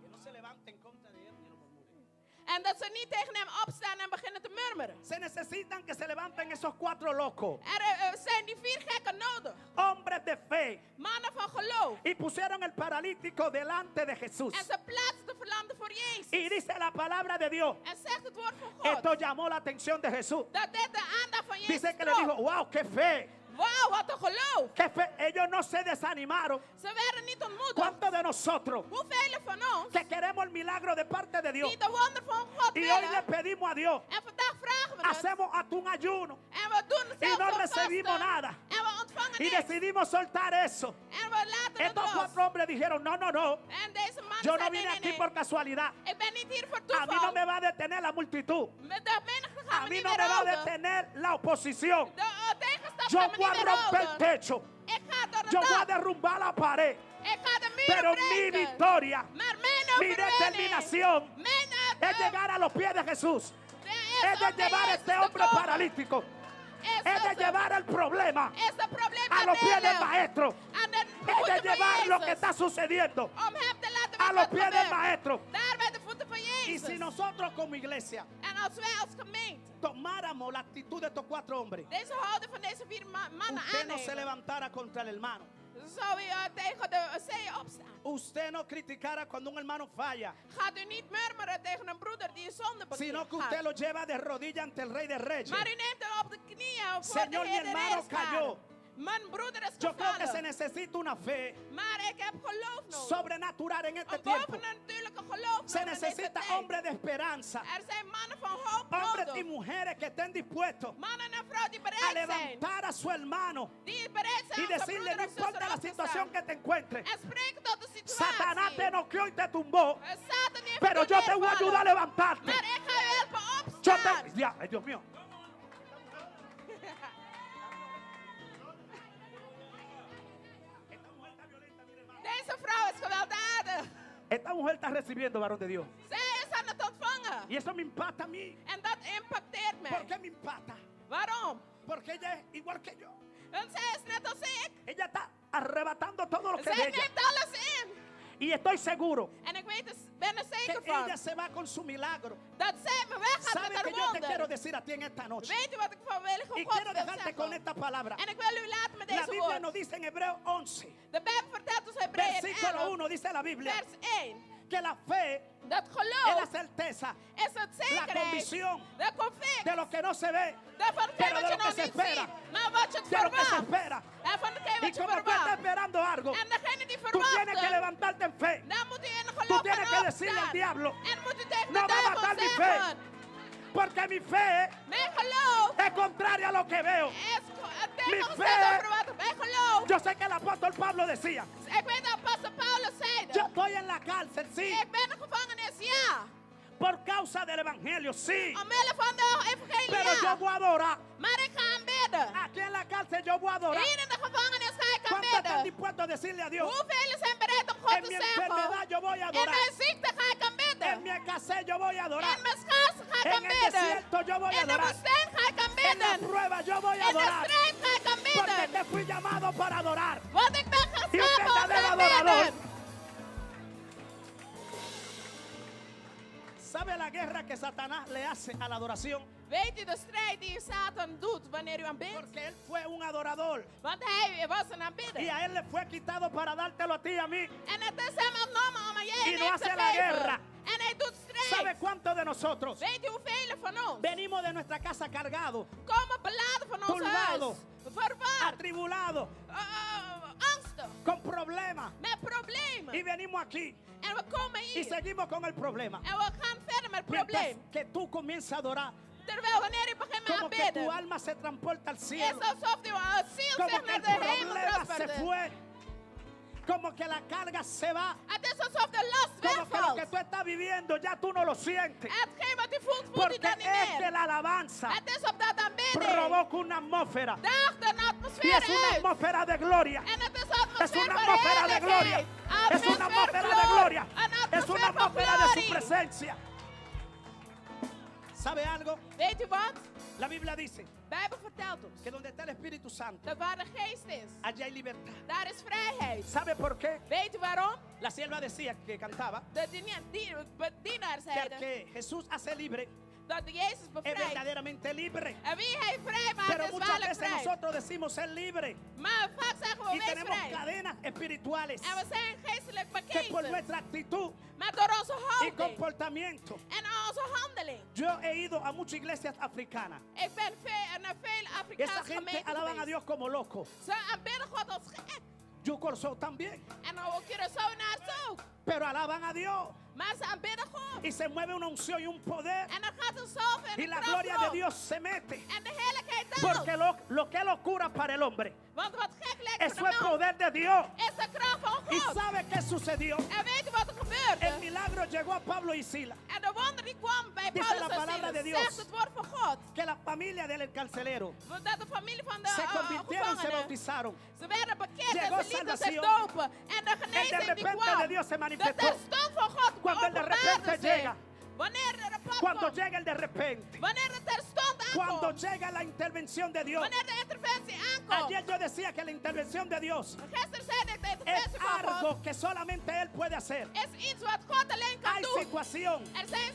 Que no se levante en contra de él ni lo murmure. En dat ze niet tegen hem opstaan en beginnen te murmeren. Se necesitan que se levanten esos 4 locos, Er zijn die 4 gekken nodig. hombres de fe, Mannen van geloof. y pusieron el paralítico delante de Jesús. En ze plaatsen de verlamde voor Jezus. Y dice la palabra de Dios, En zegt het woord van God. esto llamó la atención de Jesús. Dat dit de aandacht van Jezus Dice que le trok. dijo, wow, qué fe, Wauw, wat een geloof. qué fe. Ellos no se desanimaron. Ze werden niet ontmoedigd. ¿Cuántos de nosotros Hoeveel van ons que queremos el milagro de parte de Dios? die de wonder van God Y hoy le willen. pedimos a Dios, En vandaag vragen we het. hacemos hasta un ayuno En we doen y zelfs no een recibimos vasten. nada. En we ontvangen Y niks. decidimos soltar eso. En we laten het Estos los. 4 hombres dijeron, no, no, no, En deze man yo zei, no nee, vine nee, aquí nee. por casualidad. Ik ben niet hier voor A mí no toeval. me va a detener la multitud. Met de menigte gaan A we mí niet no me va a weerhouden. detener la oposición. De tegenstand Yo gaan we voy a niet romper el weerhouden. techo. Ik ga door de Yo voy a dak. derrumbar la pared. Ik ga de muur Pero mi breken. victoria, Maar mijn mi overwinning, determinación mijn es llegar a los pies de Jesús. Es de om bij llevar a Jezus este te hombre komen. paralítico. Is Es de het- llevar el problema is het probleem a te los pies del delen. maestro. Aan de Es de voeten van llevar lo que Jezus. está sucediendo Om hem te laten a weten los wat pies del gebeurt. maestro. Daar bij de voeten van Y Jezus. si nosotros como iglesia En als wij als gemeente tomáramos la actitud de estos 4 hombres, deze houding van deze 4 mannen usted no se aannemen, levantara contra el hermano. zou u tegen de zee opstaan. Usted no criticara cuando un hermano falla, Gaat u niet murmeren tegen een broeder die een zonde sino que begeeft. usted lo lleva de rodillas ante el Rey de Reyes. Maar u neemt hem op de knieën voor Señor, de mi Heer de hermano Heerscharen. cayó. Mijn broeder is Yo creo que se gevallen. necesita una fe Maar ik heb geloof nodig. sobrenatural en este Een tiempo. bovennatuurlijke geloof Se nodig in deze necesita tijd. hombres de esperanza, Er zijn mannen van hoop hombres y nodig. mujeres que estén dispuestos Mannen en vrouwen die a bereid zijn. levantar a su hermano Die bereid y zijn om zijn decirle, no broeder of importa zuster la op te situación staan. que te encuentres, En spreken tot de situatie. Satanás te noqueó y te tumbó, Satan heeft pero u yo te voy a neervallen. ayudar a levantarte. Maar ik ga u helpen Yo opstaan. te... Ya, ay, Dios mío. Deze vrouw is gewelddadig. Esta mujer está recibiendo, varón de Dios. Zij is aan het ontvangen. Y eso me impacta a mí. En dat impacteert ¿Por mij. qué me impacta? Waarom? Porque ella es igual que yo. Want zij is net als ik. Ella está arrebatando todo lo que es Zij de ella. neemt alles in. Y estoy seguro En ik weet, ben er que zeker van ella se va con su milagro. dat zij me weggaat ¿Sabe met que haar yo te quiero wonder. decir a ti en esta noche? Weet u wat ik van wil Y God quiero wil dejarte con zeggen? esta palabra. En ik wil u laten met La deze Biblia nos woord. dice en Hebreo 11, De Bijbel vertelt ons Hebreeën versículo 11, 1, dice la Biblia, vers 1. que la fe Dat es la geloof certeza is het la zekerheid. convicción De convict. de lo que no se ve, Daarvan pero wat de je lo que nog se niet espera. ziet. Maar wat je het de lo que se verwacht. espera. En van hetgeen Y wat je como tú estás verwacht. esperando algo, En degene die tú tienes que verwachten, levantarte en fe. dan moet u in Tú geloof tienes gaan que decirle al opstaan. diablo, En moet u tegen no de va a duivel matar mi fe. zeggen. Porque mi fe Mijn geloof es contraria a lo que veo. is Mi tegenover wat mijn geloof. Yo sé que el apóstol Pablo decía, Ik weet dat apostel Paulus yo zeide. estoy en la cárcel, sí, Ik ben in de gevangenis, ja. por causa del evangelio, sí, Omwille van de evangelie, pero yo ja. voy a adorar. Maar ik ga aanbidden. Aquí en la cárcel yo voy a adorar. Hier in de gevangenis ga ik ¿Cuántos están aanbidden. dispuestos a decirle a Dios? Hoeveel zijn bereid om God En te mi zeggen? enfermedad yo voy a In adorar. mijn ziekte ga ik En aanbidden. mi escasez yo voy a adorar. In mijn schaarste ga ik En el aanbidden. desierto yo voy a In de adorar. woestijn ga ik En la aanbidden. prueba yo voy a In de adorar. strijd ga ik Porque aanbidden. te fui llamado para adorar. Want ik ben Y un geschapen om te verdadero adorador aanbidden. sabe la guerra que Satanás le hace a la adoración. Weet u de strijd die Satan doet wanneer u aanbidt? Porque él fue un adorador. Want hij was een aanbidder. Y a él le fue quitado para dártelo a ti y a mí. En het is hem ontnomen om aan jij Y en no ik hace te la guerra. geven. En hij doet ¿Sabe strijd. cuántos de nosotros Weet u hoeveel van ons venimos de nuestra casa cargados, komen beladen van ons huis? Turbado. Verwaard. atribulados, Angstig. con problemas? Met problemen. Y venimos aquí En we komen y hier. seguimos con el problema. En we gaan verder met het Mientras probleem. que tú comienzas a adorar, Terwijl wanneer je begint met como que tu aanbidden, alma se transporta al is cielo. alsof die ziel Como zich que naar el de hemel problema se transporteert. fue. Como que la carga se va. Het is alsof de last Como que lo wegvalt. que tú estás viviendo ya tú no lo sientes. Hetgeen wat u voelt, voelt u Porque dan niet es que meer. la alabanza Het is op dat aanbidding. provoca una atmósfera. Daagt een Y atmosfeer es una uit. atmósfera de gloria. En het is Es atmosfeer una van atmósfera de gloria. heerlijkheid. Es una atmósfera de gloria. Een Es una atmosfeer van atmósfera de su glorie. presencia. ¿Sabe algo? Weet u wat? La Biblia dice De Bijbel vertelt ons que donde está el Espíritu Santo, dat waar de geest is, allá hay libertad. daar is vrijheid. ¿Sabe por qué? Weet u waarom? La sierva decía que cantaba De dienaar que al zeiden que Jesús hace libre dat de Jezus es bevrijdt. verdaderamente libre. En wie hij vrij maakt, Pero is muchas waarlijk veces vrij. nosotros decimos ser libre Maar vaak zeggen we y wees tenemos vrij. cadenas espirituales En we zijn geestelijk que por beketend. nuestra actitud Maar door onze y houding comportamiento. en onze handeling. Yo he ido a muchas iglesias africanas. Ik ben naar veel Esa Afrikaanse gente gemeenten alaban a geweest. Dios como loco. Ze aanbidden God als gek. Yo Corso también. En ook Curaçao naartoe. Pero alaban a Dios. Maar ze aanbidden God. Y se mueve una unción y un poder. En dan gaat een zalf en Y een la kracht gloria de rond. Dios se mete. En de heerlijkheid daalt. Porque lo que es locura para el hombre, Want wat gek lijkt eso voor es de man, poder de Dios. is de kracht van ¿Y God. sabe qué sucedió? En weet u wat er El gebeurde? milagro llegó a Pablo y Sila. En de wonder die kwam bij Dice Paulus la en palabra de Silas. Dios. Zegt het woord van God. Que la familia del carcelero Dat de familie van de se convirtieron, se gevangenen, bautizaron. ze werden bekend Llegó en ze lieten zich salvación. dopen. En de El de genezing die repente kwam. de Dios se De manifestó. terstond van God Cuando el de repente openbaarde zich. llega. Wanneer er een pad Cuando komt. llega el de repente. Wanneer er terstond Cuando aankomt. llega la intervención de Dios. Wanneer de interventie aankomt. Ayer yo decía que la intervención de Dios Gisteren zei ik, de es interventie van God algo que solamente Él puede hacer. is iets wat God alleen kan Hay doen. situación Er zijn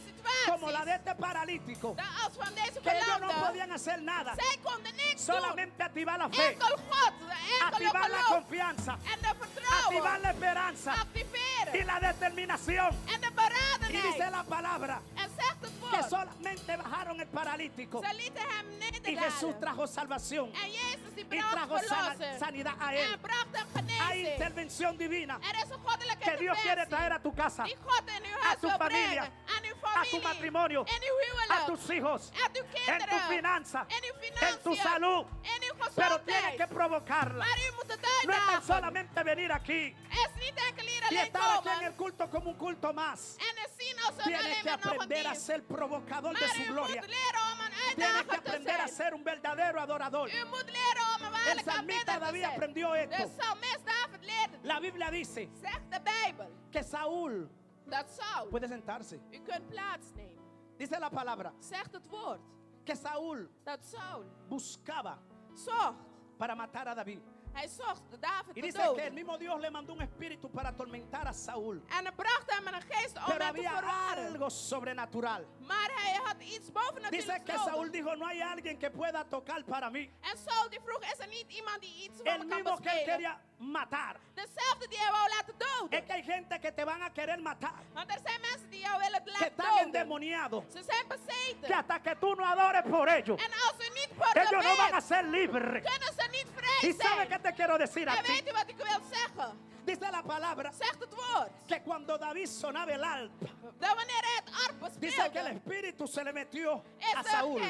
como la situaties de este paralítico dat als van deze que ellos no verlamden, podían hacer nada. zij konden niks doen. Solamente activar la fe, Enkel God, enkel activar la geloof confianza, en de activar vertrouwen la esperanza y activeren. la determinación. En de Y dice beradenheid. la palabra En zegt het que woord. solamente bajaron el paralítico Ze lieten hem y Jesús nederdalen. trajo salvación En Jezus die y bracht trajo verlossing. sanidad a Él. En bracht hem Hay genezing. intervención divina Er is een goddelijke que Dios quiere interventie. traer a tu casa, Die God in uw a huis tu wil familia, brengen. Aan uw a tu familie. matrimonio, In uw a huwelijk. tus hijos, En uw en kinderen. tu finanza, En uw en tu financiën. salud. En uw Pero tiene gezondheid. que provocarla. Maar u moet het No es tan uitdagen. solamente venir aquí Es niet enkel hier y alleen estar aquí en komen. el culto como un culto más. En het zien als een Tienes alleen que maar nog een aprender a dienst. ser provocador de Maar su u gloria. moet leren om een Tienes que uitdager te aprender a zijn. ser un verdadero adorador. U moet leren om een El waarlijke salmista aanbidder te David zijn. aprendió De esto. psalmist David leerde La Biblia dice zegt de Bijbel que Saúl dat Saul, puede sentarse. u kunt plaatsnemen. Dice la palabra Zegt het woord que Saúl dat Saul buscaba zocht. para matar a David. Hij zocht David Y te dice que el doden. mismo Dios le mandó un espíritu para atormentar a Saúl. En hij bracht hem met een geest om Pero hem te había verwarren. algo sobrenatural. Maar hij had iets Dice bovennatuurlijks que Saúl nodig. dijo, no hay alguien que pueda tocar para mí. En Saul die vroeg, is er niet iemand die iets voor El me kan mismo que él bespelen? quería matar. Dezelfde die hij wou laten Es doden. que hay gente que te van a querer matar. Want er zijn mensen die jou willen Que laten están doden. endemoniados. Ze zijn Que bezeten. hasta que tú no adores por ellos, En als u niet voor ellos de no van a bent, ser libres. kunnen ze niet vrij ¿Y sabe zijn. qué te quiero decir a En ti? weet u wat ik wil zeggen? Dice la palabra Zegt het woord. que cuando David sonaba el arpa, Dat wanneer hij het arp Dice que el espíritu se le metió a Saúl.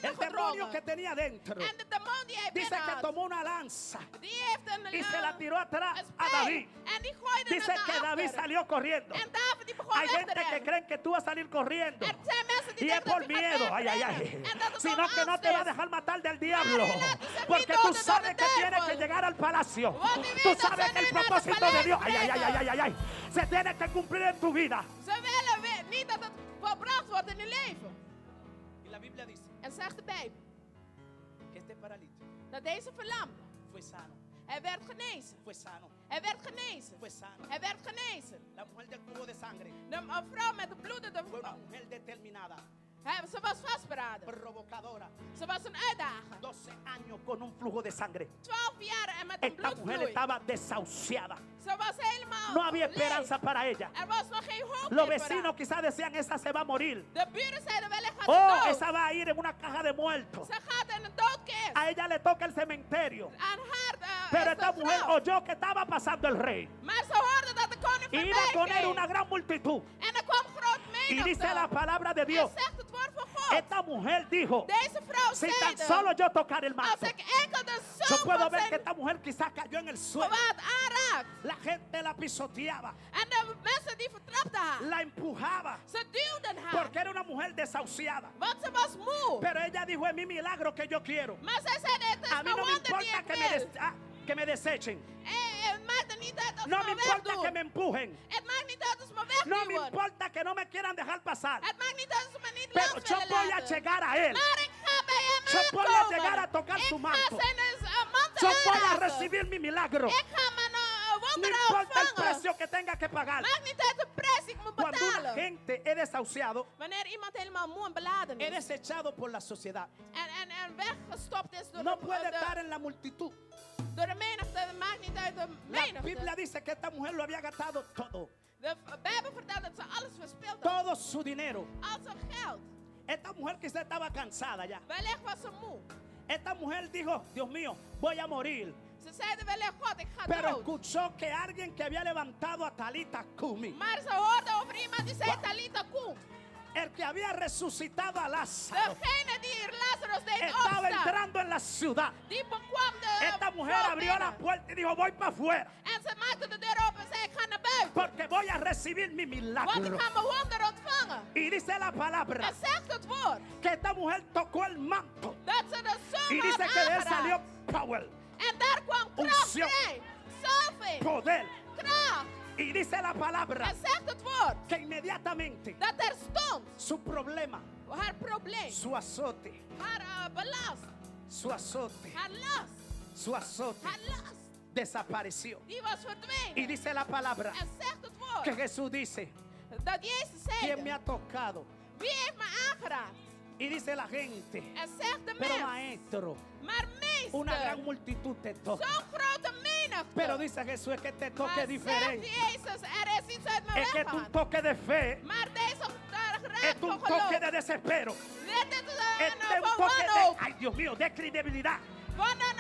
El demonio que tenía dentro. Dice que tomó una lanza y se la tiró atrás a David. Dice que David salió corriendo. Hay gente que creen que tú vas a salir corriendo y es por miedo, sino que no te va a dejar matar del diablo, porque tú sabes que tienes que llegar al palacio. Tú sabes que el propósito de Dios se tiene que cumplir en tu vida. Y la Biblia dice que este paralítico dat deze verlamde fue sano. werd genezen. Fue sano. Werd genezen. Fue sano. Werd genezen. La mujer del cubo de sangre De vrouw met de bloedende fue una mujer determinada, ze was vastberaden. provocadora. Ze was een uitdager. 12 años con un flujo de sangre. 12 jaar en met een Esta mujer bloedvloei. estaba desahuciada. Ze was helemaal No había leeg. esperanza para ella. Was nog geen hoop Los meer voor vecinos quizás decían, esa se va a morir. haar. De buren zeiden wellicht gaat Oh, ze dood. esa va a ir en una caja de muertos. Ze gaat in een doodkist. A ella le toca el cementerio. Aan haar Pero is esta de mujer vrouw. oyó que estaba pasando el rey. Maar ze hoorde dat de koning Y voorbij iba con él ging. una gran multitud. En er kwam groot Y menigte. dice la palabra de En Dios. zegt het woord van God. Esta mujer dijo, Deze vrouw si tan zeide, solo yo tocar el als manto. ik enkel de Yo zoon puedo van ver que zijn esta mujer quizás cayó en el suelo. gewaad aanraakt. La gente la pisoteaba, En de mensen die vertrapten haar. la empujaba, Ze duwden haar. porque era una mujer desahuciada. Want ze was moe. Pero ella dijo, es mi milagro que yo quiero. Maar zij zei, het is A mí mijn no me wonder die importa ik que me, wil. que me desechen. Het maakt er niet uit als No ze me me importa que wegdoen. me empujen. Het maakt niet uit als ze me No me wegduwen. importa que no me quieran dejar pasar. Het maakt niet uit als ze me niet Pero langs yo willen voy a laten. llegar a él. Maar ik ga bij hem Yo voy a aankomen. llegar a tocar su Ik manto. ga zijn mantel Yo voy a aanraken. recibir mi milagro. Ik ga mijn No wonderen importa el ontvangen. precio que tenga que pagar. Maakt niet uit de prijs die ik moet Cuando una betalen. gente es desahuciado, Wanneer iemand helemaal moe en beladen es is. desechado por la sociedad. En weggestopt is door, No puede estar de en la multitud. menigte. Het maakt niet uit de La Biblia menigte. dice que esta mujer lo había gastado todo. De Bijbel vertelt dat ze alles verspeeld had. Todo su dinero. Al zijn geld. Esta mujer quizá estaba cansada ya. Wellicht was ze moe. Esta mujer dijo, Dios mío, voy a morir. Ze zeiden wellicht, God, ik ga Pero dood. escuchó que alguien que había levantado a Talita Kumi, Maar ze hoorde over iemand die zei, Talita, kom. el que había resucitado a Lázaro, Degene die hier Lazarus deed estaba opstaan. entrando en la ciudad. Die bekwam de Esta mujer vrouw abrió la binnen. puerta y dijo, voy para afuera, En ze maakte de deur open en zei, ik ga naar buiten. porque voy a recibir mi Want ik milagro. ga mijn wonder ontvangen. Y dice la palabra En zegt het woord. que esta mujer tocó el manto Dat ze de y zoon dice had que de él aangeraakt. salió power, En daar kwam kracht Unción. vrij. Salving. poder. Kracht. Y dice la palabra En zegt het woord. que inmediatamente Dat er stond. su problema, Haar probleem. su azote, Haar belast. su azote, Haar last. su azote Haar last. desapareció. Die was Y verdwenen. dice la palabra En zegt het que woord. Jesús dice, Dat Jezus ¿quién me zei. ha tocado? Wie heeft me aangeraakt? Y dice la gente, En zegt de pero mens. maestro, Maar una gran meester. multitud te toca. Zo'n grote menigte. Pero dice Jesús, es que este toque Maar es diferente. zegt Jezus, er is iets uit mijn Es que weg es un gegaan. toque de fe, Maar deze raad es van un geloof. toque de desespero, Dit is este es een un toque de, wanhoop. ay Dios mío, de credibilidad. Van een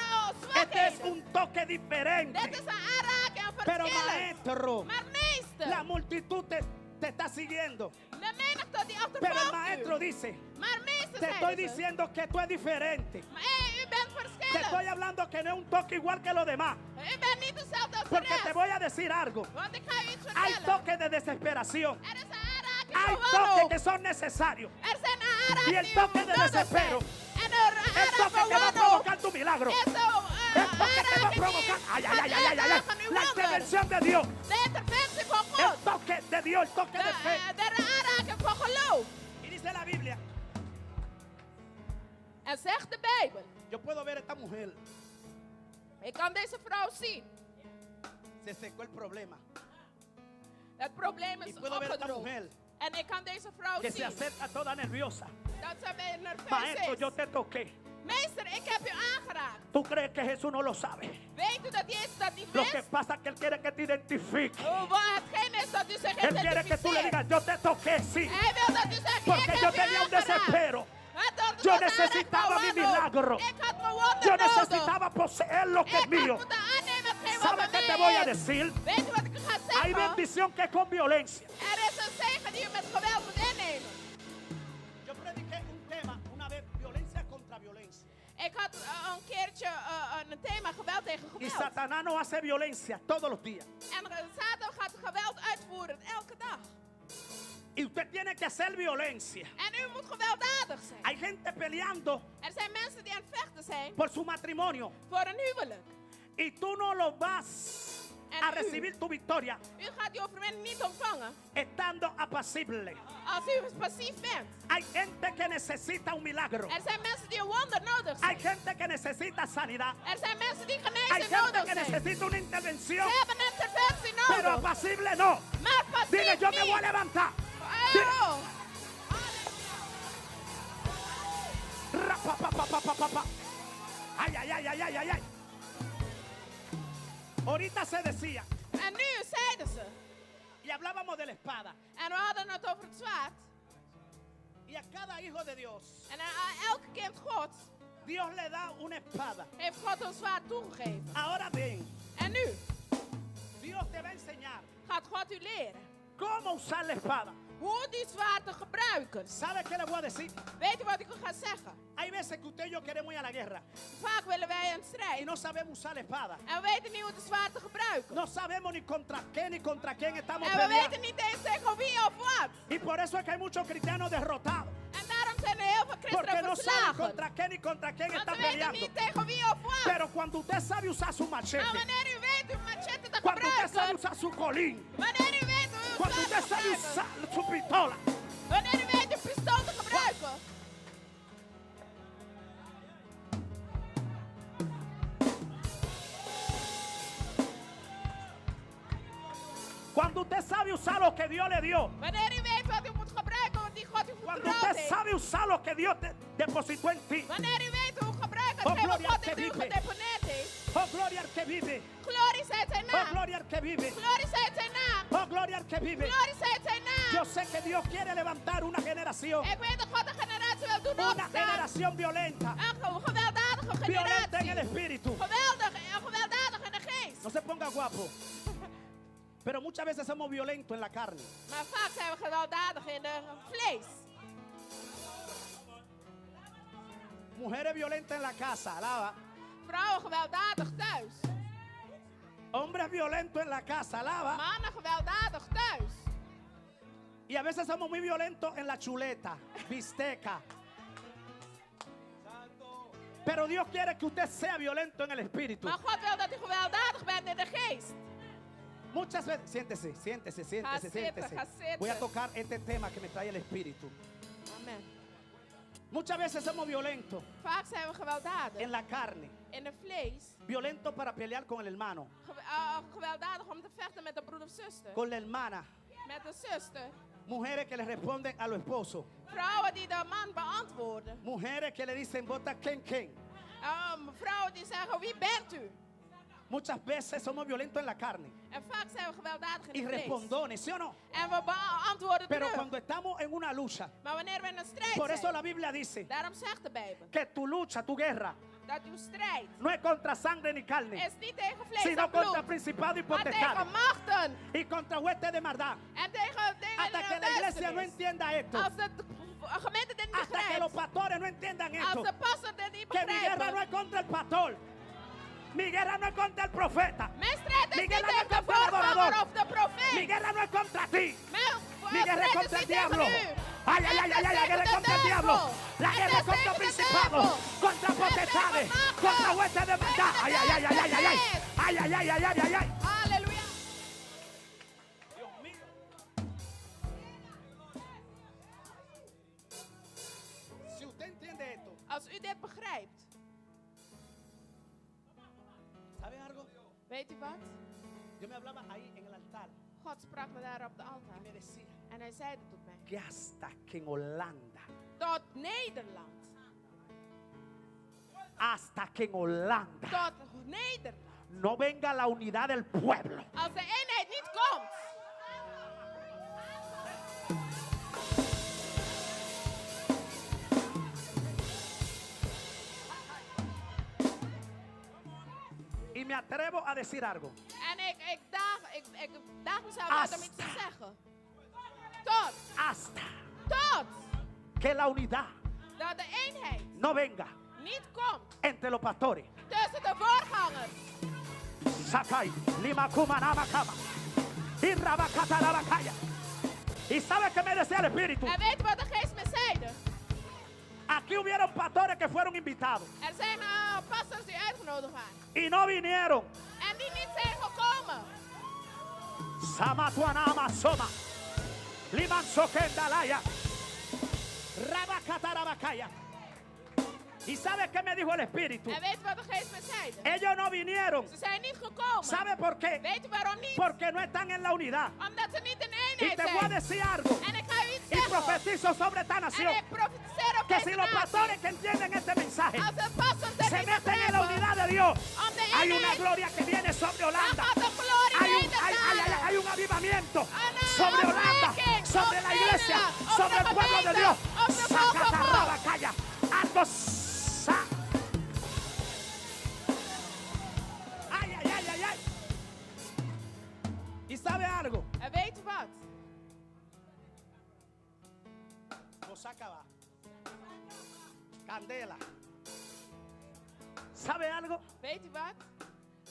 Este es zwakheid. un toque diferente. Dit is een aanraking, een Pero verschillend. maestro, Maar meester, la multitud te está siguiendo. de menigte die Pero el achtervolgt maestro u. dice, Maar meester, te estoy zeiden ze. diciendo que tú es diferente. Maar u bent Te verschillend. estoy hablando que no es un toque igual que los demás. U bent niet dezelfde als de Porque te rest. voy a decir algo. Want ik ga u iets Hay vertellen. toques de desesperación. Er is een aanraking Hay van toques wanhoop. que son necesarios. Er zijn Y aanrakingen el die toque de nodig desespero. zijn. En de El aanraking toque van que va a wanhoop provocar tu milagro. is zo'n El toque que va a provocar, ay, ay, ay, ay, ay, ay, la intervención de Dios. De interventie van El God. toque de Dios, el toque de fe. De aanraking van geloof. Y dice la Biblia, En zegt de Bijbel. yo puedo ver a esta mujer, Ik kan deze vrouw zien. se secó el problema. Het probleem Y is puedo ver a esta opgedroogd. mujer En ik kan deze vrouw que se zien. acerca toda nerviosa. Dat ze bij nerveus Maestro, yo is. te toqué. Meester, ik heb u aangeraakt. ¿Tú crees que Jesús no lo sabe? Weet u dat Jezus dat niet Lo que wist? pasa es que Él quiere que te identifiques. Hetgeen is dat u zich Él quiere que tú le identificeert. digas, yo te toqué, sí. Hij wil dat u zegt, Porque ik yo heb u tenía un aangeraakt. desespero. Het Yo was necesitaba aanraking mi van wanhoop. milagro. Ik had mijn wonder Yo nodig. necesitaba poseer lo que es Ik mío. had moeten aannemen hetgeen wat ¿Sabes van qué te mij voy a is. decir? Weet u wat ik ga Hay zeggen? bendición que es con violencia. Er is een zegen die u met geweld moet innemen. beetje een thema geweld tegen geweld. Y Satanás no hace violencia todos los días. En Satan gaat geweld uitvoeren elke dag. Y usted tiene que hacer violencia. En u moet gewelddadig zijn. Hay gente peleando Er zijn mensen die aan het vechten zijn por su matrimonio. voor een huwelijk. Y tú no lo vas a recibir tu victoria U gaat die overwinning niet ontvangen estando apacible. als u passief bent. Hay gente que necesita un milagro. Er zijn mensen die een wonder nodig Hay zijn. gente que necesita sanidad. Er zijn mensen die Hay genezing gente nodig que zijn. necesita una intervención. Ze hebben een interventie Pero nodig. apacible no. Maar passief Dile, yo me voy a niet. levantar. Oh. Rapapapapapapa. Ay, ay, ay, ay, ay, ay, ay. Ahorita se decía, En nu zeiden ze. y hablábamos de la espada, En we hadden het over het zwaard. y a cada hijo de Dios, En aan elke kind Gods Dios le da una espada. heeft God een zwaard toegegeven. Ahora bien, En nu Dios te va a enseñar gaat God u leren cómo usar la espada. hoe die zwaard te gebruiken. ¿Sabe qué le voy a decir? Weet u wat ik u ga zeggen? Hay veces que usted y yo queremos ir a la guerra Vaak willen wij een y strijd. no sabemos usar la espada. En we weten niet hoe de zwaard te gebruiken. No sabemos ni contra qué ni contra quién estamos En we peleando. weten niet eens tegen wie of wat. Y por eso es que hay muchos cristianos derrotados. En daarom zijn er heel veel Porque christenen no saben verslagen. contra qué ni contra quién Want están ze weten peleando. niet tegen wie of wat. Pero cuando usted sabe usar su machete, Maar wanneer u weet uw machete te cuando usted sabe gebruiken. usar su colín, Wanneer u weet hoe uw cuando usted zwaard te sabe gebruiken. usar su pistola, Wanneer u weet uw pistool te gebruiken. cuando usted sabe usar lo que Dios le dio, Wanneer u weet wat u moet gebruiken, wat die God u cuando vertrouwd usted heeft. sabe usar lo que Dios depositó en ti, Wanneer u weet hoe gebruiken Oh, hetgeen wat gloria God al in que u vive. gedeponeerd heeft. oh gloria al que vive, Glorie zij zijn oh naam. gloria al que vive, Glorie zij zijn naam. oh gloria al que vive. Glorie zij zijn naam. Yo sé que Dios quiere levantar una generación, Ik weet dat God een generatie wil doen una opstaan. generación violenta, Een gewelddadige violenta en el generatie. espíritu. Geweldig en gewelddadig in de geest. No se ponga guapo. Pero muchas veces somos violentos en la carne. Maar vaak zijn we gewelddadig in de vlees. Mujeres violentas en la casa, alaba. Vrouwen gewelddadig thuis. Hombres violentos en la casa, alaba. Mannen gewelddadig thuis. Y a veces somos muy violentos en la chuleta, bisteca. Pero Dios quiere que usted sea violento en el espíritu. Maar God wil dat u gewelddadig bent in de geest. Muchas veces, siéntese, siéntese, siéntese, siéntese. Ga zitten. Voy a tocar este tema que me trae el espíritu. Amen. Muchas veces somos violentos Vaak zijn we gewelddadig en la carne. in de vlees. Violentos para pelear con el hermano, Gewelddadig om te vechten met de broeder of zuster. con la hermana. Met de zuster. Mujeres que le responden a los esposos. Vrouwen die de man beantwoorden. Mujeres que le dicen, vota ken ken. Vrouwen die zeggen, wie bent u? Muchas veces somos violentos en la carne En vaak zijn we gewelddadig in y de vlees. respondones, ¿sí o no? En we beantwoorden Pero terug. cuando estamos en una lucha, Maar wanneer we in een strijd por eso zijn, la Biblia dice daarom zegt de Bijbel, que tu lucha, tu guerra, dat uw strijd no es contra sangre ni carne, is niet tegen vlees sino en bloed, contra principados y maar tegen potestades machten y contra huestes de maldad. en tegen dingen Hasta que la iglesia no entienda esto, Als de gemeente dit niet hasta que los begrijpt, pastores no entiendan als esto, de pastor dit niet que mi guerra no begrijpen, es contra el pastor, mi guerra no es contra el profeta, mijn strijd is Mi niet guerra no tegen de es contra el voorganger adorador. of de mi profeet. guerra no es contra ti. Mijn Mi guerra es strijd is contra el niet tegen diablo. u. Ay, ay, ay, ay, ay, la guerra es contra el diablo. La guerra es contra principados, contra potestades, contra huestes de maldad. Ay, ay, ay, ay, ay, ay, ay. Ay, ay, ay, ay, ay, ay, ay. Halleluja. Dios mío. Si usted entiende esto, Als u dit begrijpt, ¿sabe algo? weet u wat? Yo me hablaba ahí en el altar God sprak me daar op de altaar. y me decía En hij zeide tot mij, que hasta que en Holanda, tot Nederland, hasta que en Holanda tot Nederland, no venga la unidad del pueblo, als de eenheid niet komt, y me atrevo a decir algo, en ik daag mezelf uit om iets te zeggen. Tot, hasta tot, que la unidad dat de eenheid no venga, niet niet komt entre los pastores. tussen de voorgangers. Sakai, lima kuma nama kama. Y rabakata rabakaya. ¿Y sabes qué me decía el Espíritu? En weet je wat de geest me zeide? Aquí hubieron pastores que fueron invitados Er zijn pastors die uitgenodigd waren. y no vinieron. En die niet zijn gekomen. Samatuanama soma. Liman sokendalaya. Rabakata rabakaya. ¿Y sabes qué me dijo el Espíritu? En weet je wat de geest me zeide? Ellos no vinieron. Ze zijn niet gekomen. ¿Sabe por qué? Weet je waarom niet? Porque no están en la unidad. Omdat ze niet in Y eenheid te voy a zijn. decir algo. En ik ga u iets Y zeggen. profetizo sobre esta En nación. ik profeteer op Que deze si los natie. pastores que entienden este mensaje Als de pastors dit se niet meten en la begrijpen, unidad de Dios, om de hay una eenheid, gloria que viene sobre dan Holanda. gaat de glorie nederdagen. Hay un avivamiento Una sobre Holanda, opwekking sobre op la iglesia, Nederland, op sobre de el pueblo de gemeente, Dios. op de volk van God. Sacatarrabacaya. Algo sa. Ay, ay, ay, ay, ay. ¿Y sabe algo? En weet je wat? Osaka Candela. ¿Sabe algo? Weet je wat?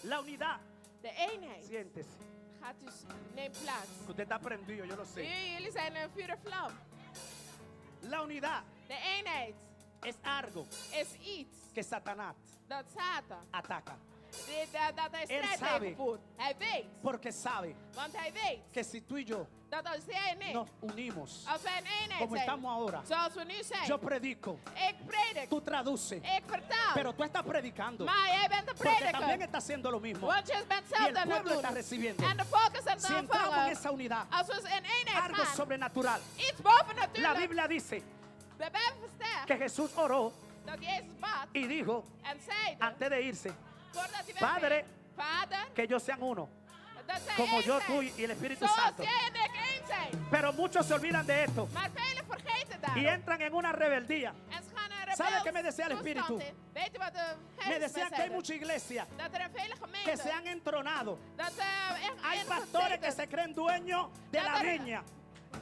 La unidad. De eenheid Siéntese. gaat dus neemt plaats. Usted está prendido, yo lo sé. Jullie zijn een vuur en vlam. La unidad De eenheid es algo is iets que Satanás dat Satan, ataca. dat hij Él strijd sabe. tegen voert. Hij weet, Porque sabe want hij weet que si tú y yo dat als jij en ik, nos unimos als wij een eenheid como zijn, estamos ahora, zoals we nu zijn, yo predico, ik predik, tú traduces, ik vertaal, pero tú estás predicando. maar jij bent de Porque también prediker, está haciendo lo mismo. want je bent Y zelf el aan het pueblo está doen. recibiendo. En de volk is aan Si het entramos en ontvangen. esa unidad, Als we in eenheid algo gaan, sobrenatural. iets La bovennatuurlijk. Biblia dice De Bijbel versterkt que Jesús oró dat Jezus bad y dijo en zeide, antes de irse voordat hij Padre, wegging, Vader, que ellos sean uno, dat zij como één yo, zijn, tú y el Espíritu zoals Santo. jij en ik één zijn. Pero muchos se olvidan de esto Maar velen vergeten y daarom. entran en una rebeldía. En ze gaan een ¿Sabe rebels qué me decía el toestand Espíritu? in. Weet je wat de Me geest decían me que hay zeide? mucha iglesia Dat er in vele que gemeenten, se han entronado. dat echt Hay in pastores que gezeten. se creen dueños de la viña.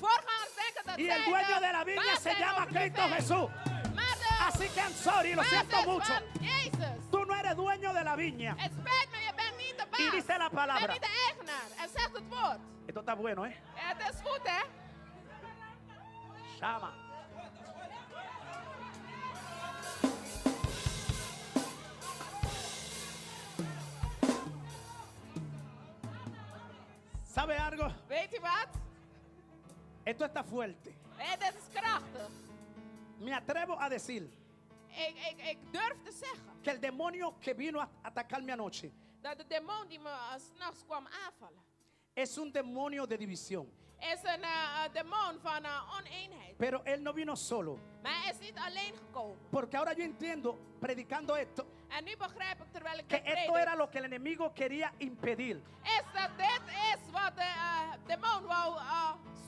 Voorgangers denken dat Y zij el dueño de la viña baas se zijn llama over de Cristo veen. Jesús. Maar de Así que I'm sorry, lo baas siento is mucho. van Jezus. Tú no eres dueño de la viña. Het spijt me, je bent niet de baas. Y dice la Je bent palabra. niet de eigenaar. En zegt het woord. Esto está bueno, ¿eh? Het is goed, hè? Llama. ¿Sabe algo? Weet je wat? Esto está fuerte. Dit is krachtig. Me atrevo a decir Ik durf te zeggen que el demonio que vino a atacarme anoche dat de demon die me 's nachts kwam aanvallen, es un demonio de división. is een demon van oneenheid. Pero él no vino solo. Maar hij is niet alleen gekomen. Porque ahora yo entiendo, predicando esto, En nu begrijp ik, terwijl ik que dit esto predik, era lo que el enemigo quería impedir. is dat dit is wat de demon wou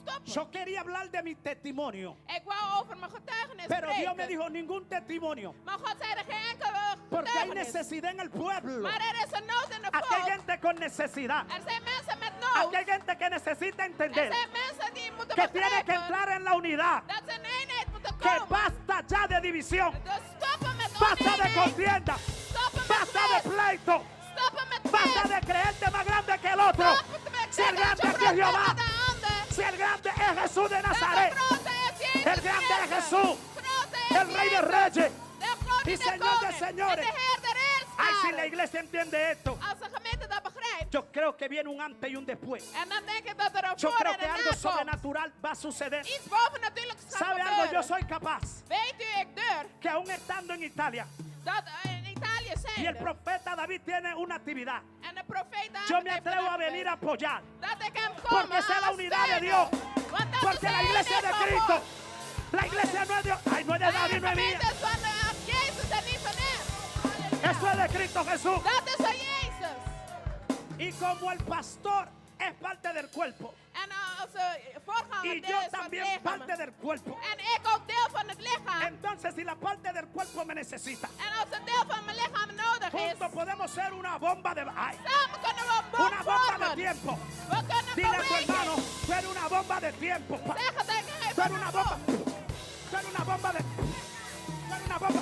stoppen. Yo quería hablar de mi testimonio. Ik wou over mijn getuigenis Pero Dios me spreken. dijo, ningún testimonio. Maar God zei er geen enkele Porque hay getuigenis. necesidad en el pueblo. Maar er is een nood in de Aquí hay volk. gente con necesidad. Er zijn mensen met Aquí nood. hay gente que necesita Er entender zijn mensen die moeten que tiene que begrijpen entrar en la unidad. dat ze in eenheid moeten Que komen. basta ya de división. Dus stoppen met Basta de oneenheid. contienda. Stoppen met Basta de twist. pleito. Stoppen met Basta twist. de creerte más grande que el otro. Stoppen met Si el denken dat grande je es groter Jehová. bent dan de ander. Si el grande es Jesús de Dat de Nazaret. grote is Jezus El grande es Christus. Jesús. Grote is El Rey de Jezus. Reyes. De koning Y der Señor de koning. señores. En de Heer der Ay, si la heerscharen. iglesia entiende esto, Als de gemeente dat begrijpt. yo creo que viene un antes y un después. En dan denk ik dat er een Yo voor creo en que een algo na komt. sobrenatural va a suceder. Iets bovennatuurlijks gaat ¿Sabe algo? Yo gebeuren. soy capaz Weet u, ik durf que aún estando en Italia dat in Italië y el zijn. profeta David tiene una actividad, En de profeet David yo me heeft atrevo een a venir a activiteit. apoyar. Dat ik hem kom Porque esa es la unidad de Dios. Want dat Porque is la de iglesia eenheid de van Cristo, God. la iglesia no es de, ay, no es de Maar David, de no es gemeente mía. is van Jezus en niet van hem. Eso es de Cristo Jesús. Dat is van Jezus. Y como el pastor es parte del cuerpo En als voorganger y deel yo is van het también lichaam. parte del cuerpo, En ik ook deel van het lichaam. entonces si la parte del cuerpo me necesita, En als een deel van mijn lichaam nodig is, juntos podemos ser una bomba de, ay, samen kunnen we een bom una bomba de vormen. tiempo. We kunnen Dile a tu hermano, bewegen. tú eres una bomba de tiempo. Zeg het tegen hem. Tú eres una bomba. Tú eres una bomba de. Tú eres una bomba.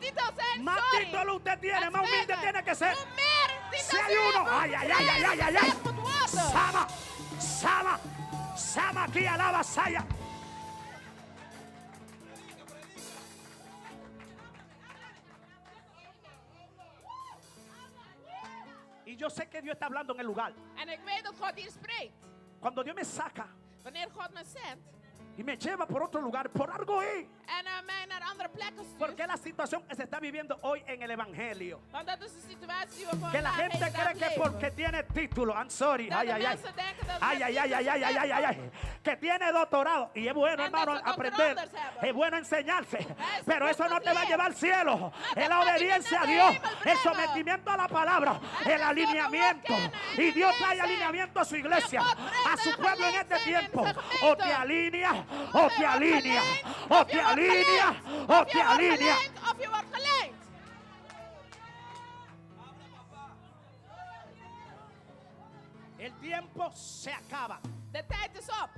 Más título usted tiene, más humilde tiene que ser. Si hay uno, ay. Sama aquí alaba saya. Y yo sé que Dios está hablando en el lugar. En ik weet dat God hier spreekt. Cuando Dios me saca Wanneer God me zendt. Y me lleva por otro lugar, por algo ahí. En mij naar andere plekken stuurt. Porque la situación que se está viviendo hoy en el evangelio. Want dat is de situatie die we vandaag Que la gente cree que porque tiene título, I'm sorry, que tiene doctorado. Y es bueno, hermano, aprender. Es bueno enseñarse. Pero eso no te va a llevar al cielo. Es la obediencia a Dios, el sometimiento a la palabra, el alineamiento. Y Dios trae alineamiento a su iglesia, a su pueblo en este tiempo. O te alinea, o te alinea, o te alinea, o te alinea. Of je wordt geleid. El tiempo se acaba. De tijd is op.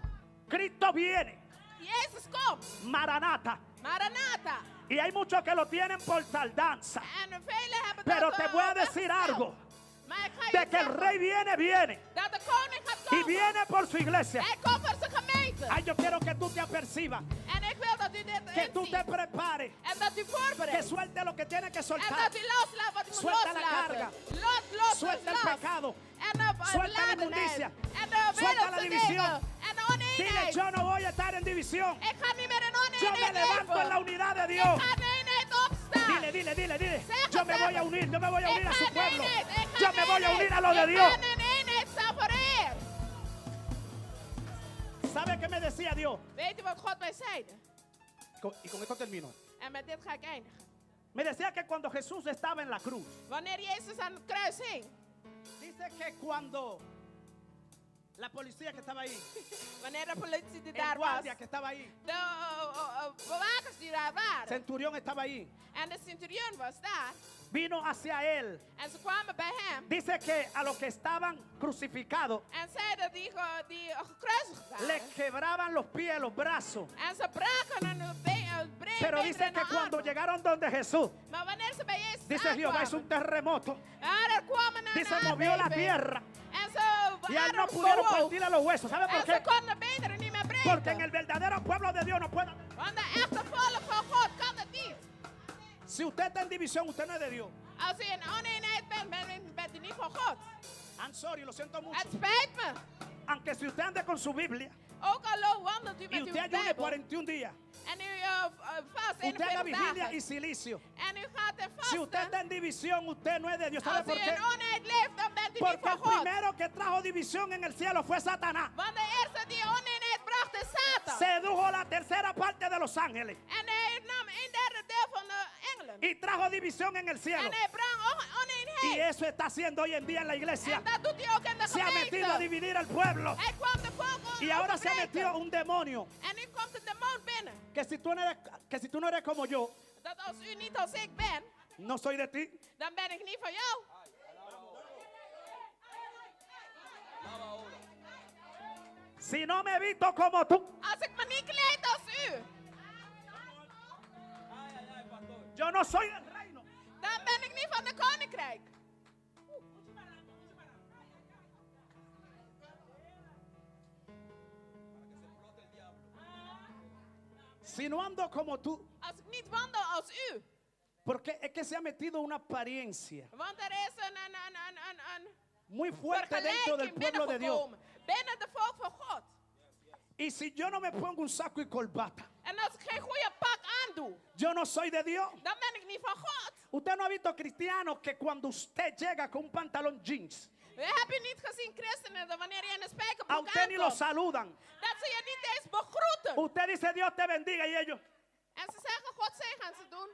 Cristo viene. Jezus komt. Maranata. Maranatha. Y hay muchos que lo tienen por tardanza. En velen hebben Pero dat, te voy a decir algo. Maar ik ga je De que el zeggen rey viene. dat de koning gaat Y komen. viene por su iglesia. Hij komt voor zijn gemeente. Ay, yo quiero que tú te apercibas. En ik wil dat u dit Que tú te inziet. prepares. En dat u Que voorbereidt. suelte lo que tiene que En soltar. dat u loslaat wat u moet Suelta la loslaten. carga. Los Suelta el pecado. En de Suelta la beladenheid. inmundicia. En de Suelta la división. dingen. En de Dile, oneenheid. yo no voy a estar en división. Ik ga niet meer in Yo me oneenheid levanto en la leven. unidad de Ik Dios. ga in eenheid opstaan. Dile. Zeg Yo het me voy a even. unir, yo me voy a unir a Ik su ga in pueblo. eenheid. Ik ga Yo in me voy a eenheid. unir a lo de Ik Dios. ga in eenheid staan voor Heer. ¿Sabe qué me decía Dios? Weet u wat God mij zei? Y con esto termino. En met dit ga ik eindigen. Me decía que cuando Jesús estaba en la cruz, Wanneer Jezus aan het kruis hing. dice que cuando la policía que estaba ahí, Wanneer de politie die el daar was. guardia que estaba ahí, De bewakers die daar waren. centurión estaba ahí, En de centurion was daar. vino hacia él. En ze kwamen bij hem. Dice que a los que estaban crucificados En zeiden die gekruisigd waren. le quebraban los pies, los brazos. En ze braken hun benen Pero en dice hun que cuando armen. llegaron donde Jesús, Maar wanneer ze bij Jezus dice Jehová hizo un aankwamen. terremoto. Er kwamen een Dice movió la aardbeving. tierra En ze y a él no waren pudieron bewoog. partirle los huesos. ¿Sabe por En ze qué? konden beenderen niet meer Porque en breken. el verdadero pueblo de Dios no puede. Want de echte volk van God kan het niet. Si usted está en división, usted no es de Dios. Als u in oneenheid bent, bent u niet van God. I'm sorry, lo siento mucho. Het spijt me. Aunque si usted ande con su Biblia Ook al wandelt u y met usted uw ayune Bijbel. 41 días, En u vast usted haga 41 vigilia dagen. y silicio. En u gaat er Si usted vasten. está en división, usted no es de Dios. ¿Sabe Als u por qué? in oneenheid leeft, dan bent u niet Porque van el God. primero que trajo división en el cielo fue Satanás. Want de eerste die oneenheid bracht is Satan. Sedujo la tercera parte de los ángeles En hij nam een derde deel van de engelen. y trajo división en el cielo. En hij bracht Y oneenheid. eso está haciendo hoy en día en la iglesia. En dat doet hij ook in de Se ha metido a gemeente. dividir al pueblo. Hij kwam de volk Y ahora se ha overbreken. metido un demonio En nu komt de demon binnen. que si tú no eres como yo, Dat als u niet als ik ben, no soy de ti. dan ben ik niet van jou. Si no me he visto como tú, Als ik me niet kleed als u, yo no soy del reino. dan ben ik niet van de koninkrijk. Si no ando como tú, Als ik niet wandel als u. porque es que se ha metido una apariencia Want er is een muy fuerte dentro del vergelijking pueblo de Dios. binnengekomen. Binnen de volk van God. Y si yo no me pongo un saco y corbata, En als ik geen goede pak aandoe, yo no soy de Dios. dan ben ik niet van God. Usted no ha visto cristianos que cuando usted llega con un pantalón jeans, Heb je niet gezien christenen dat wanneer je in een a spijkerbroek usted ni lo aankomt, saludan. dat ze je niet eens begroeten. Usted dice Dios te bendiga y ellos, En ze zeggen God zegen ze doen.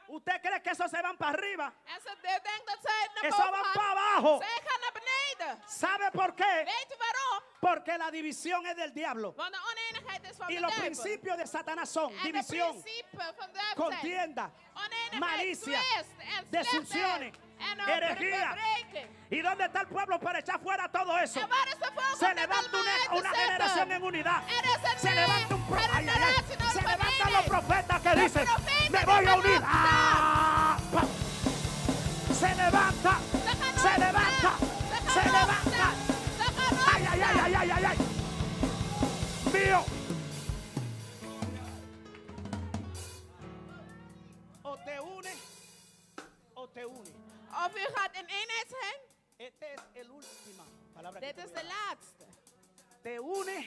usted cree que esos se van para arriba. En ze denken dat zij naar Eso boven van gaan. para abajo. Zij gaan naar beneden. ¿Sabe por qué? Weet u waarom? Porque la división es del diablo. Want de oneenigheid is van Y de los duivel. principios de Satanás son En de división, principes van de duivel zijn contienda, oneenigheid, malicia, twist en desunciones, slechtheid en herejía. verbreking. ¿Y dónde está el pueblo para echar fuera todo eso? En waar is de volk Se om dit levanta allemaal uit te una generación zetten? en unidad. Er is een Se levanta un generatie se levantan los nodig. profetas que dicen, profetas me die voy a gaan unir. opstaan. o te une o te une. Of u gaat in eenheid zijn. Esta es el última palabra. Dit is de laatste. Te une.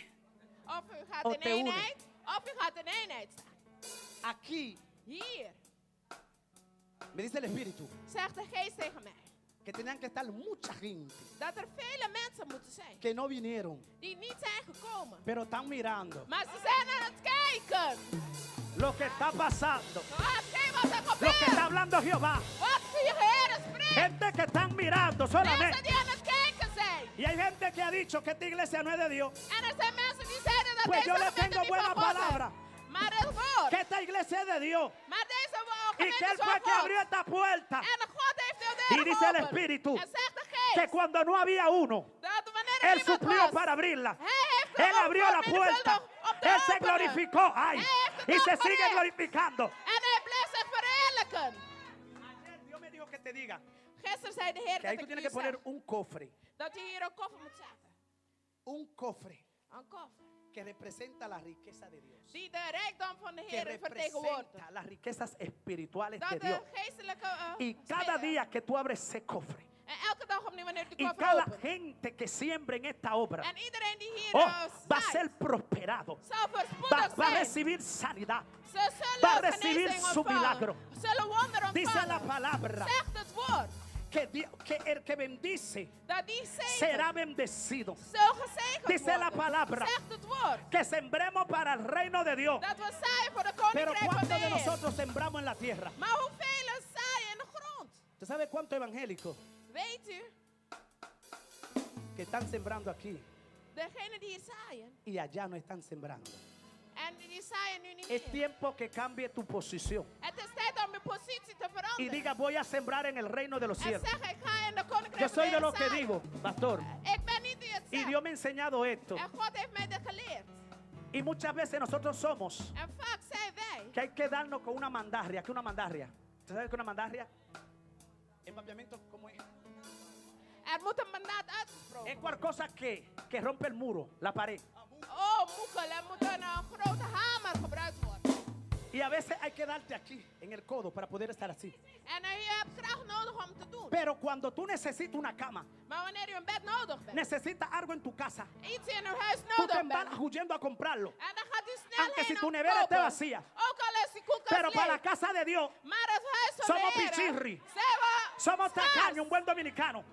Of u gaat O in te une. eenheid. Of u gaat in eenheid staan. Aquí Hier me dice el Espíritu zegt de geest tegen mij. que tenían que estar mucha gente Dat er vele mensen moeten zijn. que no vinieron, Die niet zijn gekomen. pero están mirando Maar ze zijn aan het kijken. lo que está pasando, Kijk wat er lo que gebeurt. está hablando Jehová. Wat de Heer spreekt. Gente que están mirando Mensen solamente. die aan het kijken zijn. Y hay gente que ha dicho que esta iglesia no es de Dios. En er zijn mensen die zeiden dat Pues deze yo le gemeente tengo niet buena van God is. palabra. Maar het woord. Que esta iglesia es de Dios. Maar deze Y gemeente que is Él van fue que God. abrió esta puerta. En God heeft de Y deur dice el geopend. Espíritu En zegt de que geest. cuando no había uno, Dat wanneer er Él niemand suplió was. para abrirla. Hij heeft de Él abrió la puerta. om te Él se openen. glorificó. Ay, y se sigue glorificando. En hij bleef zich verheerlijken. Ayer Dios me dijo que te diga Gisteren zei de Heer que ahí dat tú ik tienes u que poner zeg un cofre. dat je hier een koffer moet zetten. Un cofre Een koffer. que representa la riqueza de Dios. Die de rijkdom van de Que Heer vertegenwoordigt. representa las riquezas espirituales de Dat Dios. de geestelijke Y cada spelen. día que tú abres ese cofre, En elke dag opnieuw wanneer die y koffer cada opent. gente que siembra en esta obra, En iedereen die hier oh, va a ser zaait, prosperado. zal Va voorspoedig a zijn. recibir sanidad. Ze zullen va a recibir genezing su ontvangen. milagro. Zullen wonder Dice la ontvangen. palabra Zegt het woord. que el que bendice Dat die zegen será bendecido. zo gezegend Dice la worden. palabra Zegt het woord. que sembremos para el reino de Dios. Dat we zaaien voor de Pero koninkrijk van de ¿cuántos de Heer. nosotros sembramos en la tierra? Maar hoeveel zaaien in de grond? ¿Usted sabe cuántos evangélicos Weet u, que están sembrando aquí degenen die hier zaaien. y allá no están sembrando? En die zaaien nu niet Es meer. tiempo que cambie tu posición Het is tijd om je positie te y veranderen. diga voy a sembrar en el reino de los En cielos. zeg, ik ga in de Yo koninkrijk van soy de de Heer los que zaaien. digo, pastor, Ik ben niet die het y zegt. Dios me ha enseñado esto. En God heeft mij dit geleerd. Y muchas veces nosotros somos En vaak zijn wij. que hay que darnos con una mandarria. ¿Qué es una mandarria? ¿Usted sabe qué es una mandarria? Empapiamiento, ¿cómo es? Er moet een mandaat uitgesproken Es worden. cualquier cosa que rompe el muro, la pared. Oh, moekel, er moet een grote hamer gebruikt worden. Y a veces hay que darte aquí, en el codo, para poder estar así. En je hebt kracht nodig om te doen. Pero cuando tú necesitas una cama, Maar wanneer je een bed nodig bent, necesitas algo en tu casa, iets in je huis tú te nodig embalas bent, huyendo a comprarlo. en dan gaat u snel Aunque si heen tu om te nevera esté kopen. vacía. Ook al is die koelkast Pero para la leeg. casa de Dios, Maar het huis van somos de Heer, pichirri. zijn we somos schaars. tacaños, un buen dominicano.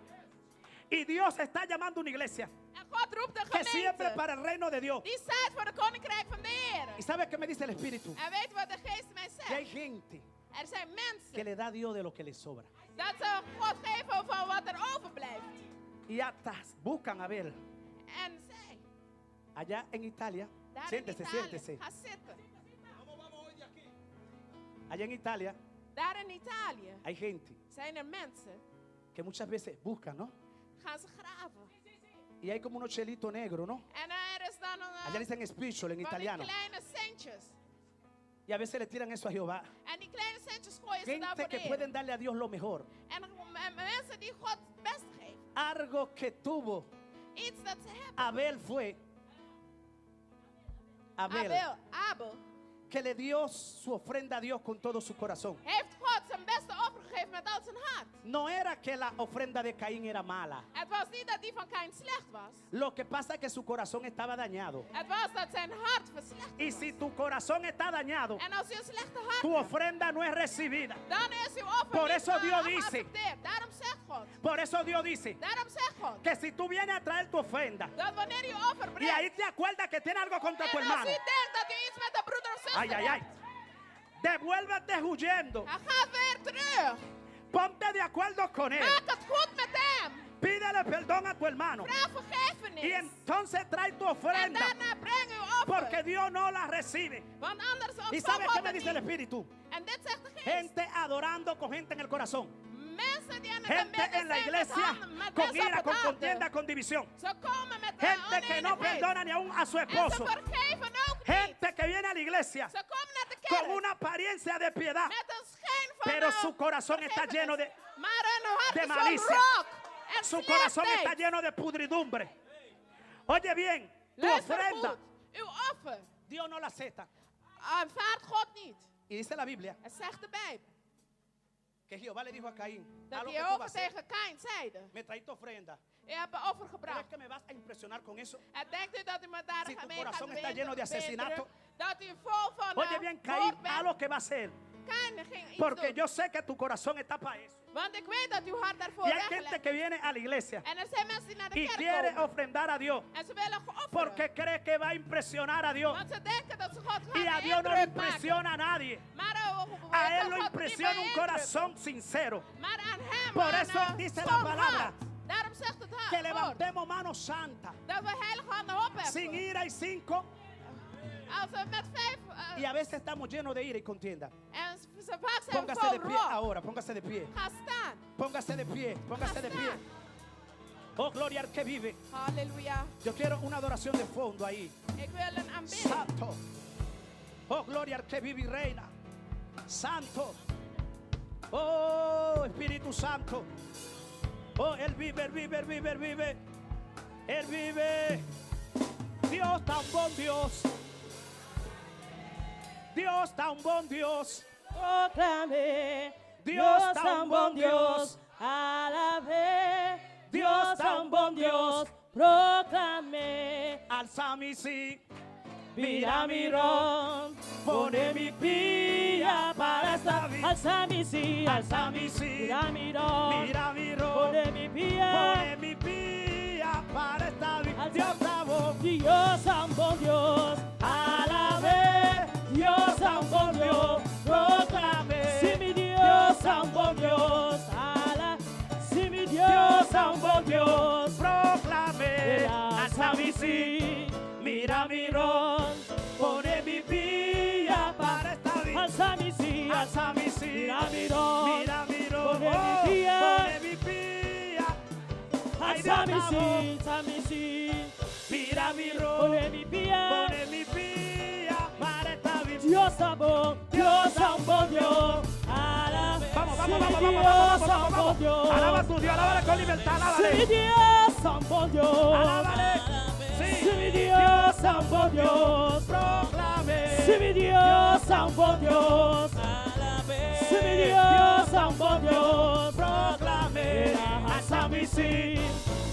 Y Dios está llamando a una iglesia En God roept de que siempre gemeente. para el reino de Dios. Die zaait voor de koninkrijk van de Heer. ¿Y sabe qué me dice el Espíritu? En weet wat de geest mij Que hay zegt? gente Er zijn que mensen le da a Dios de lo que le sobra. dat ze God geven van wat er overblijft. Y hasta buscan a ver, En zij, allá en Italia, daar in siéntese, Italië, siéntese. ga zitten. Allá en Italia Daar in Italië hay gente zijn er mensen, que muchas veces buscan, ¿no? gaan ze graven. Y hay como unos chelitos negros, ¿no? En er is dan Allá een dicen spiritual en van die italiano. kleine centjes. Y a veces le tiran eso a Jehová. En die kleine centjes gooien ze daar Gente voor que de Heer. pueden darle a Dios lo mejor. En mensen die God het best geven. Algo que tuvo Iets dat ze hebben. Abel fue Abel que le dio su ofrenda a Dios con todo su corazón. heeft God zijn beste offer gegeven met al zijn hart. No era que la ofrenda de Caín era mala. Het was niet dat die van Kain slecht was. Lo que pasa es que su corazón estaba dañado. Het was dat zijn hart verslechterd Y was. si tu corazón está dañado, En als je een slechte hart tu hebt, ofrenda no es recibida. dan is uw offer Por niet eso Dios dice- geaccepteerd. Daarom zegt God. Por eso Dios dice Daarom zegt God. que si tú vienes a traer tu ofrenda Dat wanneer je offer y brengt. ahí te acuerdas que tiene algo contra tu En als hermano, u denkt dat u iets met de broeder of zuster ay, ay, ay, hebt. devuélvete huyendo. Dan gaat weer terug. Ponte de acuerdo con él. Maak het goed met hem. Pídele perdón a tu hermano. Vraag vergiffenis. Y entonces trae tu En ofrenda. daarna breng uw offer. Porque Dios no la recibe. Want anders ¿Y ontvangt sabes God qué me het dice el niet. Espíritu? En dit zegt de geest. Gente adorando con gente en el corazón. Mensen die aan het Gente aanbidden en la zijn met iglesia handen, met con mensen ira, op con het contienda, handen. con división. Ze komen met Gente que no oneenigheid. perdona ni aún a su En ze esposo. vergeven ook niet. Gente que viene a la iglesia Ze komen naar de kerk con una apariencia de piedad, met een schijn van pero su corazón está vergevenis. lleno de, Maar hun hart de is malicia. vol rok en su corazón está slechtheid. lleno de pudridumbre. Oye bien, tu Luister ofrenda, goed. Uw offer Dios no la acepta. aanvaardt God niet. Y dice la Biblia Het zegt de Bijbel. que Jehová le dijo a Caín, Dat haz lo que tú vas a Jehovah hacer. tegen Kain zeide, Me traíste ofrenda. u hebt een offer ¿Crees gebracht. que me vas a impresionar con eso? En denkt u dat u me daar Si tu mee gaat corazón está lleno de beïndrukken? asesinato. Dat u vol van Oye bien, Caín, moord haz bent. lo que va a hacer. Kain ging iets Porque doen. yo sé que tu corazón está para eso. Want ik weet dat uw hart daarvoor Y hay gente weggelegd que viene a la iglesia En er zijn mensen die naar de y kerk quiere komen. ofrendar a Dios En ze willen geofferen. porque cree que va a impresionar a Dios. Want ze denken dat ze God Y a gaan Dios no le indruk maken. impresiona a nadie. Maar A Él God lo niet impresiona un beïndrukken. corazón sincero. Maar aan hem, Por aan eso een dice la schoon palabra hart. Daarom zegt het Que woord levantemos manos santas, dat we heilige handen opheffen. sin ira y sin con. Als we met 5 Y a veces estamos llenos de ira y contienda. en ze vaak zijn we Póngase de vol pie rook. ahora, póngase de pie. Ga staan. Póngase de pie, póngase de pie. Oh, gloria al que vive. Halleluja. Yo quiero una adoración de fondo ahí. Ik wil een aanbidding. Santo. Oh, gloria al que vive y reina. Santo. Oh, Espíritu Santo. Oh, Él vive, Él vive, Él vive, Él vive. Él vive. Dios tan buen Dios. Dios tan buen Dios. Proclamé, Dios tan buen Dios. alabé, Dios tan buen Dios. proclamé, Alza mi sí. mira mi ron, Pone mi pía para esta vida. alza mi sí, Alza mi sí. mira mi ron, Mira mi ro. pone mi pía, Pone mi pía para esta vida. Alza- Dios sabor. Dios tan buen Dios, alabé, Dios tan buen Dios, proclamé, sí mi Dios tan buen Dios, sí mi Dios tan buen Dios, Proclamé. alza mi sí, Mira mi ro. Pone mi pía para esta vida. alza mi sí, Alza mi sí. mira mi ron, Mira mi ro. Pone mi pía. Pone mi pía. Ay, alza mi Dios sabor. sí, alza mi sí, Mira mi ro. pone mi pía, Pone mi pía para esta vida. Dios sabor, Dios tan buen Dios, alabé, Vamos, sí vamos, mi vamos, Dios vamos, tan vamos, buen vamos. Dios. Alaba a tu Dios, alábale con libertad, Sí, mi alábale. Dios, San buen Dios. Alábale. Sí, mi Dios, San buen Dios. Proclamé. Sí, mi Dios, San buen Dios. Sí, mi Dios, San buen Dios. Proclamé. Alza mi sí,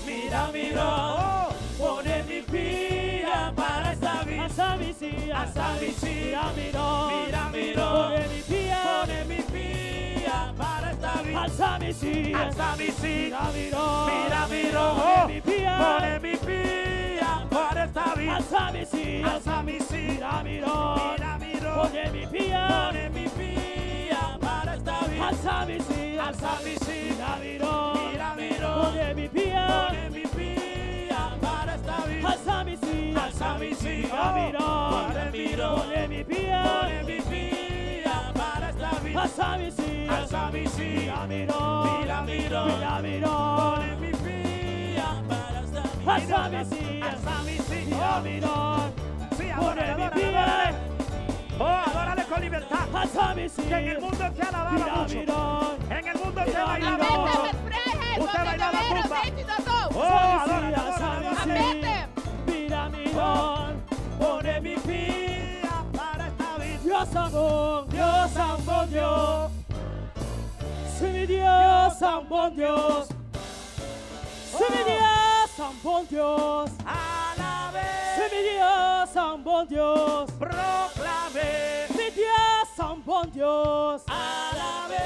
Mira mi ro. Pone mi pía para esta vida. alza mi sí, Alza mi sí. mira mi ro. Mira mi ro. Pone mi pía, Pone mi pía para esta vida. alza mi sí, Alza mi sí. mira mi ro. Mira mi ro. Pone mi pía, Pone mi pía para esta vida. alza mi sí, Alza mi sí. mira mi ro. Mira mi ro. Pone mi pía, Pone mi pía para esta vida. alza mi sí, Alza mi sí. mira mi ro. Mira mi ro. Pone mi pía, Pone mi pía para esta vida. alza mi sí, Alza mi sí. mira mi ro. Pone mi ro. Pone mi pía, Pone mi pía para esta vida. alza mi sí, Alza mi sí. mira mi ro. Mira mi ro. Mira mi ro. Pone mi pía para esta vida. Alza mi sí, Alza mi sí. mira mi ro. Sí, Pone adórale, mi adórale, pía, adórale. Oh, adórale con libertad. alza mi sí, Que en el mundo se alababa mira mucho. mi ro. En el mundo se Mira mi bailaba ro. mucho. Met vrijheid, Usted want in de bailaba wereld compa. deed u dat ook. Oh, Alza adórale, mi sí, adórale, alza mi adórale. sí, Met hem. mira mi ro. Pone mi pía para esta vida. Dios amor, Dios san buen Dios. Sí, mi Dios san buen Dios. Sí, mi Dios san buen Dios. Alabé. Sí, mi Dios san buen Dios. Proclamé. Mi Dios san buen Dios. Alabé.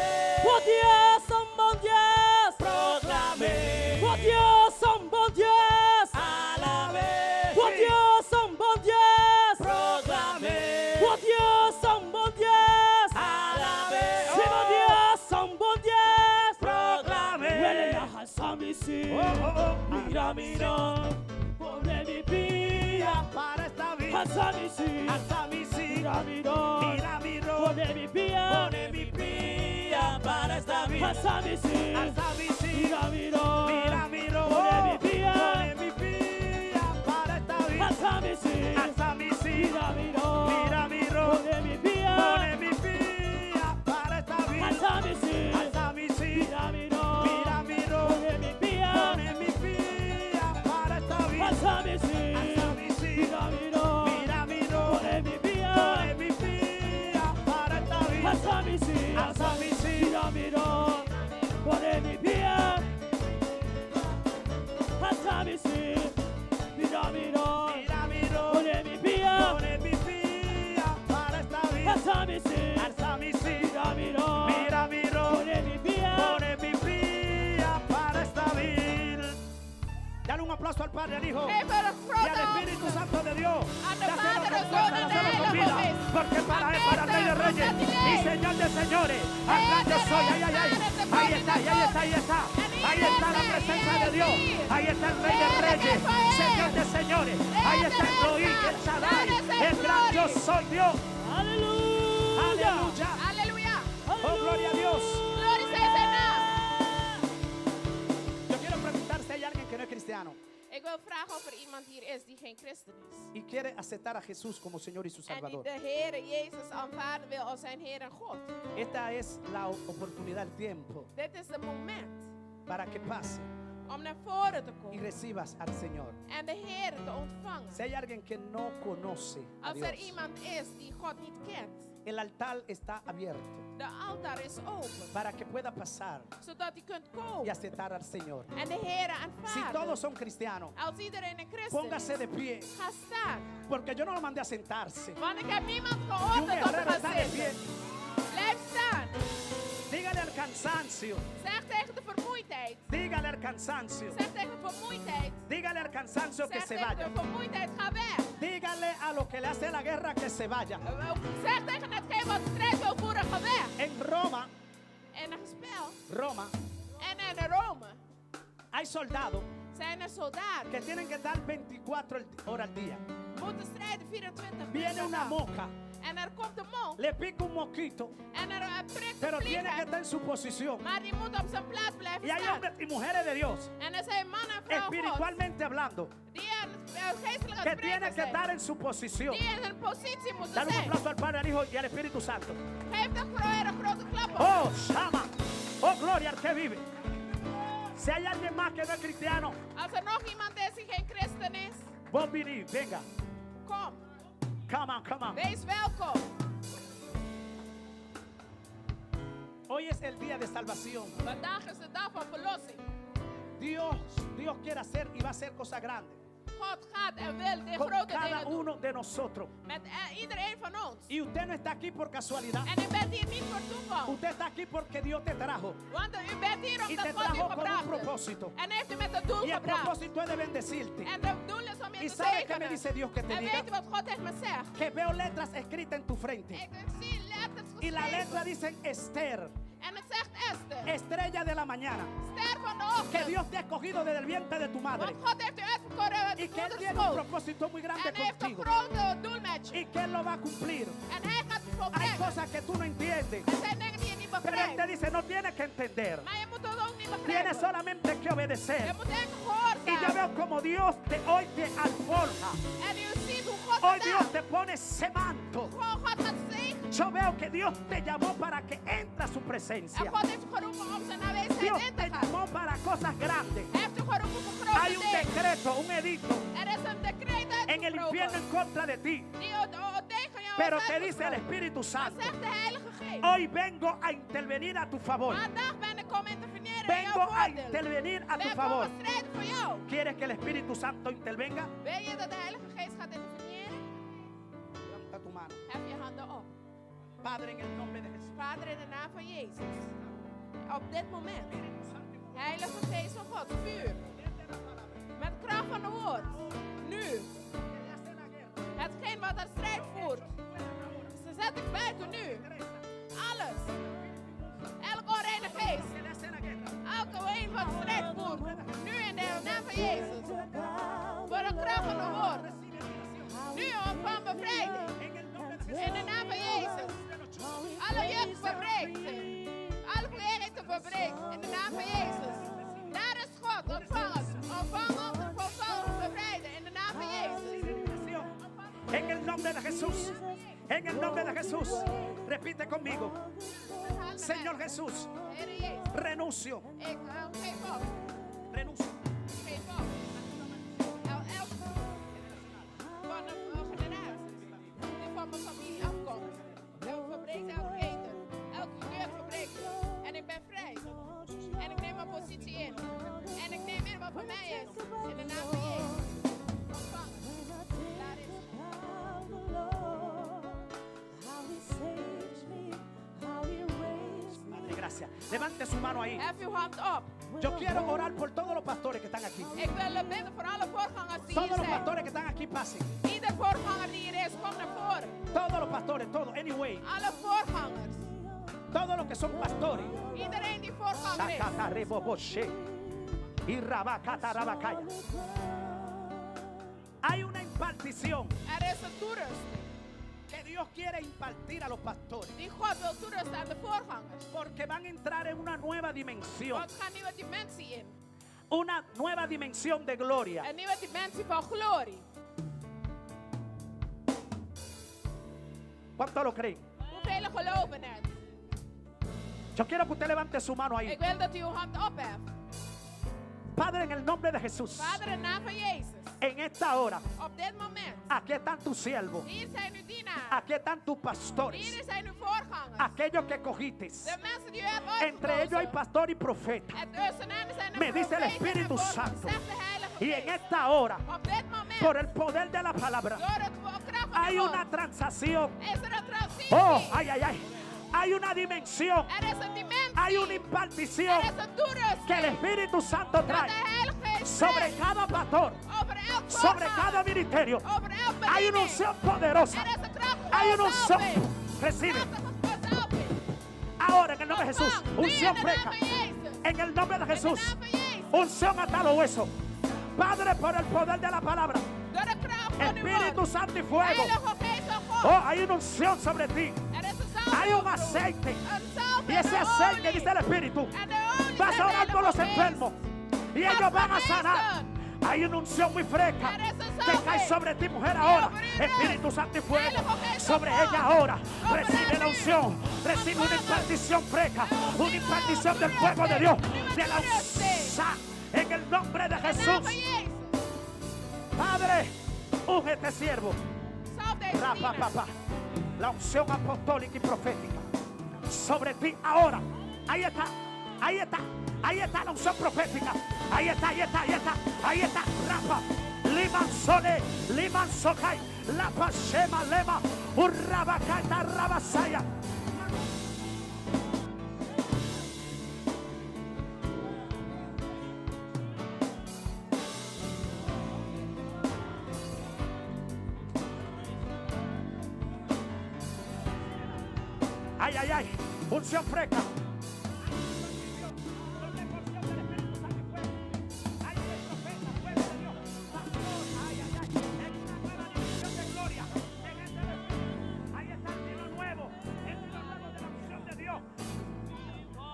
Oh Dios san buen Dios. Proclamé. Oh Dios san buen Dios. Alabé. Oh Dios san buen Dios. Proclamé. Oh Dios san buen Dios. Alabé. Sí, mi Dios san buen Dios. Proclamé. Alza mi sí, Oh, oh, oh. mira mi ro. Pone mi pía, Para esta vida. alza mi sí, Alza mi sí. mira mi ro. Mira mi ro. Pone mi pía, Pone mi pía para esta vida. alza mi sí, Alza mi sí. mira mi ro. Mira mi ro. Pone mi pía, Pone mi pía para esta vida. alza mi sí, Alza mi sí. mira mi ro. Mira mi ro. Pone mi pía, Pone mi pía para esta vida. alza mi sí, Alza mi sí. mira mi ro. Mira mi ro. Pone mi pía, Pone mi pía para esta vida. alza mi sí, Alza mi sí. mira mi ro. Mira mi ro. Pone mi pía, Pone mi pía para esta vida. alza mi sí, Alza mi sí. mira mi ro. señores. Al gran yo soy. Ay, ay, ay. Ahí está, ahí está, ahí está. Ahí está la presencia de Dios. Ahí está el Rey de Reyes, Señor de señores. Ahí está el Elohim, el Shaddai, el gran yo soy Dios. Aleluya. Aleluya. Halleluja. Oh, gloria a Dios. Glory zij zijn naam. Yo quiero preguntar si hay alguien que no es cristiano Ik wil vragen of er iemand hier is die geen christen is. y quiere aceptar a Jesús como Señor y su En die Salvador. de Heer Jezus aanvaarden wil als zijn Heer en God. Esta es la oportunidad, el tiempo Dit is het moment para que pase om naar voren te y komen recibas al Señor. en de Heer te ontvangen. Si hay alguien que no conoce a Als er Dios, iemand is die God niet kent, el altar está abierto de altaar is open, para que pueda pasar zodat u kunt y komen aceptar al Señor. en de Heer Si aanvaarden. todos son cristianos, Als iedereen een christen póngase is, de pie, ga staan. porque yo no lo mandé a sentarse. Want ik heb niemand Y un gehoord dat te guerrero gaan está de pie. zitten. Blijf staan. Dígale al cansancio, Zeg tegen de vermoeidheid. dígale al cansancio, Zeg tegen vermoeidheid. dígale al cansancio que Zeg se tegen vaya. de vermoeidheid, ga weg. Dígale a lo que le hace la guerra que se vaya. Zeg tegen hetgeen wat strijd wil voeren, ga weg. En Roma, En een spel. Roma, En in Rome hay soldados zijn er soldaten. que tienen que estar 24 horas al día. Moeten strijden 24 uur Viene per una dag. mosca, En er komt een mol. le pica un mosquito, En er prikt pero een tiene que vlieg. estar en su posición. Maar die moet op zijn plaats blijven Y hay staan. hombres y mujeres de Dios, En er zijn mannen en vrouwen God espiritualmente hablando, die geestelijk aan que het tienen spreken que zijn. estar en su posición. Die in hun positie moeten Dale un zijn. aplauso al Padre, al Hijo y al Espíritu Santo. Geef de Heer een grote klap op. Oh, Shama. Oh, gloria al que vive. Si hay alguien más que no es cristiano, Als er nog iemand is die geen christen is, vos venís, venga. kom. Come on, come on. Wees welkom. Hoy es el día de salvación. Vandaag is de dag van verlossing. Dios quiere hacer y va a hacer cosas grandes God gaat en wil de con grote cada dingen doen. uno de nosotros. Met iedereen van ons. Y usted no está aquí por casualidad. En u bent hier niet voor toeval. Usted está aquí porque Dios te trajo. Want u bent hier Y omdat te God u trajo con un gebracht heeft. propósito. En heeft u met het doel Y el gebracht. propósito es de bendecirte. En het doel is om je ¿Y te sabe qué me zegenen. dice Dios que te En diga? weet u wat God tegen me zegt? Que veo letras escritas en tu frente. Ik zie letters Y la letra geschreven. dice Esther, En het zegt Esther. estrella de la mañana. Ster van de Que ochtend. Dios te ha escogido desde el vientre de tu madre. Want God heeft u uitverkoren uit Y de que Él tiene un moederschoot. propósito muy grande En hij heeft een contigo. grote doel met je. Y que Él lo va a cumplir. En hij gaat het Hay volbrengen. cosas que tú no entiendes. Er zijn dingen die je niet Pero Él te begrijpt. dice, no tienes que entender. Maar je moet het ook niet Tienes begrijpen. solamente que Je obedecer. moet even Y yo gehoorzamen. veo como Dios hoy te alforja. En u ziet hoe God Hoy het Dios doet. te pone ese manto. Gewoon God gaat zegenen. Yo veo que Dios te llamó para que entre a su En presencia. God heeft u geroepen om zijn aanwezigheid Dios in te te gaan. llamó para cosas grandes. Hij heeft u geroepen voor grote Hay un dingen. decreto, un edicto Er is een decreet en el infierno uitgesproken. en contra de ti. Die tegen jou Pero is te dice el uitgesproken. Espíritu Dan Santo, zegt de Heilige Geest. hoy vengo a intervenir a tu favor. Vandaag ben ik komen interveneren in Vengo jouw a voordeel. intervenir a tu Ben favor. komen strijden voor jou. ¿Quieres que el Espíritu Santo intervenga? Wil je dat de Heilige Geest gaat interveneren? Levanta tu mano. Hef je handen op. Padre, en el nombre de Jesús. Vader, in de naam van Jezus. Op dit moment. Heilige Geest van God, vuur. Met kracht van het woord. Nu. Hetgeen wat er strijd voert. Ze zet ik buiten nu. Alles. Elke onreine geest. Elke een wat strijd voert. Nu in de naam van Jezus. Voor de kracht van het woord. Nu ontvang bevrijding. In de naam van Jezus. Alle juk verbreekt. Alle verlegenheid verbreekt. In de naam van Jezus. Daar is God. Ontvang het. Ontvang het. Ontvang het. Bevrijden. In de naam van Jezus. En el nombre de Jesús. En el nombre de Jesús. Repite conmigo. Señor Jesús, Heer Jezus. renuncio. Ik geef op. Renuncio. Geef op. Elke van de generaties die van mijn familie afkomt. Elke verbreekt, elke eten. Elke juk verbreekt. En ik ben vrij. En ik neem mijn positie in. En ik neem in wat voor mij is. In de naam van Jezus. Ontvang het. Daar is het. Padre, gracias. Levante su mano ahí. Hef uw hand op. Yo quiero orar por todos los pastores que están aquí. Ik wil bidden voor alle voorgangers die Todos hier los zijn. pastores que están aquí pasen. Ieder voorganger die hier is, kom naar voren. Todos los pastores, todos. Anyway. Alle voorgangers. Todos los que son pastores. Iedereen die voorganger is. Shakatareboboche. Y rabakatarabakaya. Hay una impartición Er is een toerusting que Dios quiere impartir a los pastores. die God wil toerusten aan de voorgangers. Porque van a entrar en una nueva dimensión. Want we gaan een nieuwe dimensie in. Una nueva dimensión de gloria. Een nieuwe dimensie van glorie. ¿Cuántos lo creen? Hoeveel geloven het? Yo quiero que usted levante su mano ahí. Ik wil dat u uw hand opheft. Padre, en el nombre de Jesús, Vader, in de naam van Jezus. en esta hora, Op dit moment. aquí están tus siervos, Hier zijn uw dienaren. aquí están tus pastores, Hier zijn uw voorgangers. aquellos que cogiste. De mensen die u hebt Entre ellos hay uitgekozen. pastor y profeta. En tussen hen zijn er Me dice el profeten en Espíritu vorsten, Santo. zegt de Heilige Y en Geest. esta hora, Op dit moment. por el poder de la palabra, Door het kracht van hay de una woord. transacción. Is er een transitie. Oh, ay, ay, ay. Hay una dimensión, Er is een dimensie. hay una impartición Er is een toerusting. que el Espíritu Santo Dat de trae Heilige Geest sobre brengt. cada pastor, Over elk sobre voorganger. cada ministerio. Over elk Hay una bediening. unción poderosa. Er is een kracht Hay van una unción. zalving. Recibe. Krachtige zalving. Ahora en el nombre de Jesús. Ontvang. Unción Nu in de fresca. naam van Jezus. En el nombre de In de Jesús. naam van Jezus. Unción hasta los huesos. Padre, por el poder de la palabra. Door de kracht van uw Espíritu woord. Santo y fuego. Heilige Geest van God. Oh, hay una unción sobre ti. Er is een zalving Hay un over u. aceite. Een zalving, Y ese een aceite, olie. dice el Espíritu, En de olie vas zegt a de orar por los Heilige Geest. enfermos. Y ellos van a sanar. Hay una unción muy fresca Er is een que zalving. cae sobre ti, mujer, ahora. over u Espíritu rust. Santo y fuego. Heilige Geest Sobre van God. ella ahora. Over Recibe la u. unción. Recibe una impartición fresca. Una impartición del fuego de Dios. De la unción. En el nombre de In de naam Jesús. van Jezus. Padre, unge este siervo. Salf deze Rapa, dienaar. papá. La unción apostólica y profética sobre ti ahora. Ahí está, ahí está, ahí está la unción profética. Ahí está, ahí está, ahí está, ahí está. Rapa, liman sole, liman sokai, la pashema lema, urrabakata rabasaya. Ay, ay, ay, unción fresca.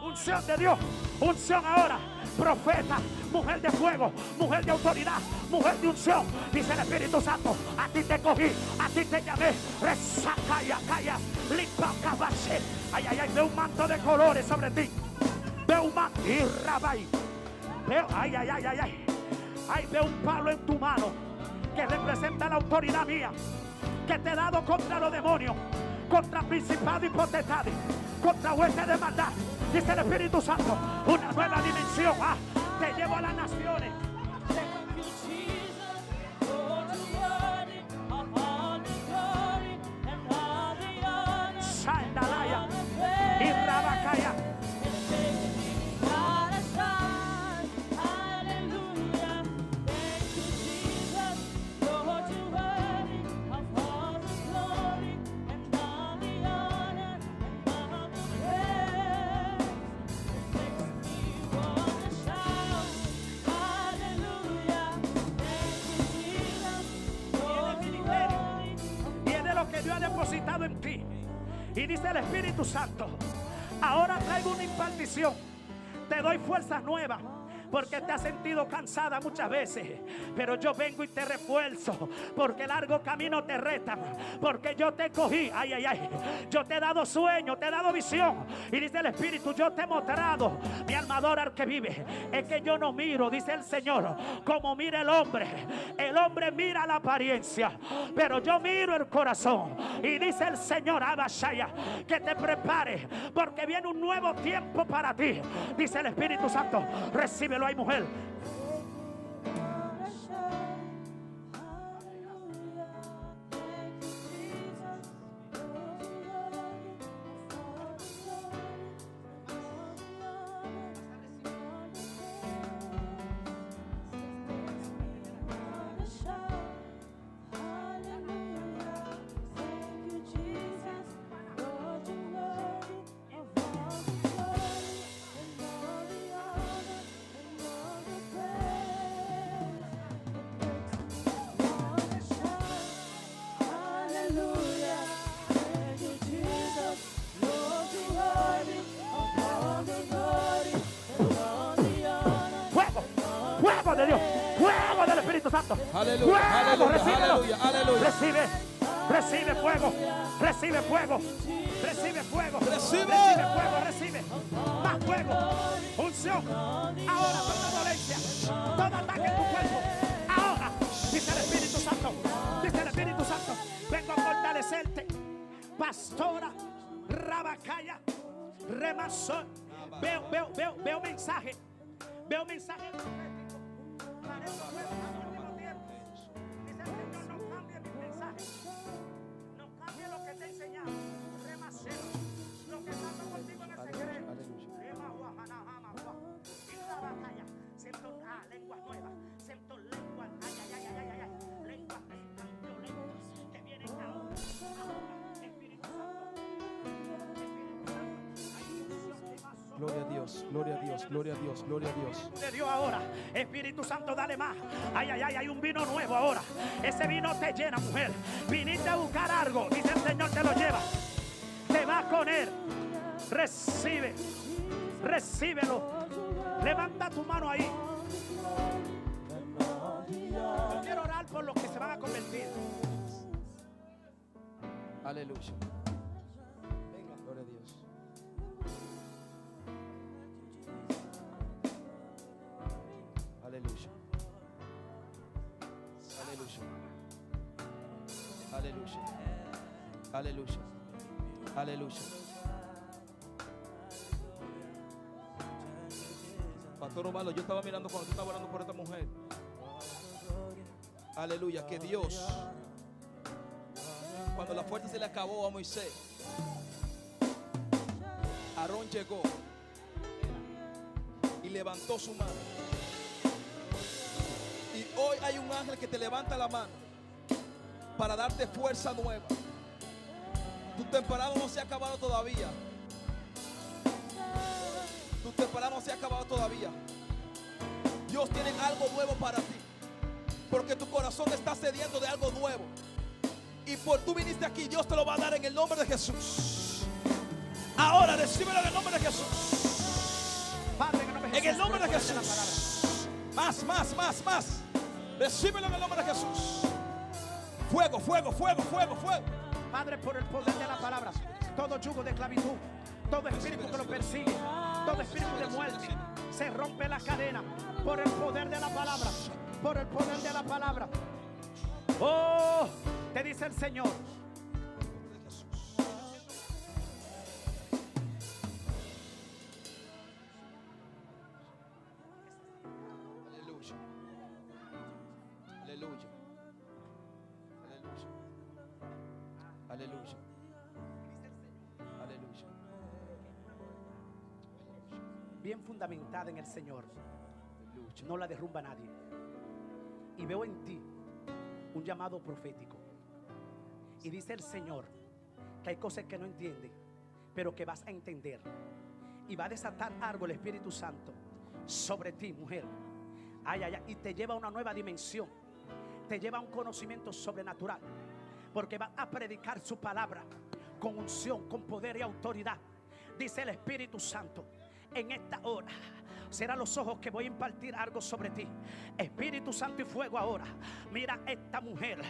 Unción de Dios, unción ahora, profeta, mujer de fuego, mujer de autoridad, mujer de unción, dice el Espíritu Santo, a ti te cogí, a ti te llamé, resacaya, calla, limpa, cabase, ay, ay, ay, veo un manto de colores sobre ti, veo un manto, y rabai, veo, ay, ay, ay, ay, ay, ay, veo un palo en tu mano, que representa la autoridad mía, que te he dado contra los demonios, contra principados y potestades, contra huestes de maldad. Dice el Espíritu Santo, una nueva dimensión. Te llevo a las naciones. Sandalaya y Rabacaya. Que Dios ha depositado en ti. Y dice el Espíritu Santo, ahora traigo una impartición, te doy fuerzas nuevas, porque te has sentido cansada muchas veces, pero yo vengo y te refuerzo, porque largo camino te retan, porque yo te cogí, ay, ay, ay, yo te he dado sueño, te he dado visión, y dice el Espíritu, yo te he mostrado mi armador al que vive. Es que yo no miro, dice el Señor, como mira el hombre mira la apariencia, pero yo miro el corazón. Y dice el Señor, Abashaya, que te prepare, porque viene un nuevo tiempo para ti. Dice el Espíritu Santo, recíbelo ahí, mujer. Espíritu Santo. Aleluya, Fuego, aleluya, recíbelo. aleluya, aleluya. Recibe fuego. Recibe fuego. Recibe fuego. Recibe. Recibe fuego. Recibe. Más fuego. Unción. Ahora toda dolencia. Todo ataque en tu cuerpo. Ahora. Dice el Espíritu Santo. Dice el Espíritu Santo. Vengo a fortalecerte. Pastora Rabacaya Remasón. Veo mensaje. Veo mensaje profético. Para eso fue al último tiempo. Dice el Señor, no cambie mis mensajes. No cambie lo que te he enseñado. Remasero. Lo que está contigo en el secreto. Siento lenguas nuevas. Siento lenguas. Lenguas violentas que vienen ahora. Espíritu Santo. Gloria a Dios, gloria a Dios, gloria a Dios, gloria a Dios. De Dios ahora, Espíritu Santo, dale más. Hay un vino nuevo ahora. Ese vino te llena, mujer. Viniste a buscar algo, dice el Señor, te lo lleva. Te vas con Él. Recibe, recíbelo. Levanta tu mano ahí. Yo quiero orar por los que se van a convertir. Aleluya. Gloria a Dios. Aleluya. Aleluya. Aleluya. Aleluya. Aleluya. Pastor Osvaldo, yo estaba mirando cuando tú estabas orando por esta mujer. Aleluya, que Dios, cuando la fuerza se le acabó a Moisés, Aarón llegó y levantó su mano. Y hoy hay un ángel que te levanta la mano para darte fuerza nueva. Tu temporada no se ha acabado todavía. Tu temporada no se ha acabado todavía. Dios tiene algo nuevo para ti, porque tu corazón está sediento de algo nuevo. Y por tú viniste aquí, Dios te lo va a dar en el nombre de Jesús. Ahora recíbelo en el nombre de Jesús. Padre, en el nombre de Jesús. Más. Recíbelo en el nombre de Jesús. Fuego. Padre, por el poder de la palabra, todo yugo de esclavitud, todo espíritu que lo persigue, todo espíritu de muerte, se rompe la cadena por el poder de la palabra, por el poder de la palabra. Oh, te dice el Señor. Aleluya. Bien fundamentada en el Señor, no la derrumba nadie. Y veo en ti un llamado profético. Y dice el Señor que hay cosas que no entiende, pero que vas a entender. Y va a desatar algo el Espíritu Santo sobre ti, mujer. Y te lleva a una nueva dimensión. Te lleva a un conocimiento sobrenatural, porque va a predicar su palabra con unción, con poder y autoridad. Dice el Espíritu Santo, en esta hora serán los ojos que voy a impartir algo sobre ti. Espíritu Santo y fuego ahora. Mira esta mujer,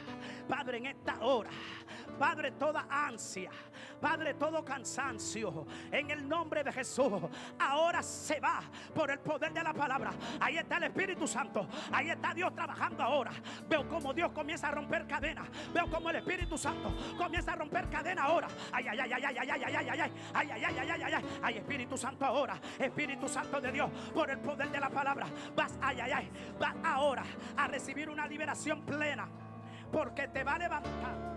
Padre, en esta hora, Padre, toda ansia, Padre, todo cansancio, en el nombre de Jesús, ahora se va por el poder de la palabra. Ahí está el Espíritu Santo, ahí está Dios trabajando ahora. Veo como Dios comienza a romper cadenas. Veo como el Espíritu Santo comienza a romper cadenas ahora. Ay, Espíritu Santo ahora, Espíritu Santo de Dios, por el poder de la palabra, vas ahora a recibir una liberación plena, porque te va a levantar.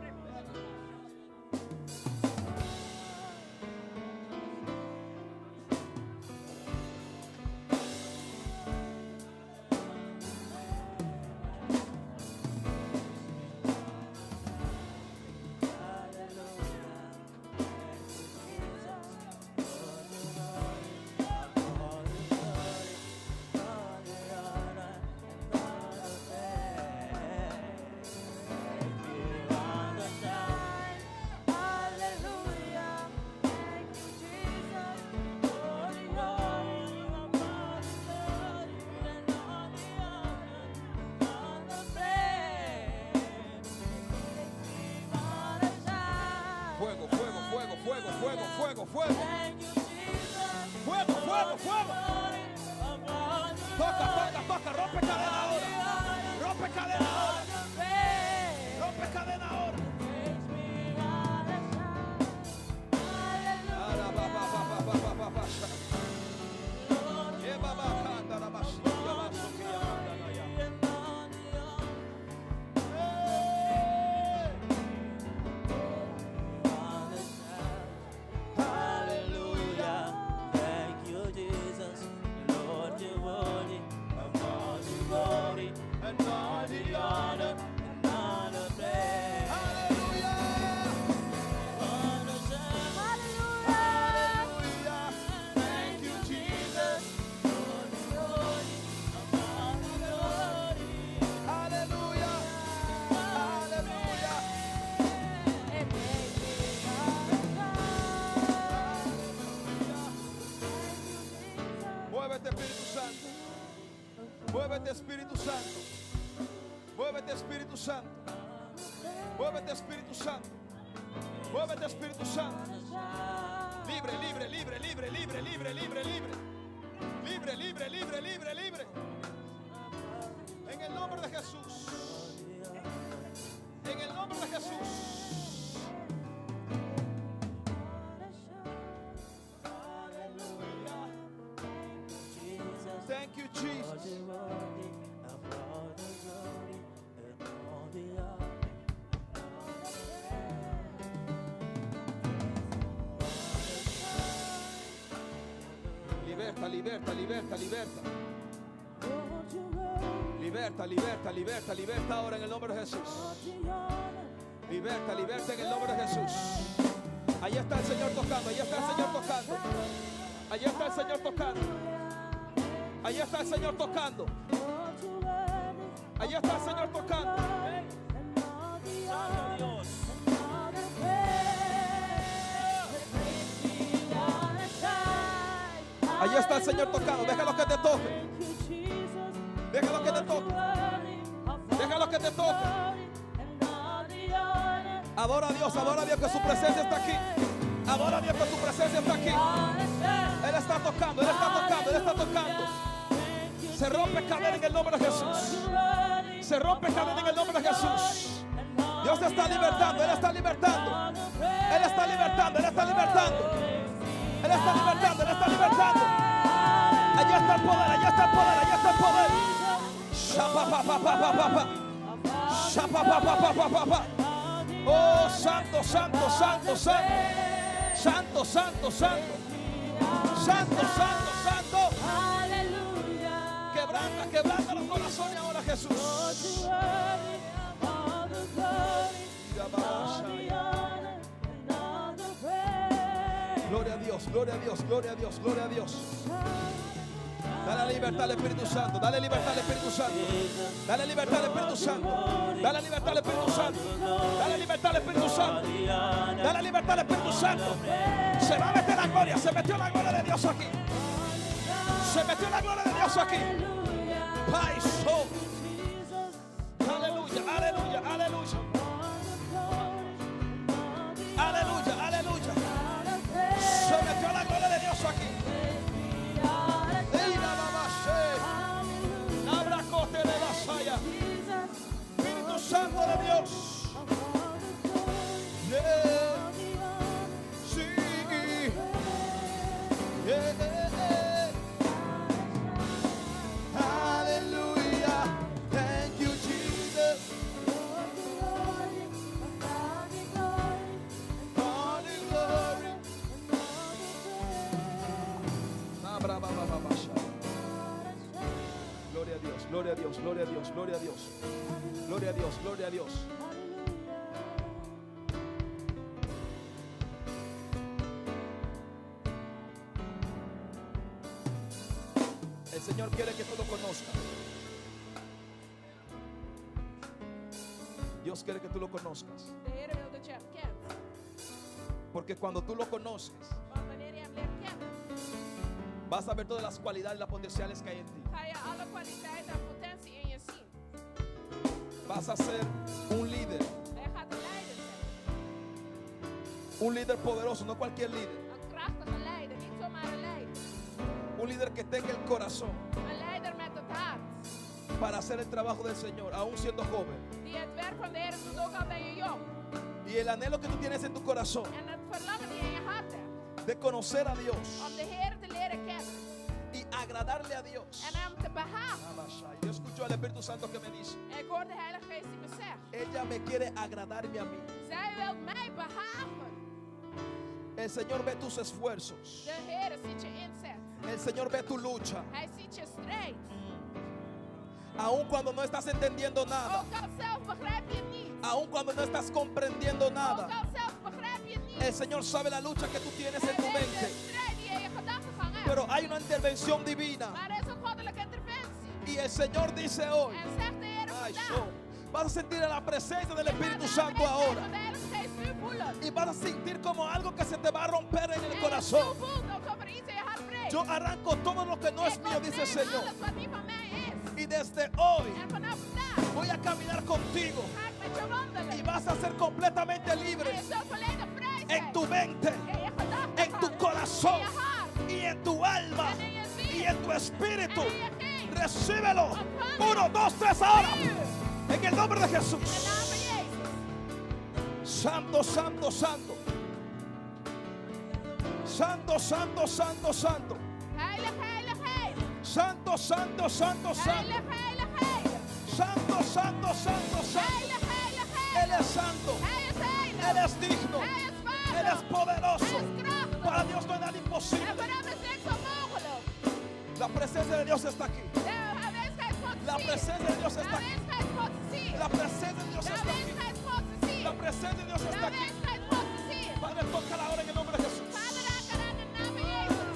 fuego, fuego. Toca, toca, toca. Rompe cadena ahora. Rompe cadena ahora. Rompe cadena ahora. Hallelujah. Thank you, Jesus. Lord, you're worthy of all the glory and all the honor and all the praise. Hallelujah. Hallelujah. Thank you, Jesus. Lord, you're worthy of all the glory. Hallelujah. Hallelujah. Muévete, Espíritu Santo. Muévete, Espíritu Santo. Muévete, Espíritu Santo. Muévete, Espíritu Santo. Muévete, Espíritu Santo. Libre, libre, libre, libre, libre, libre, libre, libre. Libre, libre, libre, libre, libre. En el nombre de Jesús. En el nombre de Jesús. Thank you, Jesus. Liberta, liberta, liberta, liberta. Liberta, liberta, liberta, liberta ahora en el nombre de Jesús. Liberta, liberta en el nombre de Jesús. Allí está el Señor tocando, allí está el Señor tocando. Allí está el Señor tocando. Allí está el Señor tocando. Allí está el Señor tocando. Santo Dios. Allí está el Señor tocando. Déjalo que te toque. Déjalo que te toque. Déjalo que te toque. Adora a Dios que su presencia está aquí. Adora a Dios que su presencia está aquí. Él está tocando, Él está tocando, Él está tocando. Se rompe cadena en el nombre de Jesús. Se rompe cadena en el nombre de Jesús. Dios te está libertando, Él está libertando. Él está libertando, Él está libertando. Él está libertando, Él está libertando. Allá está el poder, allá está el poder, allá está el poder. Oh, santo, santo, santo, santo. Santo, santo, santo. Santo, santo, santo. Quebranta, quebranta los corazones ahora, Jesús. Gloria a Dios, gloria a Dios, gloria a Dios, gloria a Dios. Dale libertad al Espíritu Santo, dale libertad al Espíritu Santo. Dale libertad al Espíritu Santo. Dale libertad al Espíritu Santo. Dale libertad al Espíritu Santo. Dale libertad al Espíritu Santo. Se va a meter la gloria, se metió la gloria de Dios aquí. Se metió la gloria de Dios aquí. Paiso. Aleluya, aleluya, aleluya. Aleluya, aleluya. Se metió la gloria de Dios aquí. Espíritu Santo de Dios. Yeah. Sí. Yeah. Hallelujah. Thank you, Jesus. All the glory. Gloria a Dios, gloria a Dios, gloria a Dios, gloria a Dios. Gloria a Dios, gloria a Dios. El Señor quiere que tú lo conozcas. Dios quiere que tú lo conozcas. De Heer wil dat je hem kent. Porque cuando tú lo conoces, Want wanneer je hem leert kennen, vas a ver todas las cualidades y las potenciales que hay en ti. ga je alle kwaliteiten en potentie in je zien. Vas a ser un líder. En je gaat een leider zijn. Un líder poderoso, no cualquier líder. Een krachtige leider, niet zomaar een leider. Un líder que tenga el corazón Een leider met het hart. para hacer el trabajo del Señor, aún siendo joven. Die het werk van de Heer doet ook al ben je jong. Y el anhelo que tú tienes en tu corazón En het verlangen die je in je hart hebt. de conocer a Dios Om de Heer te leren kennen. y agradarle a Dios. En hem te behagen. Yo escucho al Espíritu Santo que me dice, Ik hoor de Heilige Geest die me zegt. ella me quiere agradarme a mí. Zij wil mij behagen. El Señor ve tus esfuerzos. De Heer ziet je inzet. El Señor ve tu lucha. Hij ziet je strijd. Aun cuando no estás entendiendo nada. Ook al zelf begrijp je het niet. Aun cuando no estás comprendiendo Ook nada. al zelf begrijp je het niet. El Señor sabe la lucha que tú tienes en Hij tu weet de mente. strijd die je in je gedachtegang hebt. Pero hay una intervención divina. Maar er is een goddelijke interventie. Y el Señor dice hoy, En zegt de Heer ay, vandaag. yo, vas a sentir la presencia del Je gaat Espíritu de Santo aanwezigheid ahora. van de Heilige Geest nu voelen. Y vas a sentir como algo que se te va a romper en el En je corazón. voelt alsof er iets in je hart breekt. Yo arranco todo lo que no es Ik mío, dice el ontneem Señor. alles wat niet van mij is. Y desde hoy En vanaf vandaag voy a caminar contigo. ga ik met je wandelen. Y vas a ser completamente En je libre zult volledig vrij zijn. en tu mente, In je gedachtegang. en tu corazón, In je hart. y en tu alma, En in je ziel. y en tu espíritu. En in je geest. Recíbelo. Ontvang 1, 2, 3 ahora. Nu. En el nombre de In de Jesús. naam van Jezus. Santo, santo, santo. Santo, santo, santo, santo. Heilig, heilig, heilig. Santo, santo, santo, santo. Heilig, heilig, heilig. Santo, santo, santo, santo. Heilig, heilig, Él heilig. es santo. Hij is heilig. Él es digno. Hij is Él es waardig. poderoso. Hij is krachtig. Para Dios no hay nada En imposible. voor hem is niks onmogelijk. La presencia de Dios está aquí. De aanwezigheid Gods La is hier. presencia de Dios De está aquí. aanwezigheid Gods is hier. La presencia de Dios De está aquí. aanwezigheid Gods is hier. La presencia de Dios De está aquí. aanwezigheid Gods is hier. Padre, tócala ahora en el nombre de Jesús. Vader, raak eraan in de naam van Jezus.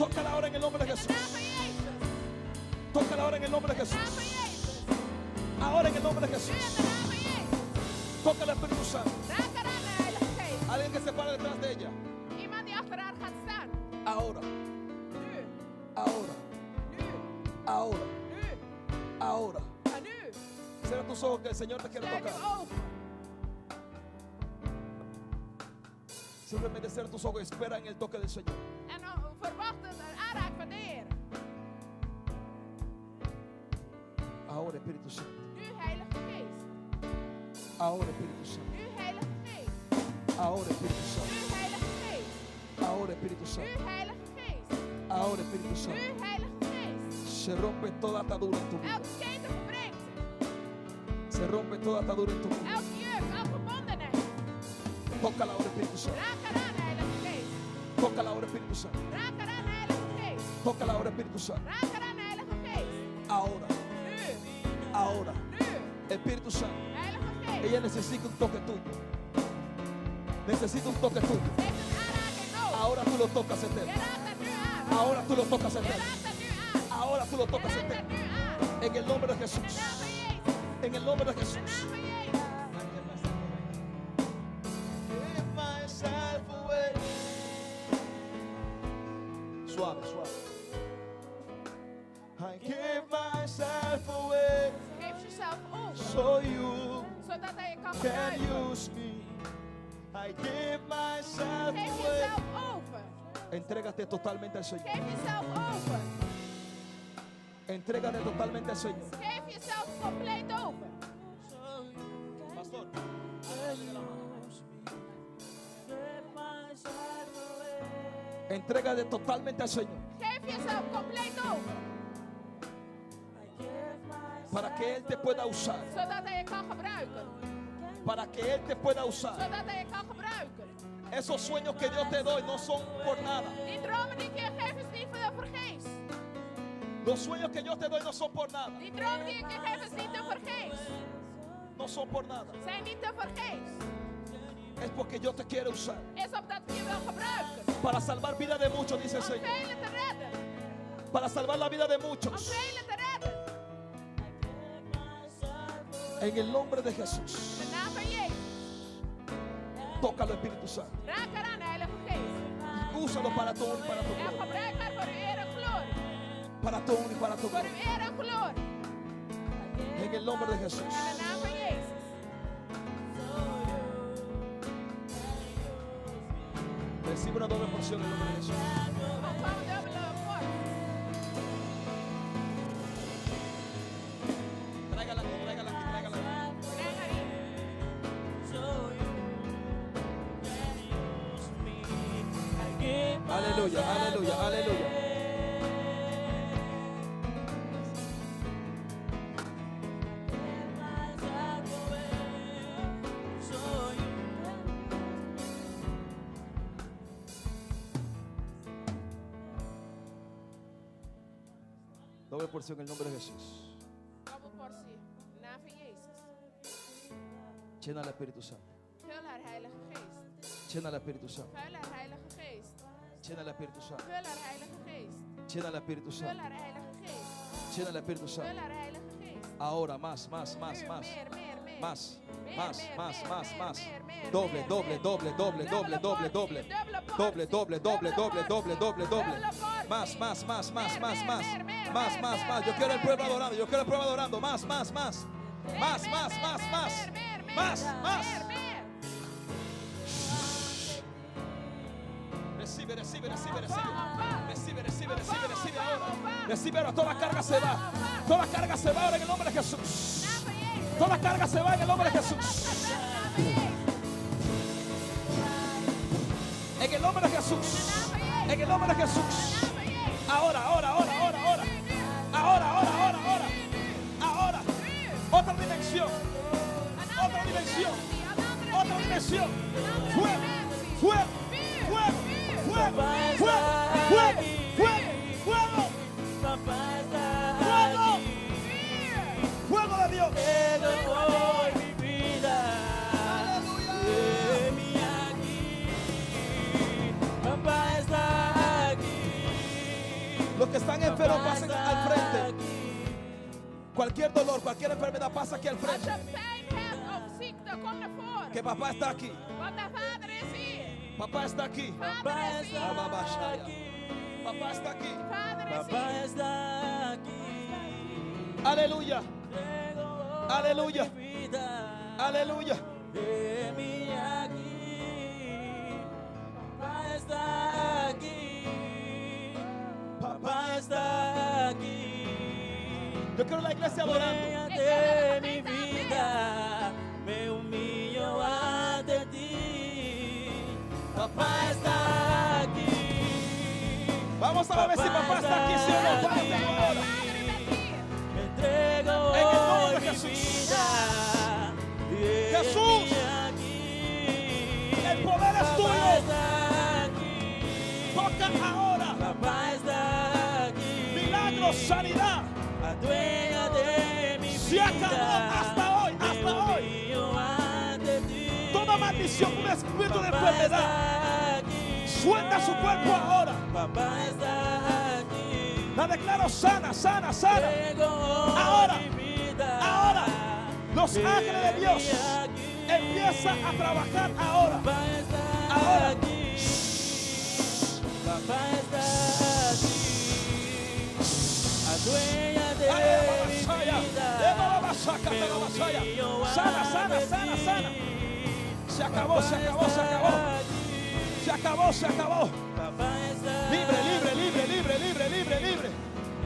Tócala ahora en el nombre de In de Jesús. naam van Jezus. Tócala ahora en el nombre de In de naam Jesús. van Jezus. Ahora en el nombre de Nu Jesús. in de naam van Jezus. Toca el Espíritu Santo. Raak eraan de Heilige Geest. Alguien que se para detrás de ella. Iemand die achter haar gaat staan. Ahora, Nu. ahora, Nu. ahora, Nu. ahora. En nu. Cierra tus ojos que el Señor te quiere Sluit tocar. uw ogen. Simplemente cierra tus ojos y espera en el toque del Señor. En verwacht een aanraak van de Heer. Ahora, Espíritu Santo. Nu, Heilige Geest. Ahora, Espíritu Santo. Nu, Heilige Geest. Ahora, Espíritu Santo. Nu, Heilige Geest. Ahora, Espíritu Nu, Santo. Heilige Geest. Ahora, Espíritu Santo. Nu, Heilige Geest. Se rompe toda atadura en tu vida. Elke keten verbreekt. Se rompe toda atadura en tu vida. Elke juk, elke gebondenheid. Tócala ahora, Espíritu Santo. Raak eraan, Heilige Geest. Tócala ahora, Espíritu Santo. Raak eraan, Heilige Geest. Tócala ahora, Espíritu Santo. Raak eraan, Heilige Geest. Ahora, Nu. ahora. Nu. Espíritu Santo. Heilige Geest. Ella necesita un toque tuyo. Necesita un toque tuyo. Ze heeft een aanraking nodig. Ahora tú lo tocas, Je eterno. raakt er nu aan. Ahora tú lo tocas, Je eterno. raakt er nu aan. Ahora tú lo Je tocas, raakt er eterno. nu aan. En el nombre de In de Jesús. naam van Jezus. En el nombre de In de Jesús. naam van Jezus. Give myself away. Suave, suave. I give myself away Geef jezelf over. so you Zodat hij je kan can gebruiken. use me. I give myself Geef away. jezelf over. Entrégate totalmente al Señor. Geef jezelf over. Entrégate totalmente al Señor. Geef jezelf compleet over. Pastor. Entrégate totalmente al Señor. Geef jezelf compleet over. Para que Él te pueda usar. Zodat hij je kan gebruiken. Para que Él te pueda usar. Zodat hij je kan gebruiken. Esos sueños que Dios te doy no son por nada. Die dromen die ik je geef is niet voor vergeefs. Los sueños que yo te doy no son por nada. Die dromen die ik je geef is niet te vergeefs. No son por nada. Zijn niet te vergeefs. Es porque yo te quiero usar. Is opdat ik je wil gebruiken. Para salvar vida de muchos, dice el Om Señor. velen te redden. Para salvar la vida de Om muchos. velen te redden. En el nombre de Jesús. In de naam van Jezus. Tócalo, Espíritu Santo. Raak eraan, Heilige Geest. Úsalo para tu honor y para tu En gloria. gebruik haar voor uw eer en glorie. Para tu honor y para tu Voor uw gloria. eer en glorie. En el nombre de Jesús. In de naam van Jezus. Recibe una doble porción en el nombre de Jesús. Ontvang een dubbele vorm. Aleluya, aleluya, aleluya. Doble porción en el nombre de Jesús. Double portie. Naam van Jezus. Llena al Espíritu Santo. Vul haar Heilige Geest. Llena al Espíritu Santo. Vul haar Heilige Geest. Llena al Espíritu Santo. Vul haar Heilige Geest. Llena al Espíritu Vul Santo. haar Heilige Geest. Llena al Espíritu Vul Santo. haar Heilige Geest. Ahora más, más, más, Meer, más. meer, meer, meer. Más, Meer, más, meer, más, meer, más, meer, más. meer, meer, Doble, meer, doble, meer. doble, doble, doble, doble, doble. Doble, doble, doble, doble, doble, doble, doble. Más, más, más, más, más, más. Más, más, más. Yo quiero el pueblo adorando. Yo quiero el pueblo adorando. Más, más, más. Más, más, más, más. Más, más. Recibe, recibe, recibe, recibe. Recibe, recibe, recibe, recibe ahora. Recibe ahora. Toda carga se va. Toda carga se va ahora en el nombre de Jesús. Toda carga se va en el nombre de Jesús. En el nombre de Jesús. En el nombre de Jesús. Ahora, ahora, ahora, ahora, ahora. Ahora, ahora, ahora, ahora. Ahora. Otra dimensión. Otra dimensión. Otra dimensión. Fuego, fuego, fuego, fuego, fuego, fuego, fuego, fuego. Fuego. Fuego de Dios. Hoy mi vida. Papá está aquí. Los que están enfermos pasen al frente. Cualquier dolor, cualquier enfermedad pasa aquí al Als frente. je pijn hebt of ziekte, kom naar voren. Que papá está aquí. Want de Vader is hier. Papá está aquí. Vader is hier. Papá está aquí. Vader is Papá hier. está aquí. Aleluya. Aleluya. Vida. Aleluya. Heme aquí. Papá está aquí. Papá está aquí. Yo quiero la iglesia adorando. Dueña de mi vida, me humillo ante ti. Papá está aquí. Vamos a ver si papá está aquí, sí o no. Párate ahora. Me entrego En el nombre de hoy mi Jesús. vida. Jesús. Heme aquí. El poder es Papá tuyo. está aquí. Toca ahora. Papá está aquí. Milagros, sanidad. La dueña de mi vida. Se acabó hasta hoy, hasta me hoy. humillo ante ti. Toda maldición, un espíritu de Papá enfermedad. está aquí. Suelta su cuerpo ahora. Papá está aquí. La declaro sana, sana, sana. Tengo Ahora, mi vida. ahora. Los ángeles de Dios Heme aquí. empiezan a trabajar ahora. Papá está Ahora. aquí. Papá está aquí. La dueña de mi vida. Sana, sana, sana, sana. Se acabó, se acabó, se acabó. Se acabó, se acabó. Papá está Libre, libre, libre, libre, libre, libre, libre.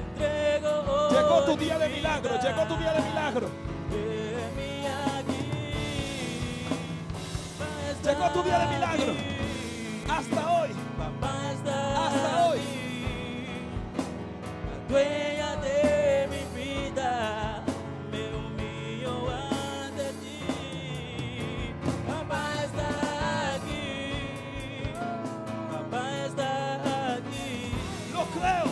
entrego Llegó tu hoy día mi de milagro, vida. llegó tu día de milagro. Heme aquí. Papá está Llegó tu día de milagro. aquí. Hasta hoy, Papá está hasta hoy. La dueña de mi vida, me humillo ante ti. Papá está aquí. Papá está aquí. Lo creo,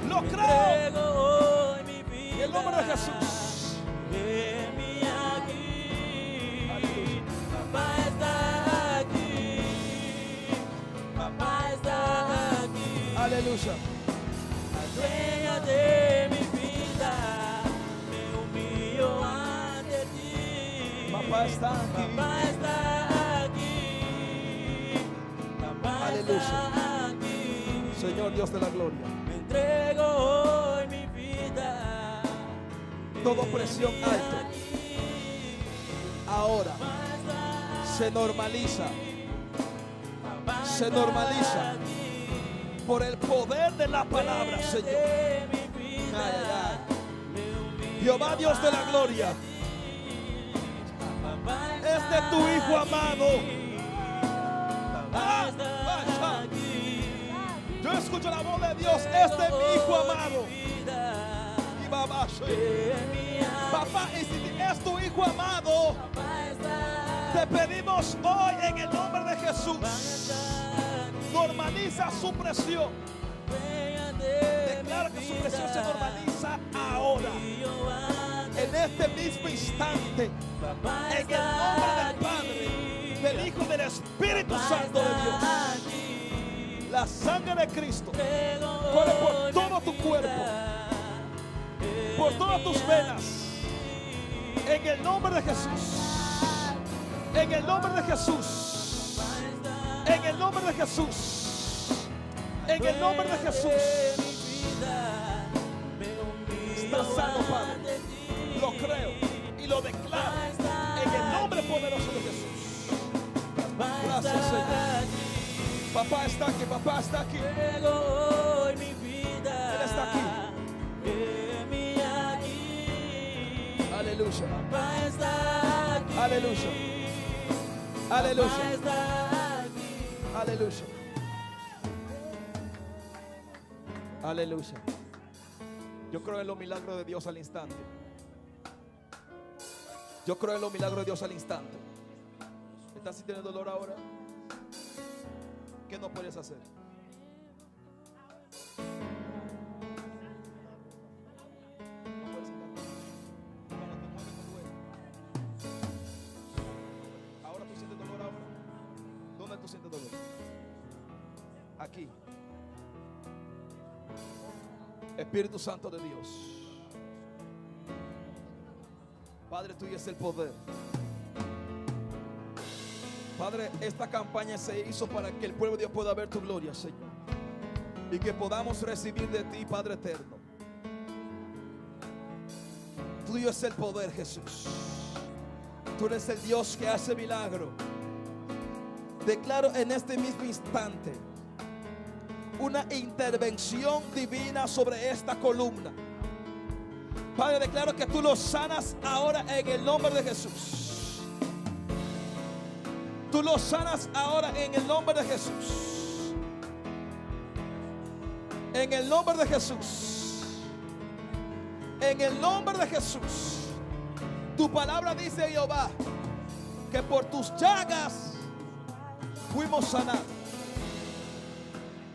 lo Me creo. entrego hoy mi vida. En el nombre de Jesús. Heme aquí. Aleluya. Papá está aquí. Papá está aquí. Aleluya. La dueña de mi vida, me humillo ante ti. Papá está aquí. Papá está aquí. Papá Aleluya. está aquí. Señor Dios de la gloria. Me entrego hoy mi vida. Toda presión alta ahora se normaliza. Se normaliza por el poder de la palabra, Señor. Ay, ay, ay. Jehová Dios de la gloria, es de tu Hijo amado. Ah, ah, ah. Yo escucho la voz de Dios. Este es mi hijo amado. Y papá, papá, y si es tu hijo amado, te pedimos hoy en el nombre de Jesús, normaliza su presión. Declara que su presión se normaliza ahora, en este mismo instante, en el nombre del Padre, del Hijo y del Espíritu Santo de Dios. La sangre de Cristo corre por todo tu cuerpo, por todas tus venas, en el nombre de Jesús. En el nombre de Jesús. En el nombre de Jesús. En el nombre de Jesús. Está sano, Padre. Lo creo y lo declaro en el nombre poderoso de Jesús. Gracias, Señor. Papá está aquí, papá está aquí. Él está aquí. Aleluya. Aleluya. Aleluya. Aleluya. Aleluya. Yo creo en los milagros de Dios al instante. Yo creo en los milagros de Dios al instante. ¿Estás sintiendo dolor ahora? ¿Qué no puedes hacer? No puedes hacer nada. Cuando te mueves te duele. Ahora tú sientes dolor ahora. ¿Dónde tú sientes dolor? Aquí. Espíritu Santo de Dios. Padre, tuyo es el poder. Padre, esta campaña se hizo para que el pueblo de Dios pueda ver tu gloria, Señor, y que podamos recibir de ti, Padre eterno. Tuyo es el poder, Jesús. Tú eres el Dios que hace milagro. Declaro en este mismo instante una intervención divina sobre esta columna. Padre, declaro que tú lo sanas ahora en el nombre de Jesús. Tú lo sanas ahora en el nombre de Jesús. En el nombre de Jesús. En el nombre de Jesús. Tu palabra dice, Jehová, que por tus llagas fuimos sanados.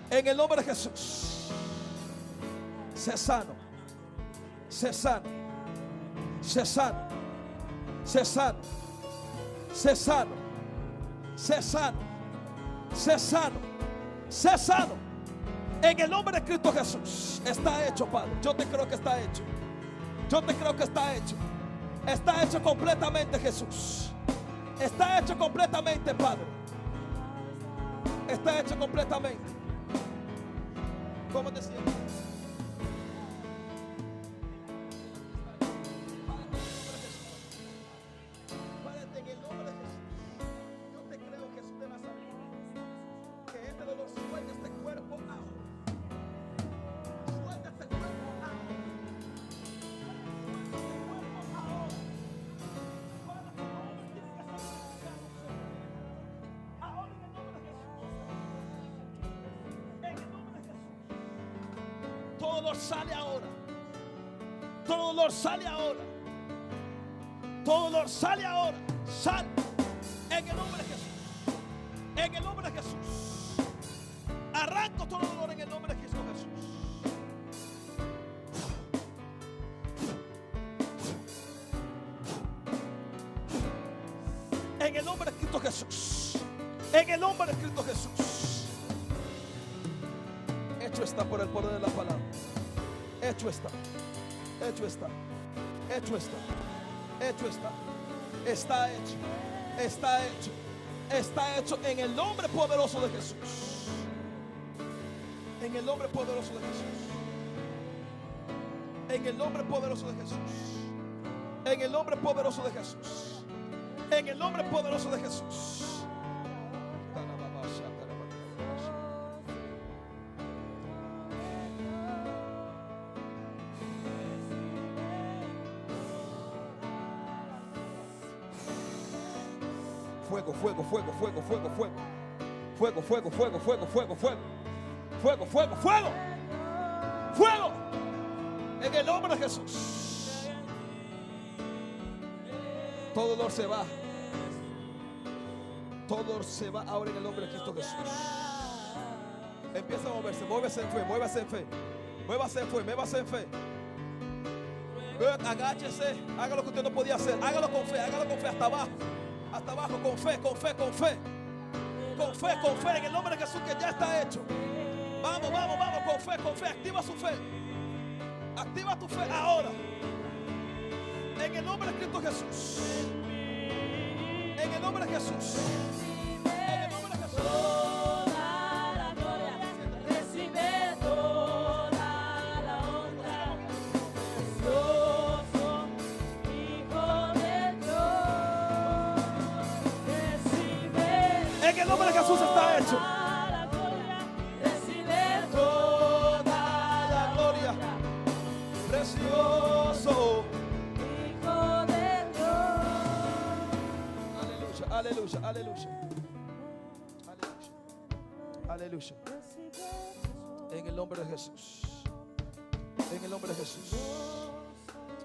En el nombre de Jesús. Sé sano. Sé sano. Sé sano. Sé sano. Sé sano. Sé sano. Sé sano. Sé sano. En el nombre de Cristo Jesús. Está hecho, Padre. Yo te creo que está hecho. Yo te creo que está hecho. Está hecho completamente, Jesús. Está hecho completamente, Padre. Está hecho completamente. ¿Cómo te sientes? Padre, en el nombre de Jesús, yo te creo, Jesús de Nazaret, que este dolor suelte este cuerpo ahora. Suelta este cuerpo ahora. Suelta este cuerpo ahora. Padre, por favor, tienes que ser ahora en el nombre de Jesús. En el nombre de Jesús. Todo dolor sale ahora. Todo dolor sale ahora. Todo dolor sale ahora. Sale. En el nombre de Jesús. En el nombre de Jesús. Arranco todo dolor en el nombre de Cristo Jesús. En el nombre de Cristo Jesús. En el nombre de Cristo Jesús. Hecho está por el poder de la palabra. Hecho está. Hecho está. Hecho está. Hecho está. Está hecho. Está hecho. Está hecho en el nombre poderoso de Jesús. En el nombre poderoso de Jesús. En el nombre poderoso de Jesús. En el nombre poderoso de Jesús. En el nombre poderoso de Jesús. Fuego, fuego, fuego, fuego, fuego, fuego. Fuego, fuego, fuego, fuego, fuego, fuego. Fuego, fuego, fuego. Fuego. En el nombre de Jesús. Todo dolor se va. Todo dolor se va ahora en el nombre de Cristo Jesús. Empieza a moverse. Muévase en fe. Muévase en fe. Muévase en fe. Muévase en fe. Agáchese. Haga lo que usted no podía hacer. Hágalo con fe. Hágalo con fe hasta abajo. Hasta abajo. Con fe. Con fe. Con fe. Con fe. Con fe. En el nombre de Jesús que ya está hecho. Vamos, vamos, vamos. Con fe. Con fe. Activa su fe. Activa tu fe ahora. En el nombre de Cristo Jesús. En el nombre de Jesús. En el nombre de Jesús. Toda la gloria, recibe toda la honra. Precioso Hijo de Dios, recibe. En el nombre de Jesús está hecho. Toda la gloria, recibe Toda la gloria. Precioso. Hijo de Dios. Aleluya, aleluya, aleluya. Aleluya. En el nombre de Jesús. En el nombre de Jesús.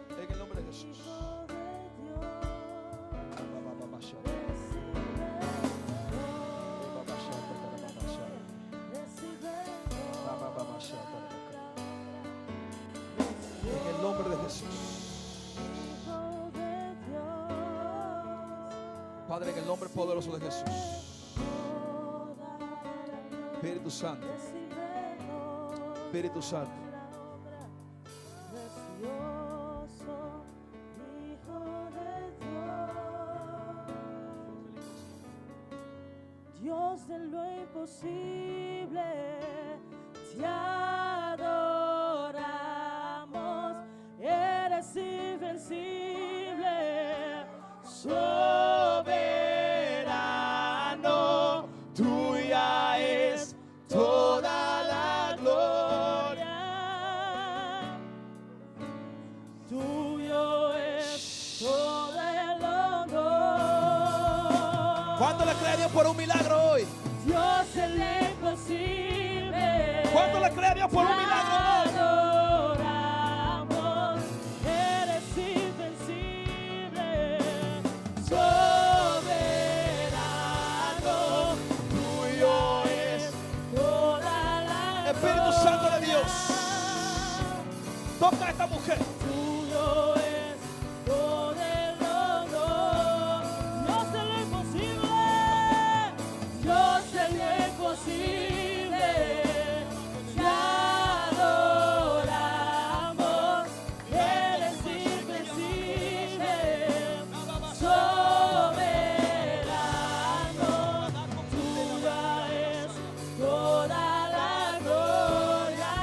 En el nombre de Jesús. En el nombre de Jesús. Padre, en el nombre poderoso de Jesús. Espíritu Santo. Espíritu Santo. Dios de lo imposible, te adoramos, eres invencible, soberano, tuya es toda la gloria, tuyo es todo el honor. ¿Cuánto le cree a Dios por un milagro hoy? Dios de lo imposible. ¿Cuánto le cree a Dios por un milagro hoy? Adoramos, eres invencible, soberano, tuyo es toda la Espíritu Santo de Dios. Toca a esta mujer. tuyo es todo el honor. Dios de lo imposible, Dios de lo imposible, te adoramos, eres invencible, soberano, tuya es toda la gloria,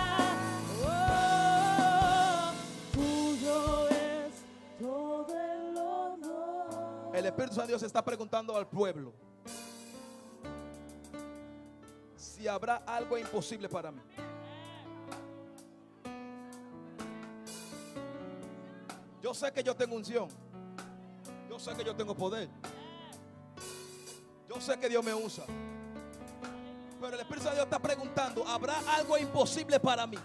tuyo es todo el honor. El Espíritu Santo de Dios está preguntando al pueblo si habrá algo imposible para mí. Yo sé que yo tengo unción. Yo sé que yo tengo poder. Yo sé que Dios me usa. Pero el Espíritu Santo de Dios está preguntando, ¿habrá algo imposible para mí?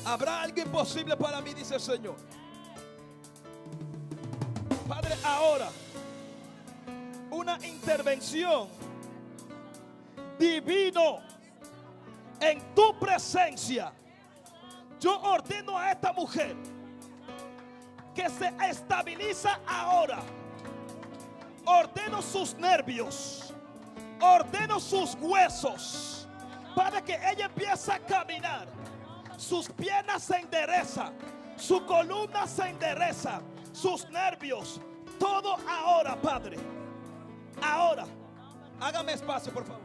¿Habrá algo imposible para mí? Dice el Señor. Padre, ahora una intervención divino en tu presencia. Yo ordeno a esta mujer que se estabiliza ahora. Ordeno sus nervios, ordeno sus huesos, para que ella empiece a caminar. Sus piernas se enderezan, su columna se endereza, sus nervios, todo ahora, Padre. Ahora, hágame espacio, por favor.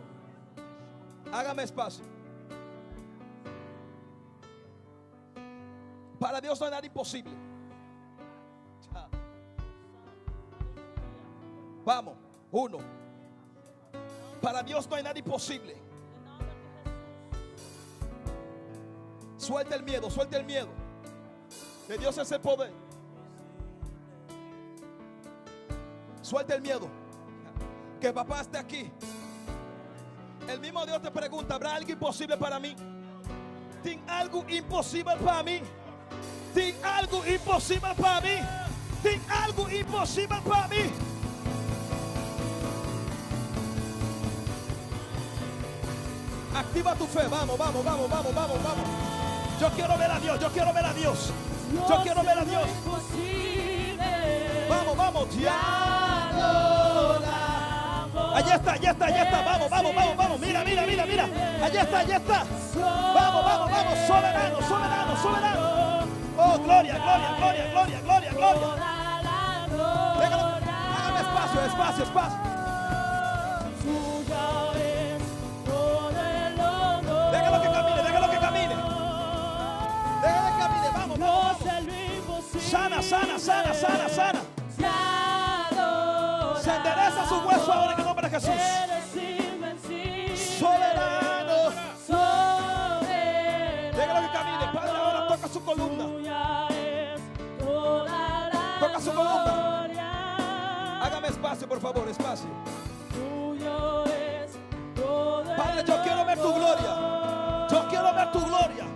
Hágame espacio. Para Dios no hay nada imposible. Vamos, uno. Para Dios no hay nada imposible. Suelta el miedo, suelta el miedo. Que Dios es el poder. Suelta el miedo. Que papá esté aquí. El mismo Dios te pregunta: ¿habrá algo imposible para mí? ¿Tiene algo imposible para mí? ¿Tiene algo imposible para mí? ¿Tiene algo imposible para mí? Activa tu fe. Vamos, vamos, vamos, vamos, vamos, vamos. Yo quiero ver a Dios, yo quiero ver a Dios. Yo quiero ver a Dios. Vamos, vamos. Allá está, allá está, allá está. Vamos, vamos, vamos, vamos. Mira, mira, mira, mira. Allá está, allá está. Vamos, vamos, vamos. Soberano, soberano, soberano. Oh, gloria, gloria, gloria, gloria, gloria, gloria. Hágame espacio, espacio, espacio. Déjalo que camine, déjalo que camine. Déjalo que camine, vamos, vamos, vamos. Sana, sana, sana, sana, sana. Se endereza su hueso ahora en el nombre de Jesús. Soberano. Déjalo que camine. Padre, ahora toca su columna. Toca su columna. Hágame espacio, por favor, espacio. Padre, yo quiero ver tu gloria. Yo quiero ver tu gloria.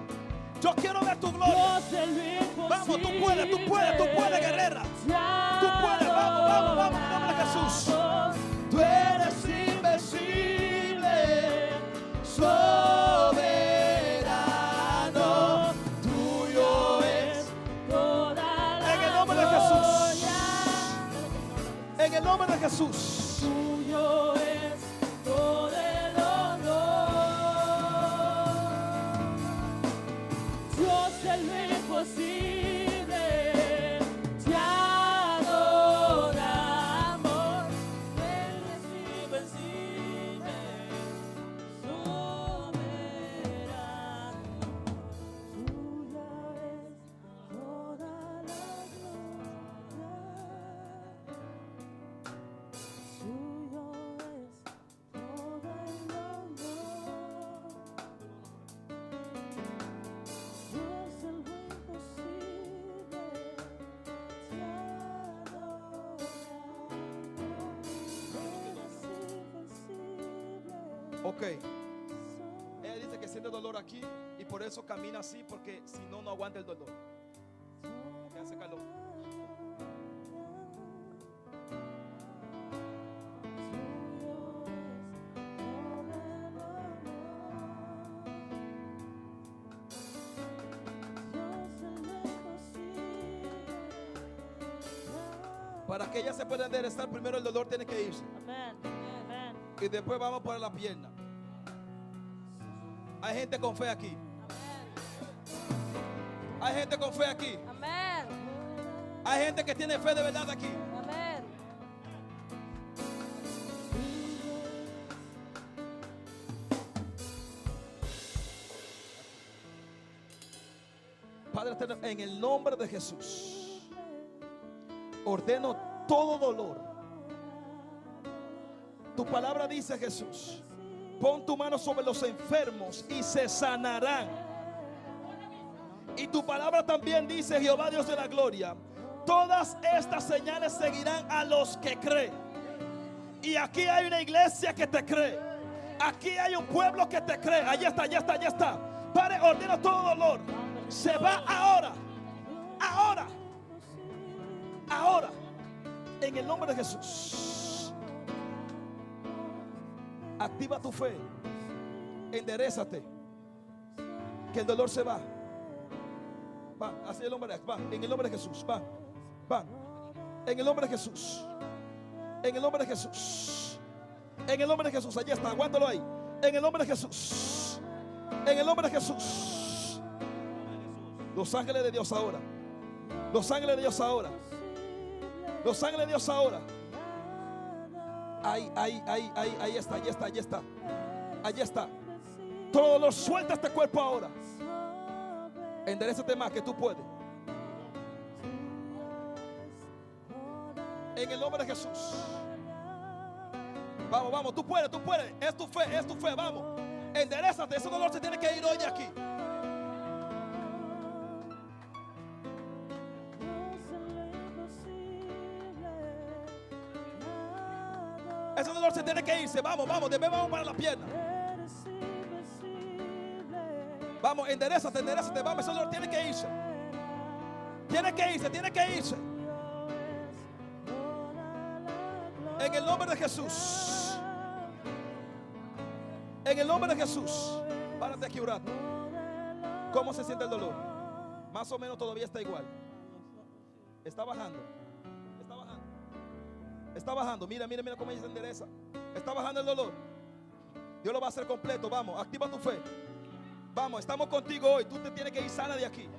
Yo quiero ver tu gloria. Vamos, tú puedes, guerrera. Tú puedes, vamos, vamos, vamos, en nombre de Jesús. Tú eres invencible, soberano. Tuyo es en el nombre de Jesús. En el nombre de Jesús. Tuyo es todo el honor. Dios de lo imposible, te adoramos. Eres invencible, soberano. Tuya es toda la gloria. Suyo es todo el honor. Dios el lo imposible, te adoramos. Eres invencible. Ok. Ella dice que siente dolor aquí y por eso camina así, porque si no, no aguanta el dolor. Porque hace calor. Para que ella se pueda enderezar, primero el dolor tiene que irse. Amén. Amén. Y después vamos por la pierna. Hay gente con fe aquí. Hay gente con fe aquí. Amén. Hay gente que tiene fe de verdad aquí. Amén. Padre eterno, en el nombre de Jesús, ordeno todo dolor. Tu palabra dice, Jesús, pon tu mano sobre los enfermos y se sanarán. Y tu palabra también dice, Jehová Dios de la gloria, todas estas señales seguirán a los que creen. Y aquí hay una iglesia que te cree. Aquí hay un pueblo que te cree. Allá está, allá está, allá está. Padre, ordeno todo dolor. Se va ahora. Ahora. Ahora. En el nombre de Jesús. Activa tu fe. Enderezate. Que el dolor se va. Va, así el hombre, va. En el nombre de Jesús. Va. Va. En el nombre de Jesús. En el nombre de Jesús. En el nombre de Jesús. Allí está, aguántalo ahí. En el nombre de Jesús. En el nombre de Jesús. Los ángeles de Dios ahora. Los ángeles de Dios ahora. Los ángeles de Dios ahora. Ahí está, ahí está, ahí está. Allí está. Todo dolor, suelta este cuerpo ahora. Enderezate más, que tú puedes. En el nombre de Jesús. Vamos, vamos, tú puedes, tú puedes. Es tu fe, vamos. Enderezate, ese dolor se tiene que ir hoy de aquí. Ese dolor se tiene que irse. Vamos, vamos, vamos para la pierna. Vamos, enderezate, enderezate. Vamos, ese dolor tiene que irse. Tiene que irse, tiene que irse. En el nombre de Jesús. En el nombre de Jesús. Párate aquí un rato. ¿Cómo se siente el dolor? Más o menos todavía está igual. Está bajando. Está bajando. Está bajando. Mira, mira, mira cómo ella se endereza. Está bajando el dolor. Dios lo va a hacer completo. Vamos, activa tu fe. Vamos, estamos contigo hoy. Tú te tienes que ir sana de aquí.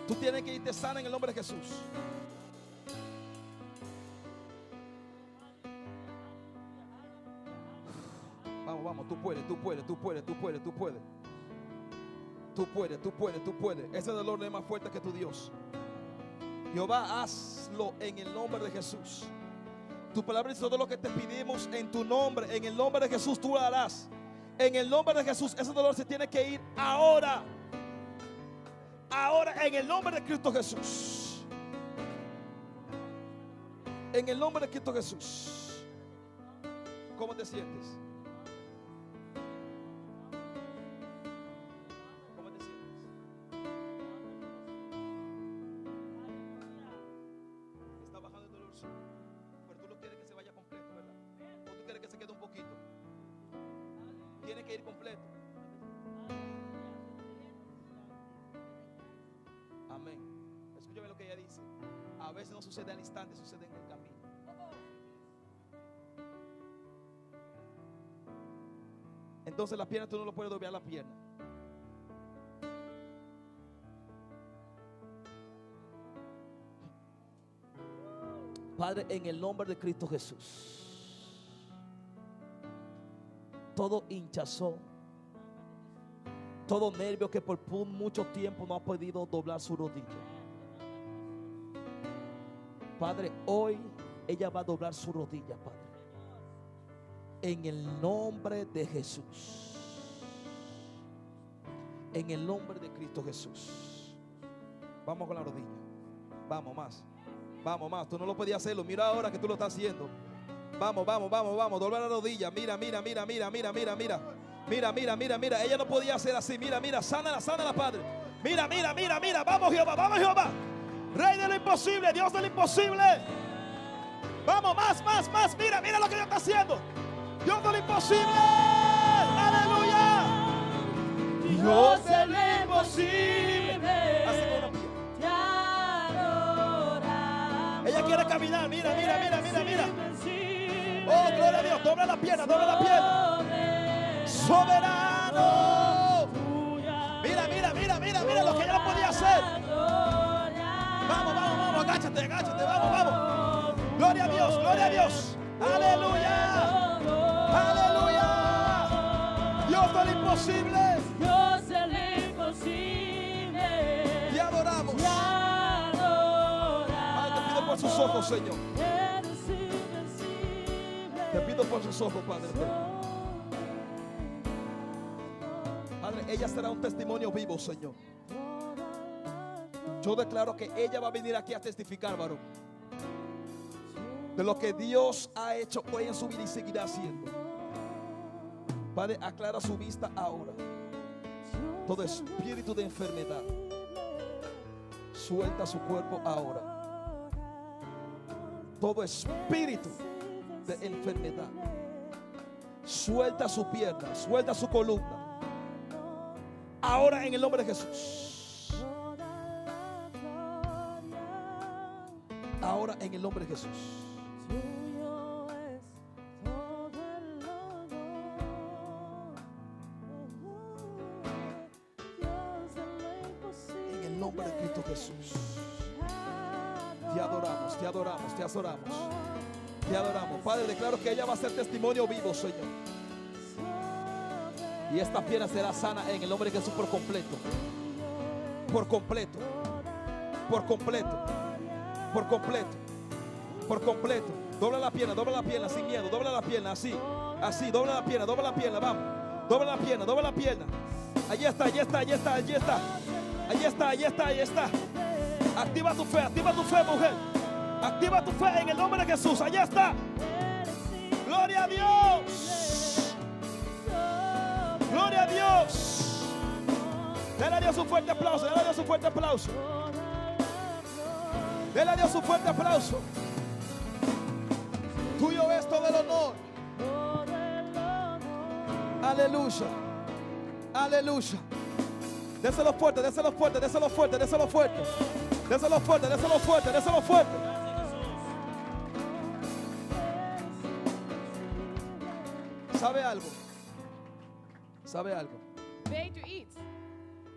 Tú tienes que irte sana en el nombre de Jesús. Vamos, vamos, tú puedes, tú puedes, tú puedes, tú puedes, tú puedes. Tú puedes, tú puedes, tú puedes. Ese dolor no es más fuerte que tu Dios. Jehová, hazlo en el nombre de Jesús. Tu palabra dice: todo lo que te pedimos en tu nombre, en el nombre de Jesús, tú lo harás. En el nombre de Jesús, ese dolor se tiene que ir ahora. Ahora, en el nombre de Cristo Jesús. En el nombre de Cristo Jesús. ¿Cómo te sientes? ¿Cómo te sientes? Está bajando el dolor, sí. Pero tú no quieres que se vaya completo, ¿verdad? O tú quieres que se quede un poquito. Tiene que ir completo. Amén. Escúchame lo que ella dice. A veces no sucede al instante, sucede en el camino. Entonces la pierna tú no lo puedes doblar la pierna. Padre, en el nombre de Cristo Jesús, todo hinchazón, todo nervio que por mucho tiempo no ha podido doblar su rodilla, Padre, hoy ella va a doblar su rodilla, Padre, en el nombre de Jesús. En el nombre de Cristo Jesús. Vamos con la rodilla. Vamos más. Vamos más. Tú no lo podías hacerlo. Mira ahora que tú lo estás haciendo. Vamos, vamos, vamos, vamos. Dobla la rodilla. Mira, mira, mira, mira, mira, mira, mira. Mira, mira, mira, mira. Ella no podía hacer así. Mira, mira. Sánala, sánala, Padre. Mira, mira, mira, mira. Vamos, Jehová, vamos, Jehová. Rey de lo imposible, Dios de lo imposible. Vamos, más, más, más. Mira, mira lo que Dios está haciendo. Dios de lo imposible. Aleluya. Dios de lo imposible. Así con una pilla. Te adoramos. Ella quiere caminar. Mira, mira, mira, mira, mira. Oh, gloria a Dios. Dobla la pierna, dobla la pierna. Soberano. Mira, mira, mira, mira, mira lo que ella no podía hacer. Vamos, vamos, vamos. Agáchate, agáchate. Vamos, vamos. Gloria a Dios, gloria a Dios. Aleluya. Aleluya. Dios de lo imposible. Dios de lo imposible. Te adoramos. Te adoramos. Padre, te pido por sus ojos, Señor. Eres invencible. Te pido por sus ojos, Padre. Padre, ella será un testimonio vivo, Señor. Yo declaro que ella va a venir aquí a testificar, varón, de lo que Dios ha hecho hoy en su vida y seguirá haciendo. Padre, aclara su vista ahora. Todo espíritu de enfermedad, suelta su cuerpo ahora. Todo espíritu de enfermedad, suelta su pierna, suelta su columna. Ahora en el nombre de Jesús. Ahora en el nombre de Jesús. En el nombre de Cristo Jesús. Te adoramos, te adoramos, te adoramos. Te adoramos. Padre, declaro que ella va a ser testimonio vivo, Señor. Y esta pierna será sana en el nombre de Jesús por completo. Por completo. Por completo. Por completo. Por completo. Dobla la pierna sin miedo. Dobla la pierna así. Así, dobla la pierna, vamos. Dobla la pierna. Allí está, allí está, allí está, allí está. Allí está, allí está, allí está. Activa tu fe, mujer. Activa tu fe en el nombre de Jesús. Allá está. Gloria a Dios. Gloria a Dios. Dale a Dios un fuerte aplauso. Dale a Dios un fuerte aplauso. Dale a Dios un fuerte aplauso. Tuyo es todo el honor. Aleluya. Aleluya. Déselo fuerte, déselo fuerte, déselo fuerte, déselo fuerte. Déselo fuerte, déselo fuerte, déselo fuerte. ¿Sabe algo? ¿Sabe algo? Weet u iets?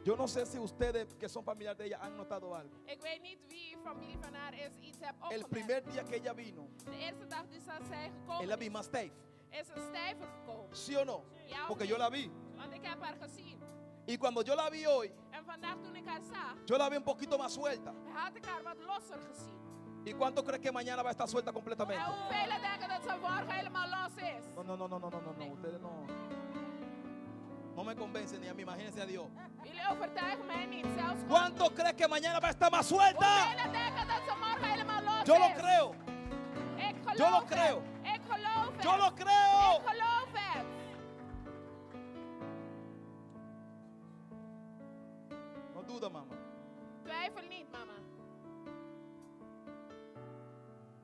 Yo no sé si ustedes que son familiares de ella han notado algo. Ik weet niet wie familie van haar is iets heeft El opgemerkt. primer día que ella vino, De eerste dag die zij es gekomen la misma Steve. is een stijver gekomen. ¿Sí o no? Ja of Porque nee? yo la vi. Want ik heb haar gezien. Y cuando yo la vi hoy, En vandaag toen ik haar zag, yo la vi un poquito más suelta. had ik haar wat losser gezien. ¿Y cuánto crees que mañana va a estar suelta completamente? En hoeveel denken dat ze morgen helemaal los is? No. Ustedes no me convencen ni a mí, imagínense a Dios. Jullie overtuigen mij niet, zelfs God. ¿Cuánto crees que mañana va a estar más suelta? Hoeveel denken dat ze morgen helemaal los Yo is? lo creo. Ik geloof Yo lo het. creo. Ik geloof het. Yo lo creo. Ik geloof het. No duda, mamá. Twijfel niet, mama.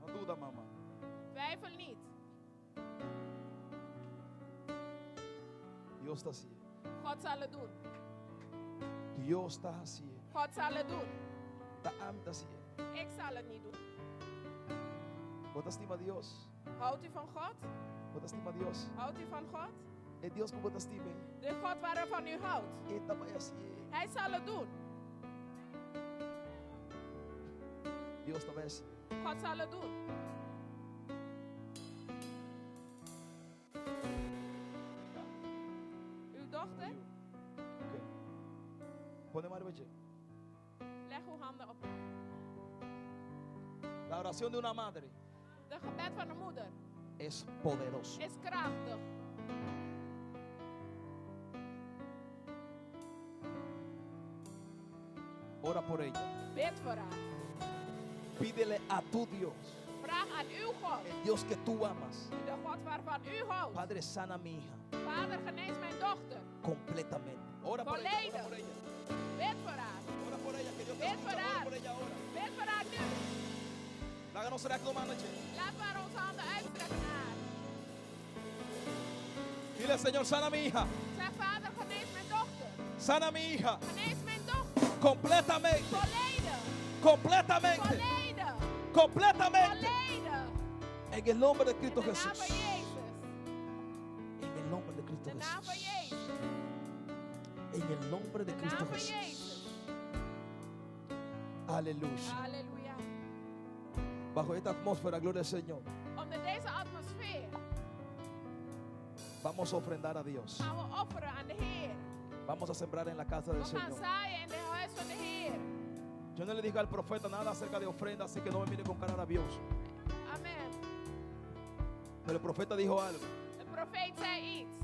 No duda, mamá. Twijfel niet. Dios está haciendo. God zal het doen. Dios está haciendo. God zal het doen. Está haciendo. Ik zal het niet doen. ¿Vos estima a Dios? Houdt u van God? ¿Vos estima a Dios? Houdt u van God? Es Dios que vos te estime. De God waarvan u houdt. Esta vaya haciendo. Hij zal het doen. Dios te vaya haciendo. God zal het doen. Uw dochter, Okay. Pone Mario Beche. leg uw handen op haar. La oración de una madre De gebed van een moeder es poderoso. is krachtig. Ora por ella. Bid voor haar. Pídele a tu Dios, Vraag aan uw God, el Dios que tú amas. de God waarvan u houdt. Padre, sana a mi hija Vader, genees mijn dochter. completamente. Ora por ella. Ora por ella. Bid voor haar. Ora por ella, que Dios te Ven escucha. para. Ora por ella ahora. Bid voor haar nu. Háganos será que mano, che. Laten we haar onze handen uitstrekken naar haar. Dile, Señor, sana a mi hija. Zeg, Vader, genees mijn dochter. Sana a mi hija Genees mijn dochter. completamente. Volledig. Completamente. Volledig. Completamente. Volledig. En el nombre de In Cristo de naam Jesús. van Jezus. En el nombre de Cristo In de naam van Jesús. Jezus. En el nombre de In de Cristo naam van Jesús. Jezus. Aleluya. Halleluja. Bajo esta atmósfera, gloria al Señor, Onder deze atmosfeer vamos a ofrendar a Dios. gaan we offeren aan de Heer. Vamos a sembrar en la casa del We gaan Señor. zaaien in de huis van de Heer. Yo no le dije al profeta nada acerca de ofrenda, así que no me mire con cara rabiosa. Amen. Pero el profeta dijo algo. De profeet zei iets.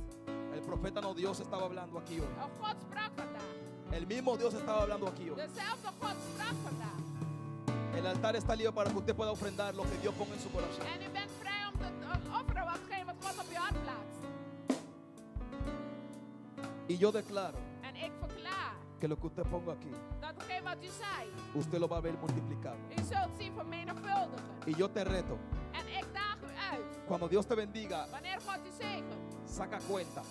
El profeta no, Dios estaba hablando aquí hoy. God sprak vandaag. El mismo Dios estaba hablando aquí hoy. Dezelfde God sprak vandaag. El altar está libre para que usted pueda ofrendar lo que Dios ponga en su corazón. En u bent vrij om te offeren watgene wat God op uw hart plaatst. Y yo declaro En ik verklaar que lo que usted ponga aquí, dat hetgeen wat u zei, usted lo va a ver multiplicado. u zult zien vermenigvuldigen. Y yo te reto, En ik daag u uit. cuando Dios te bendiga, Wanneer God u zegent, saca cuenta.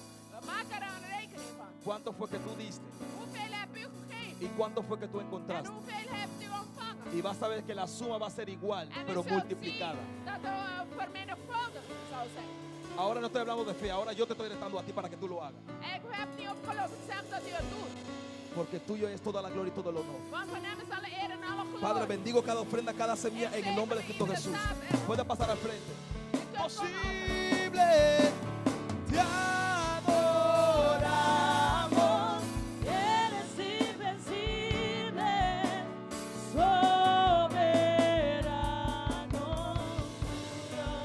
maak er een rekening van. ¿Cuánto fue que tú diste? Hoeveel hebt u gegeven? ¿Y cuánto fue que tú En encontraste? hoeveel hebt u ontvangen? Y vas a ver que la suma va a ser igual, En u pero zult multiplicada. zien dat er vermenigvuldigd zou zijn. Ahora no estoy hablando de fe, ahora yo te estoy retando a ti para que tú lo hagas. Ik heb niet op geloof, ik zeg dat u het doet. Porque tuyo es toda la gloria y todo el honor. Want van hem is alle eer en alle glorie. Padre, bendigo cada ofrenda, cada semilla en el nombre de Cristo Jesús. Puede pasar al frente. Posible, te adoramos. Eres invencible, soberano.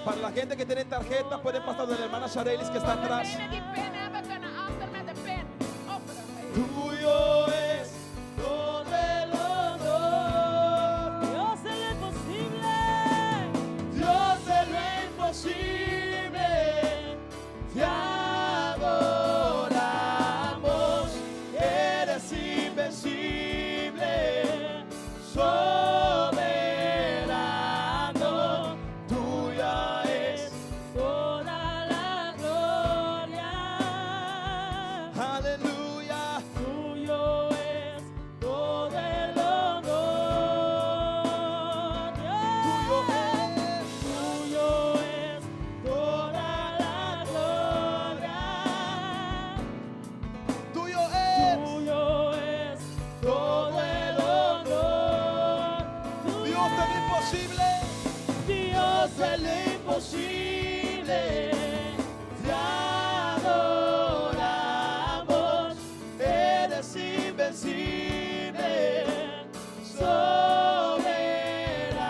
Para la gente que tiene tarjeta, pueden pasar de la hermana Sharelis que está atrás. Degenen die pin hebben, kunnen achter met de pin offeren. Tuyo es todo el honor. Dios del imposible. Dios del imposible, te adoramos, eres invencible,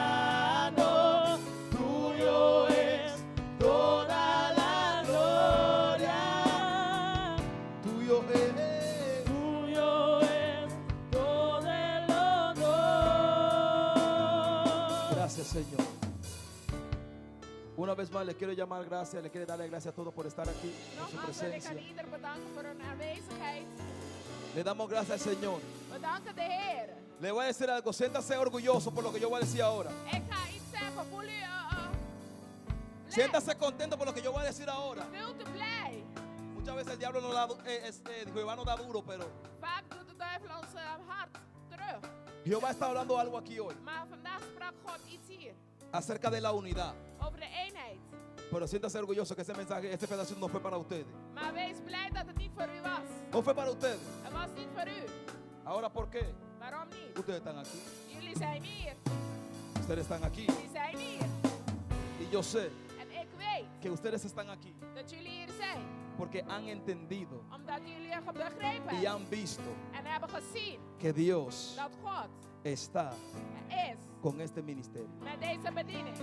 soberano, tuyo es toda la gloria, Tuyo es. tuyo es todo el honor. Gracias, Señor. Una vez más le quiero llamar gracias, le quiero darle gracias a todos por estar aquí en su Nogmaals wil ik presencia. aan ieder bedanken voor hun aanwezigheid. Le damos gracias al Señor. We danken de Heer. Le voy a decir algo, siéntase orgulloso por lo que yo voy a decir ahora. Ik ga iets zeggen. Voel u blij? Siéntase contento por lo que yo voy a decir ahora. Veel te blij. Muchas veces el diablo nos da, Jehová nos da duro, pero Vaak doet de duivel ons hart terug. Jehová está hablando algo aquí hoy Maar vandaag sprak God iets hier. acerca de la unidad. Over de eenheid. Pero siéntase orgulloso que ese mensaje, ese pedacito no fue para ustedes. Maar wees blij dat het niet voor u was. No fue para ustedes. Het was niet voor u. Ahora, ¿por qué? Waarom niet? Ustedes están aquí. Jullie zijn hier. Ustedes están aquí. Jullie zijn hier. Y yo sé En ik weet que ustedes están aquí dat jullie hier zijn. porque han entendido Omdat jullie er begrepen y hebben. han visto En hebben gezien que Dios dat God está is con este ministerio. met deze bediening.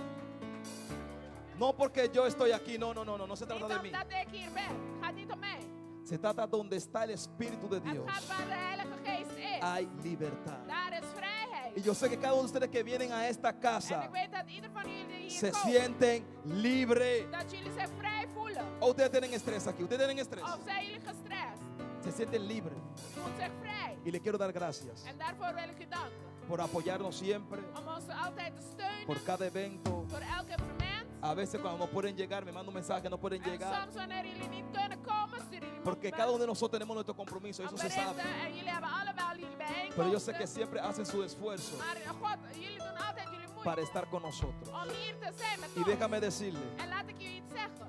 No porque yo estoy aquí, no se trata Niet de mí. omdat ik hier ben. Het gaat niet om mij. Se trata donde está el Espíritu de Het Dios. gaat waar de Heilige Geest is. Hay libertad. Daar is vrijheid. Y yo sé que cada uno de ustedes que vienen a esta En casa ik weet dat ieder van jullie hier se komt. sienten libres. Dat jullie zich vrij voelen. O ustedes tienen estrés aquí, ustedes tienen estrés. Of zijn jullie gestrest. Se sienten libres. Voelt zich vrij. Y le quiero dar gracias En daarvoor wil ik u danken. por apoyarnos siempre, Om ons altijd te steunen. por cada evento. Voor elk evenement. A veces cuando no pueden llegar, me mandan un mensaje que no pueden En llegar. soms wanneer jullie niet kunnen komen, sturen jullie me Porque een cada uno de nosotros tenemos nuestro compromiso, eso se sabe. berichten. En jullie hebben allemaal jullie bijeenkomsten. Pero yo sé que siempre hacen su esfuerzo Maar God, jullie doen altijd jullie moeite para estar con nosotros. om hier te zijn met Y ons. déjame decirle En laat ik je iets zeggen.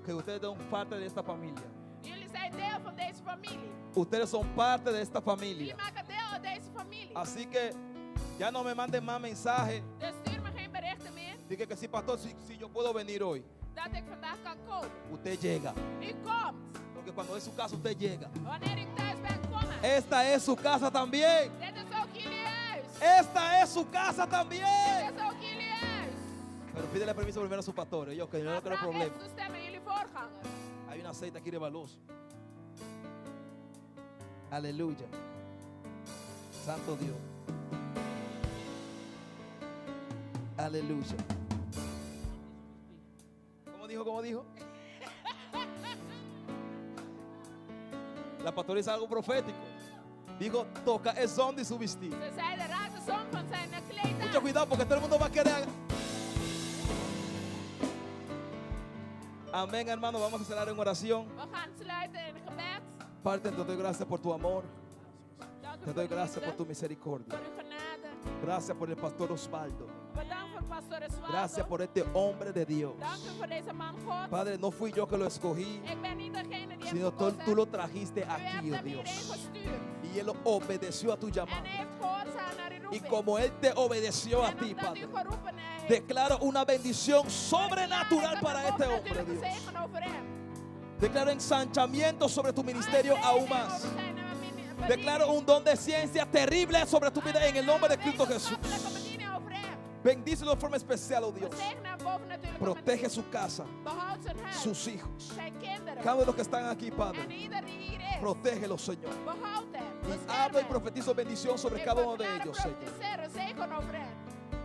que ustedes son parte de esta familia. Jullie zijn deel van deze familie. Ustedes son parte de esta Jullie familia. maken deel uit deze familie. Así que ya no me manden más mensajes. Dus stuur me geen berichten meer Dije que sí, pastor, si yo puedo venir hoy, dat ik vandaag kan komen. usted llega. U komt. Porque cuando es su casa, usted llega. Wanneer ik thuis ben, kom maar. Esta es su casa también. Dit is ook jullie huis. Esta es su casa también. Dit is ook jullie huis. Pero pídele permiso primero a su pastor. Yo que yo no Maar quiero vraag problema. even toestemming jullie voorgangers. Hay un aceite aquí rebaloso. Aleluya. Santo Dios. Aleluya. ¿Cómo dijo? ¿Cómo dijo? La pastora hizo algo profético. Dijo, toca el son de su vestir. Ze zeiden, raak de zon van zijn kleed Mucho aan. cuidado porque todo el mundo va a querer. Amén, hermano. Vamos a cerrar en oración. We gaan sluiten in gebed. Padre, te doy gracias por tu amor. Dank u Te voor doy uw gracias liefde, por tu misericordia. voor uw genade. Gracias por el pastor Osvaldo. Bedankt voor pastor Eswaldo. Gracias por este hombre de Dios. Dank u voor deze man God. Padre, no fui yo que lo escogí, Ik ben niet degene die hem sino gekozen tú lo heeft. trajiste U hebt aquí, oh hem hierheen Dios. gestuurd. Y él obedeció a tu En llamado. hij heeft gehoorzaam naar uw Y roeping. como él te obedeció a En ti, omdat Padre, u geroepen heeft. declaro una bendición Declaro sobrenatural ik para een este hombre, bovennatuurlijke Dios. zegen over hem. Declaro ensanchamiento sobre tu ministerio Een aún zegen más. over zijn bediening. Declaro un don de ciencia terrible sobre tu vida en el nombre de Cristo Jesús. Wetenschappelijke bediening over hem. Bendícelo de forma especial, oh We Dios. zegenen hem bovennatuurlijke Protege manier. su casa, Behoud zijn huis. sus hijos. Zijn kinderen. Cada uno de los que están aquí, En Padre, ieder die hier is. protégelos, Señor. Behoud hem. Y Bescherm hablo y hem. profetizo bendición sobre Ik cada uno de verklaar en ellos, Señor. profetiseer een zegen over hem.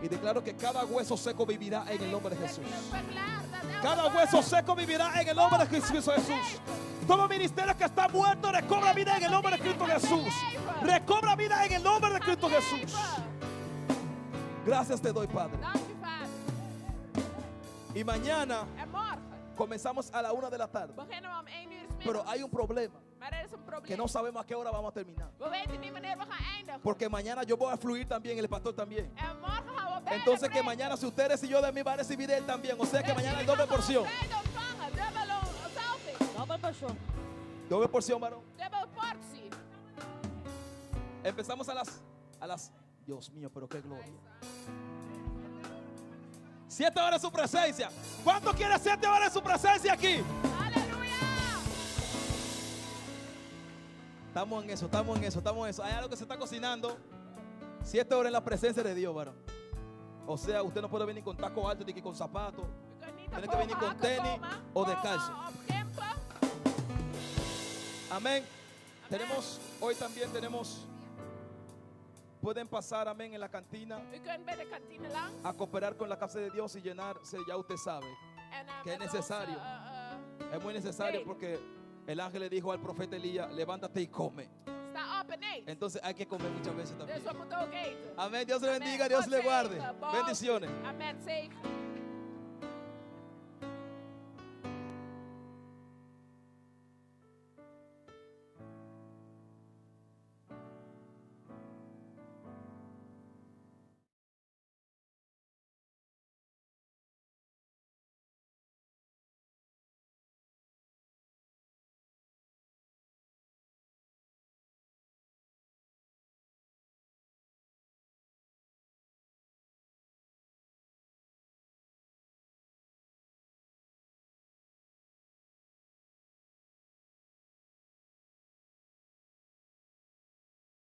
Y declaro que cada hueso seco vivirá en el nombre de Ik Jesús. verklaar dat elke Cada baan hueso seco vivirá en el nombre de Cristo Jesús. Todo ministerio que está muerto recobra vida en el nombre de Cristo Jesús. Recobra vida en el nombre de Cristo Jesús. Gracias te doy, Padre. Dank u, Vader. Y mañana En morgen comenzamos a la 1 de la tarde. beginnen we om 1 uur 's middags. Pero hay un problema, Maar er is een que probleem. no sabemos a qué hora vamos a terminar. We weten niet wanneer we gaan eindigen. Porque mañana yo voy a fluir también, el pastor también. En morgen gaan we beide Entonces que preken. mañana si usted recibió de mí va a recibir de él también. O sea que Dus mañana hay jullie doble gaan porción. beide ontvangen. Dubbele salving. Double portion. Doble porción, varón. Dubbele portie. Empezamos a las Dios mío, pero qué gloria. 7 horas en su presencia. ¿Cuánto quiere 7 horas en su presencia aquí? Aleluya. Estamos en eso, estamos en eso, estamos en eso. Hay algo que se está cocinando. 7 horas en la presencia de Dios, varón. O sea, usted no puede venir con taco alto ni con zapatos. Tiene que venir con tenis o descalzo. Amén. Hoy también tenemos. Pueden pasar, amén, en la cantina a cooperar con la casa de Dios y llenarse, ya usted sabe que es necesario. Es muy necesario porque el ángel le dijo al profeta Elías, levántate y come. Entonces hay que comer muchas veces también. Amén, Dios le bendiga, Dios le guarde. Bendiciones.